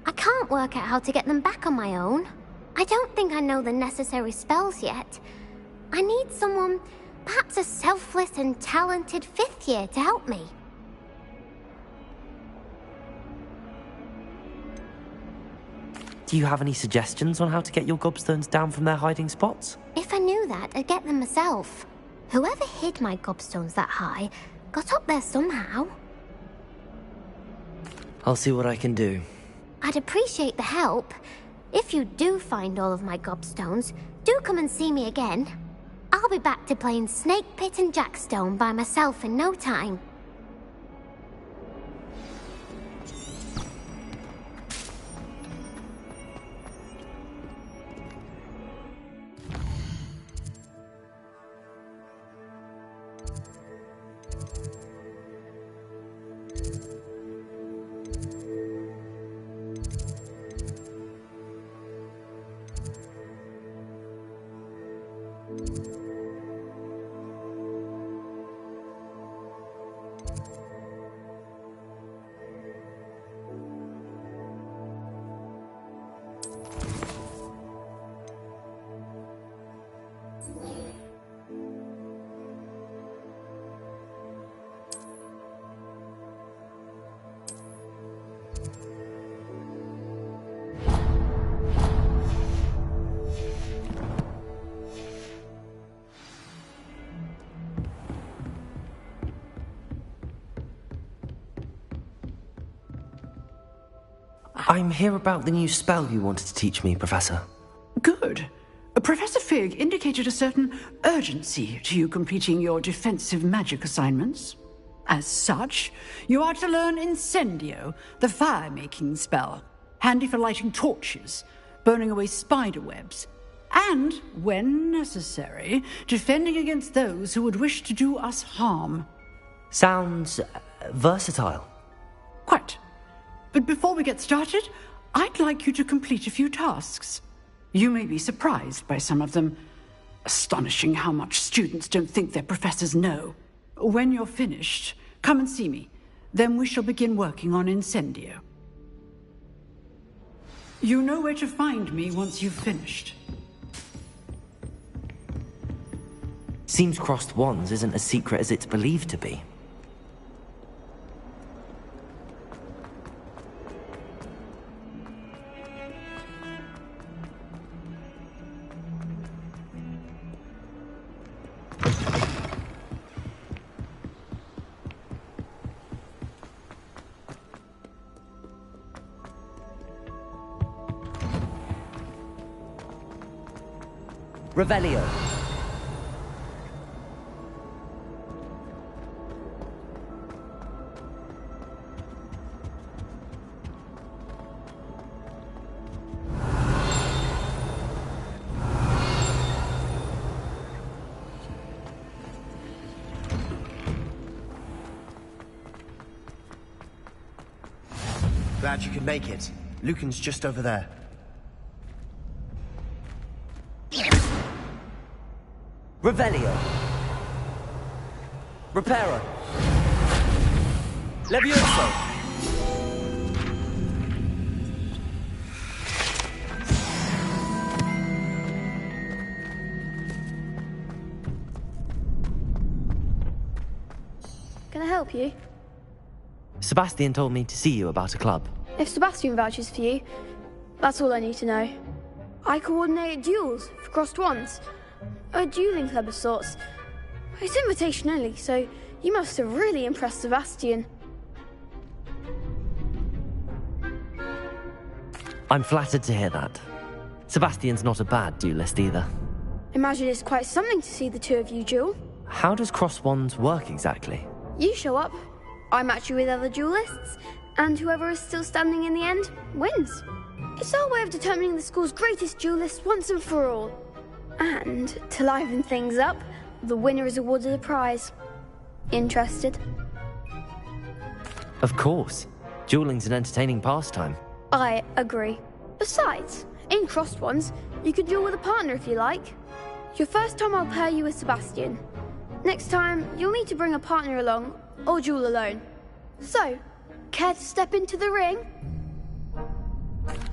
I can't work out how to get them back on my own. I don't think I know the necessary spells yet. I need someone, perhaps a selfless and talented fifth year to help me. Do you have any suggestions on how to get your gobstones down from their hiding spots? If I knew that, I'd get them myself. Whoever hid my gobstones that high got up there somehow. I'll see what I can do. I'd appreciate the help. If you do find all of my gobstones, do come and see me again. I'll be back to playing Snake Pit and Jackstone by myself in no time. I'm here about the new spell you wanted to teach me, Professor. Good. Professor Fig indicated a certain urgency to you completing your defensive magic assignments. As such, you are to learn Incendio, the fire-making spell, handy for lighting torches, burning away spider webs, and, when necessary, defending against those who would wish to do us harm. Sounds versatile. Quite. But before we get started, I'd like you to complete a few tasks. You may be surprised by some of them. Astonishing how much students don't think their professors know. When you're finished, come and see me. Then we shall begin working on Incendio. You know where to find me once you've finished. Seems crossed wands isn't as secret as it's believed to be. Revelio. Glad you could make it. Lucan's just over there. Revelio. Reparo. Levioso. Can I help you? Sebastian told me to see you about a club. If Sebastian vouches for you, that's all I need to know. I coordinate duels for crossed wands. A dueling club of sorts. It's invitation only, so you must have really impressed Sebastian. I'm flattered to hear that. Sebastian's not a bad duelist either. Imagine it's quite something to see the two of you duel. How does cross wands work exactly? You show up, I match you with other duelists, and whoever is still standing in the end wins. It's our way of determining the school's greatest duelist once and for all. And, to liven things up, the winner is awarded a prize. Interested? Of course. Dueling's an entertaining pastime. I agree. Besides, in crossed ones, you can duel with a partner if you like. Your first time I'll pair you with Sebastian. Next time, you'll need to bring a partner along, or duel alone. So, care to step into the ring?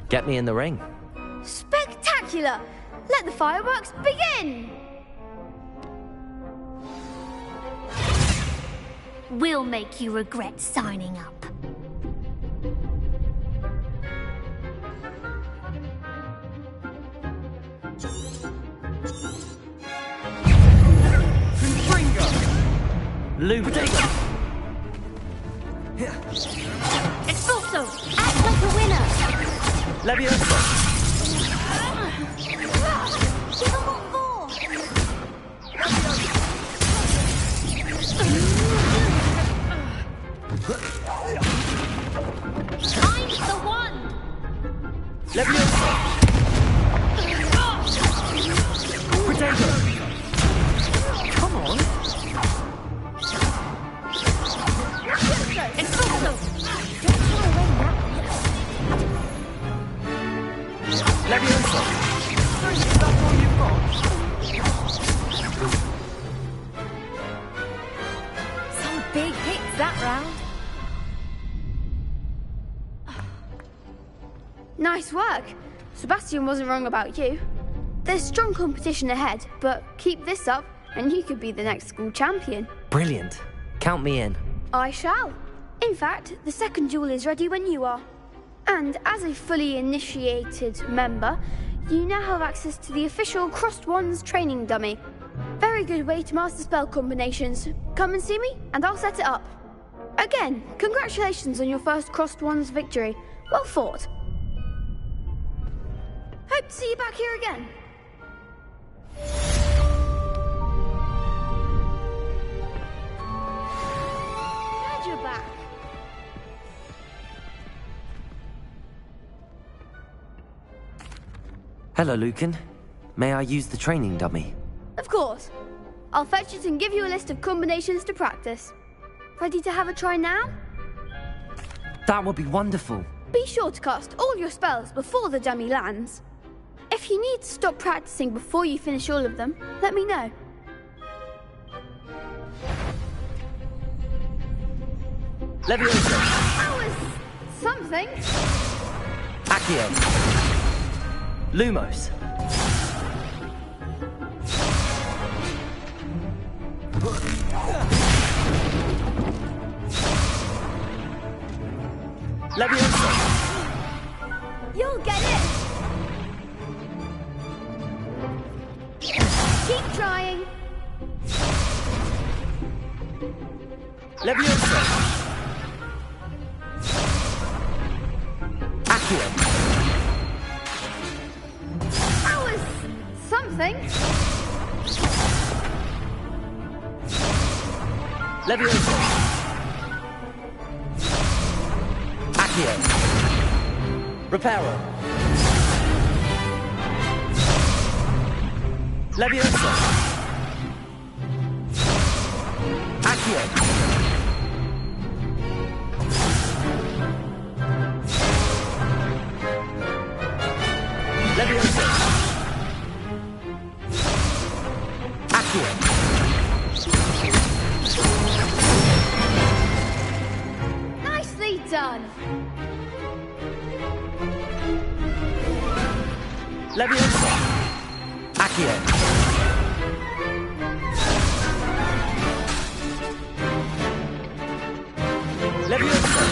Get me in the ring. Spectacular! Let the fireworks begin! We'll make you regret signing up. Lubricator. Expulso! Act like a winner! Levioso. Give them what for! I'm the one! Levioso. Potato. Come on. Expulso! Levioso. Is that all you've got? Some big hits that round. Nice work. Sebastian wasn't wrong about you. There's strong competition ahead, but keep this up and you could be the next school champion. Brilliant. Count me in. I shall. In fact, the second duel is ready when you are. And as a fully initiated member, you now have access to the official Crossed Wands training dummy. Very good way to master spell combinations. Come and see me, and I'll set it up. Again, congratulations on your first Crossed Wands victory. Well fought. Hope to see you back here again. Glad you're back. Hello, Lucan. May I use the training dummy? Of course. I'll fetch it and give you a list of combinations to practice. Ready to have a try now? That would be wonderful. Be sure to cast all your spells before the dummy lands. If you need to stop practicing before you finish all of them, let me know. Leviosa. That was something. Accio. Lumos. Leviosa. You'll get it. Keep trying. Leviosa. Accio. That was something. Leviosa. Accio. Reparo. Leviosa. Accio. Leviosa. Accio. Nicely done. Leviosa. Accio. Leviosa.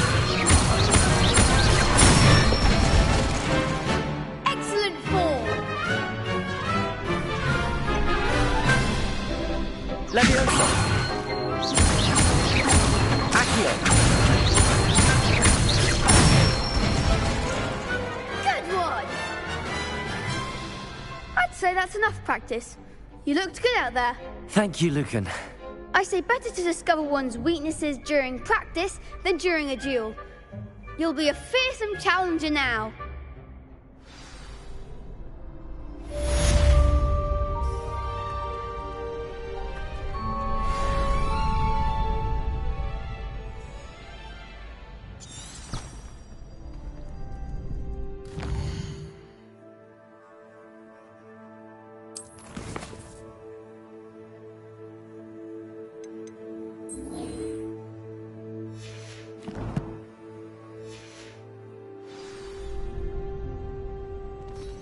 Excellent form. Leviosa. Accio. Good one. I'd say that's enough practice. You looked good out there. Thank you, Lucan. I say better to discover one's weaknesses during practice than during a duel. You'll be a fearsome challenger now.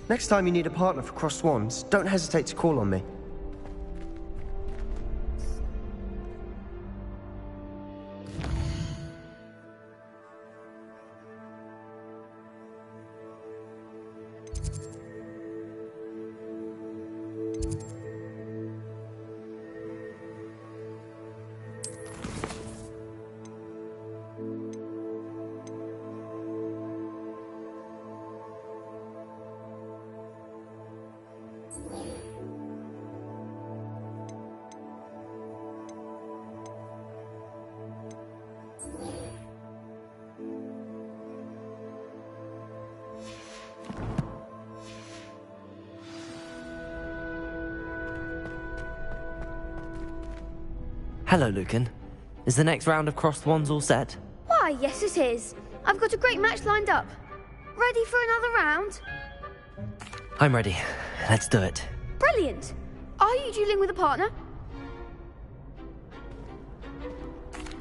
Next time you need a partner for Cross Swans, don't hesitate to call on me. Hello, Lucan. Is the next round of Crossed Wands all set? Why, yes it is. I've got a great match lined up. Ready for another round? I'm ready. Let's do it. Brilliant. Are you dueling with a partner?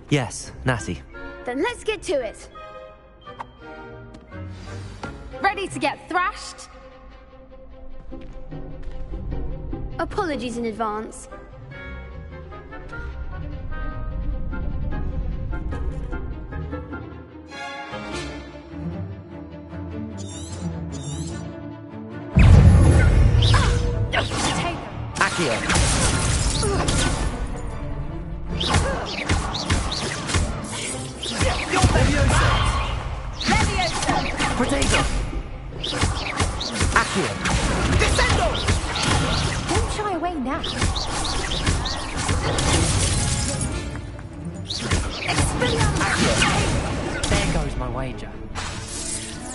Yes, Natty. Then let's get to it. Ready to get thrashed? Apologies in advance. Accio. Leviosa! Potato! Accio! Descendo! Don't shy away now. There goes my wager.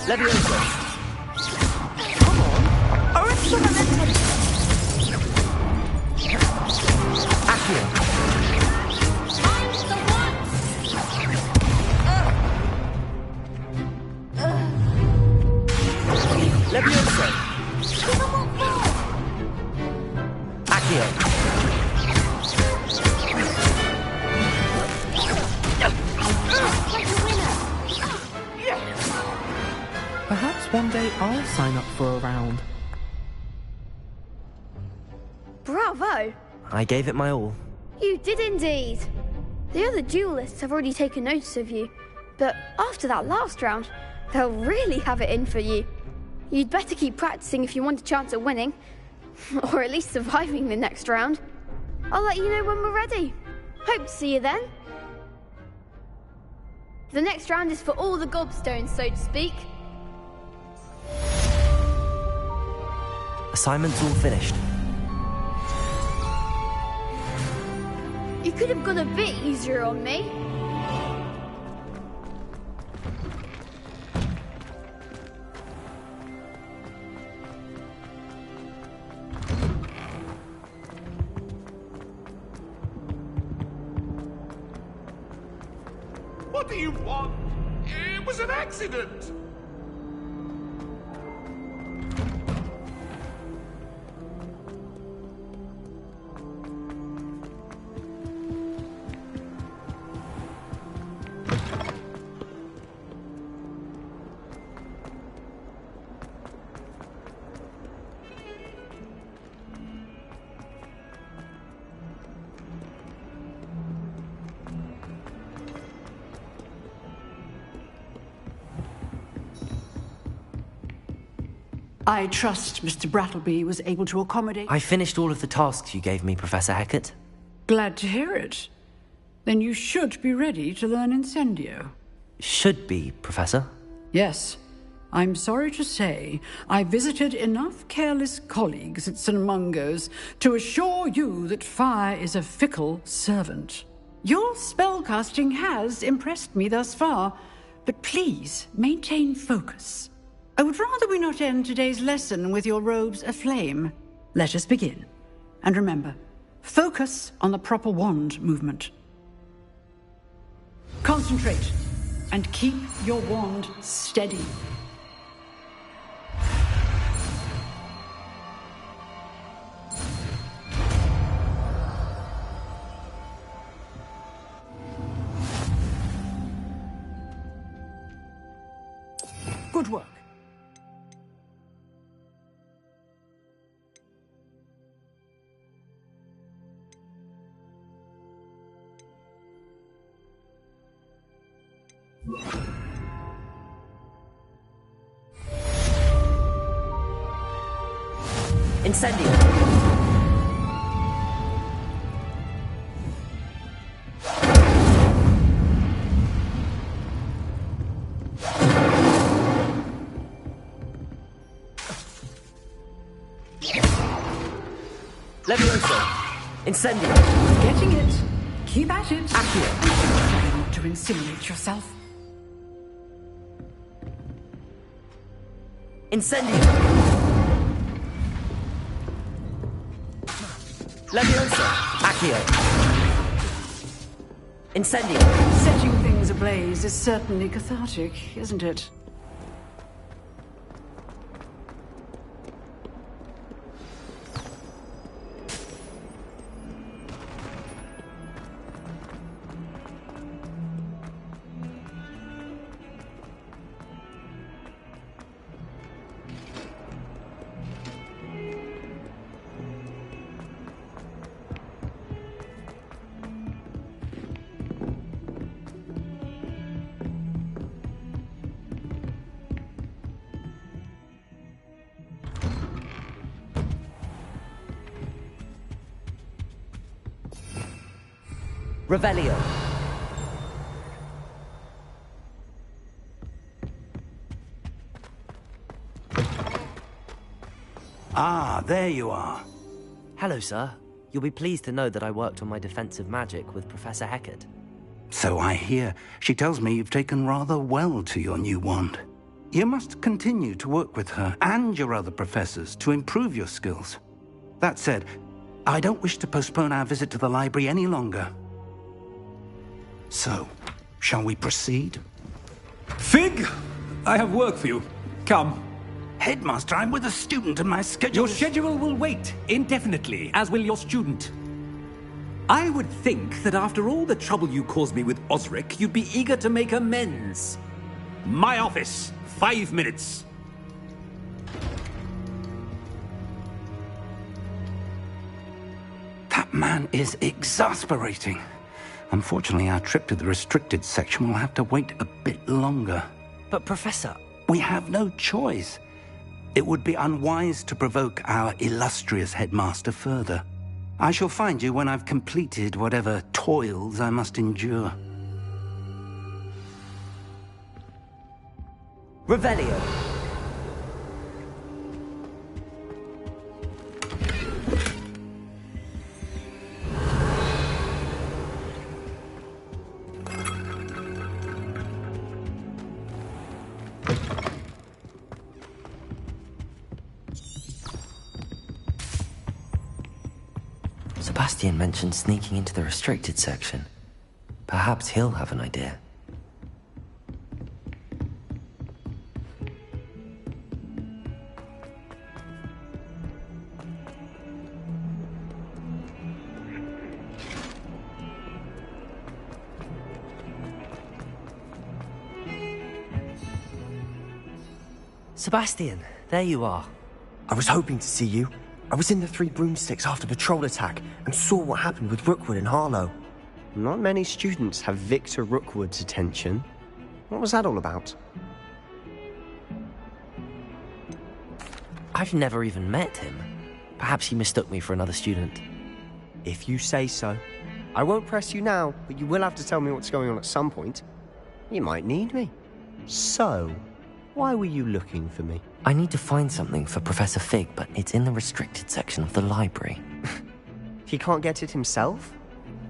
Levioso! Come on! Accio! Levioso! Accio! Perhaps one day I'll sign up for a round. Bravo! I gave it my all. You did indeed. The other duelists have already taken notice of you, but after that last round, they'll really have it in for you. You'd better keep practicing if you want a chance at winning, or at least surviving the next round. I'll let you know when we're ready. Hope to see you then. The next round is for all the gobstones, so to speak. Assignment's all finished. You could have gone a bit easier on me. What do you want? It was an accident. I trust Mr. Brattleby was able to accommodate... I finished all of the tasks you gave me, Professor Hackett. Glad to hear it. Then you should be ready to learn Incendio. Should be, Professor. Yes. I'm sorry to say, I visited enough careless colleagues at St. Mungo's to assure you that fire is a fickle servant. Your spellcasting has impressed me thus far, but please maintain focus. I would rather we not end today's lesson with your robes aflame. Let us begin. And remember, focus on the proper wand movement. Concentrate, and keep your wand steady. Good work. Incendio! Levioso! Incendio! Getting it. Keep at it. Accio! Try not to incinerate yourself. Incendio! Levioso! Accio! Incendio! Setting things ablaze is certainly cathartic, isn't it? Revelio! Ah, there you are. Hello, sir. You'll be pleased to know that I worked on my defensive magic with Professor Heckard. So I hear. She tells me you've taken rather well to your new wand. You must continue to work with her and your other professors to improve your skills. That said, I don't wish to postpone our visit to the library any longer. So, shall we proceed? Fig! I have work for you. Come. Headmaster, I'm with a student and my schedule... Your schedule will wait indefinitely, as will your student. I would think that after all the trouble you caused me with Osric, you'd be eager to make amends. My office. 5 minutes. That man is exasperating. Unfortunately, our trip to the restricted section will have to wait a bit longer. But, Professor... We have no choice. It would be unwise to provoke our illustrious headmaster further. I shall find you when I've completed whatever toils I must endure. Revelio. Sebastian mentioned sneaking into the restricted section. Perhaps he'll have an idea. Sebastian, there you are. I was hoping to see you. I was in the Three Broomsticks after the troll attack and saw what happened with Rookwood and Harlow. Not many students have Victor Rookwood's attention. What was that all about? I've never even met him. Perhaps he mistook me for another student. If you say so. I won't press you now, but you will have to tell me what's going on at some point. You might need me. So, why were you looking for me? I need to find something for Professor Fig, but it's in the restricted section of the library. He can't get it himself?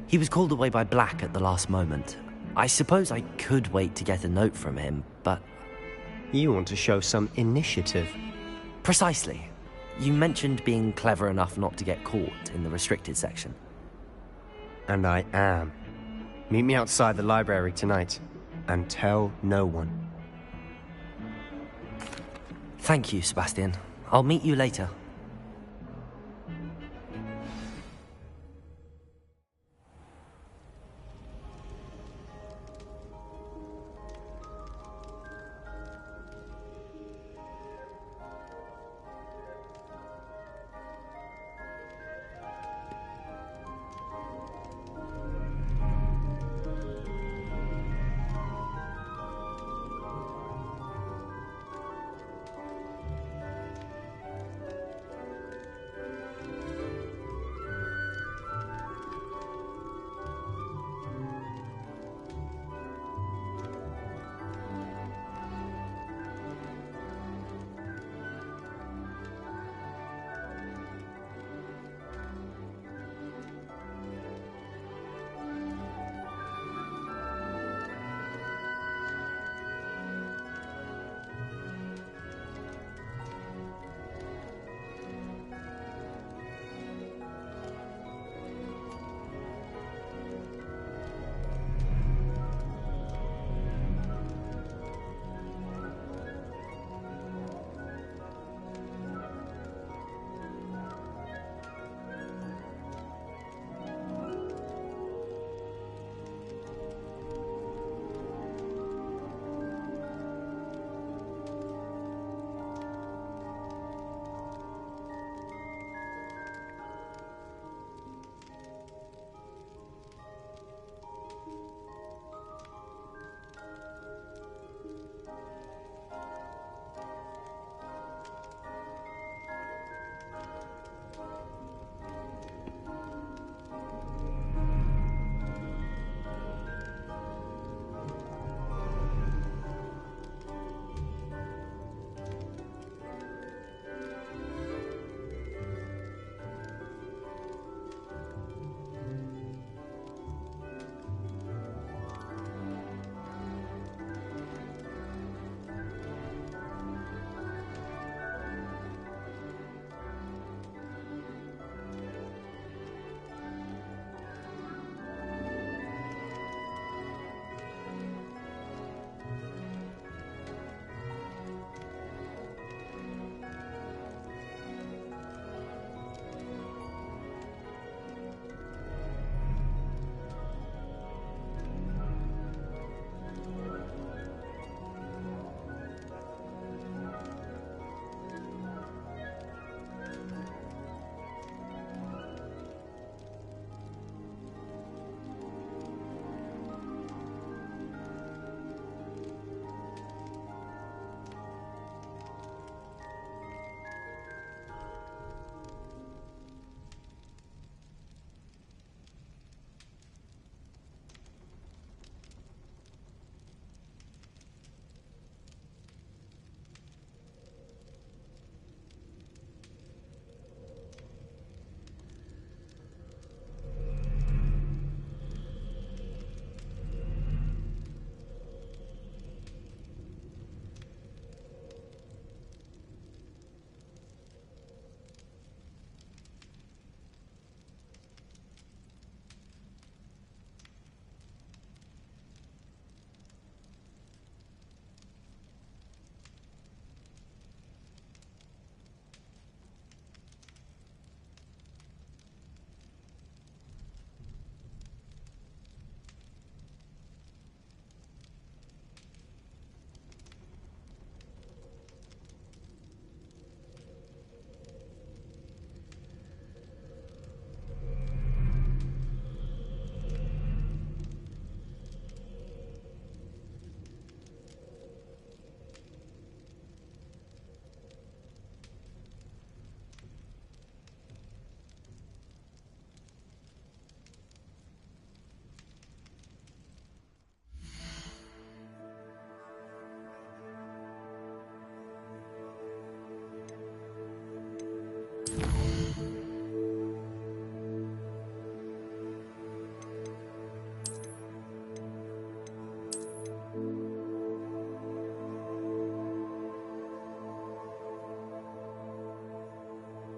He was called away by Black at the last moment. I suppose I could wait to get a note from him, but... You want to show some initiative. Precisely. You mentioned being clever enough not to get caught in the restricted section. And I am. Meet me outside the library tonight, and tell no one. Thank you, Sebastian. I'll meet you later.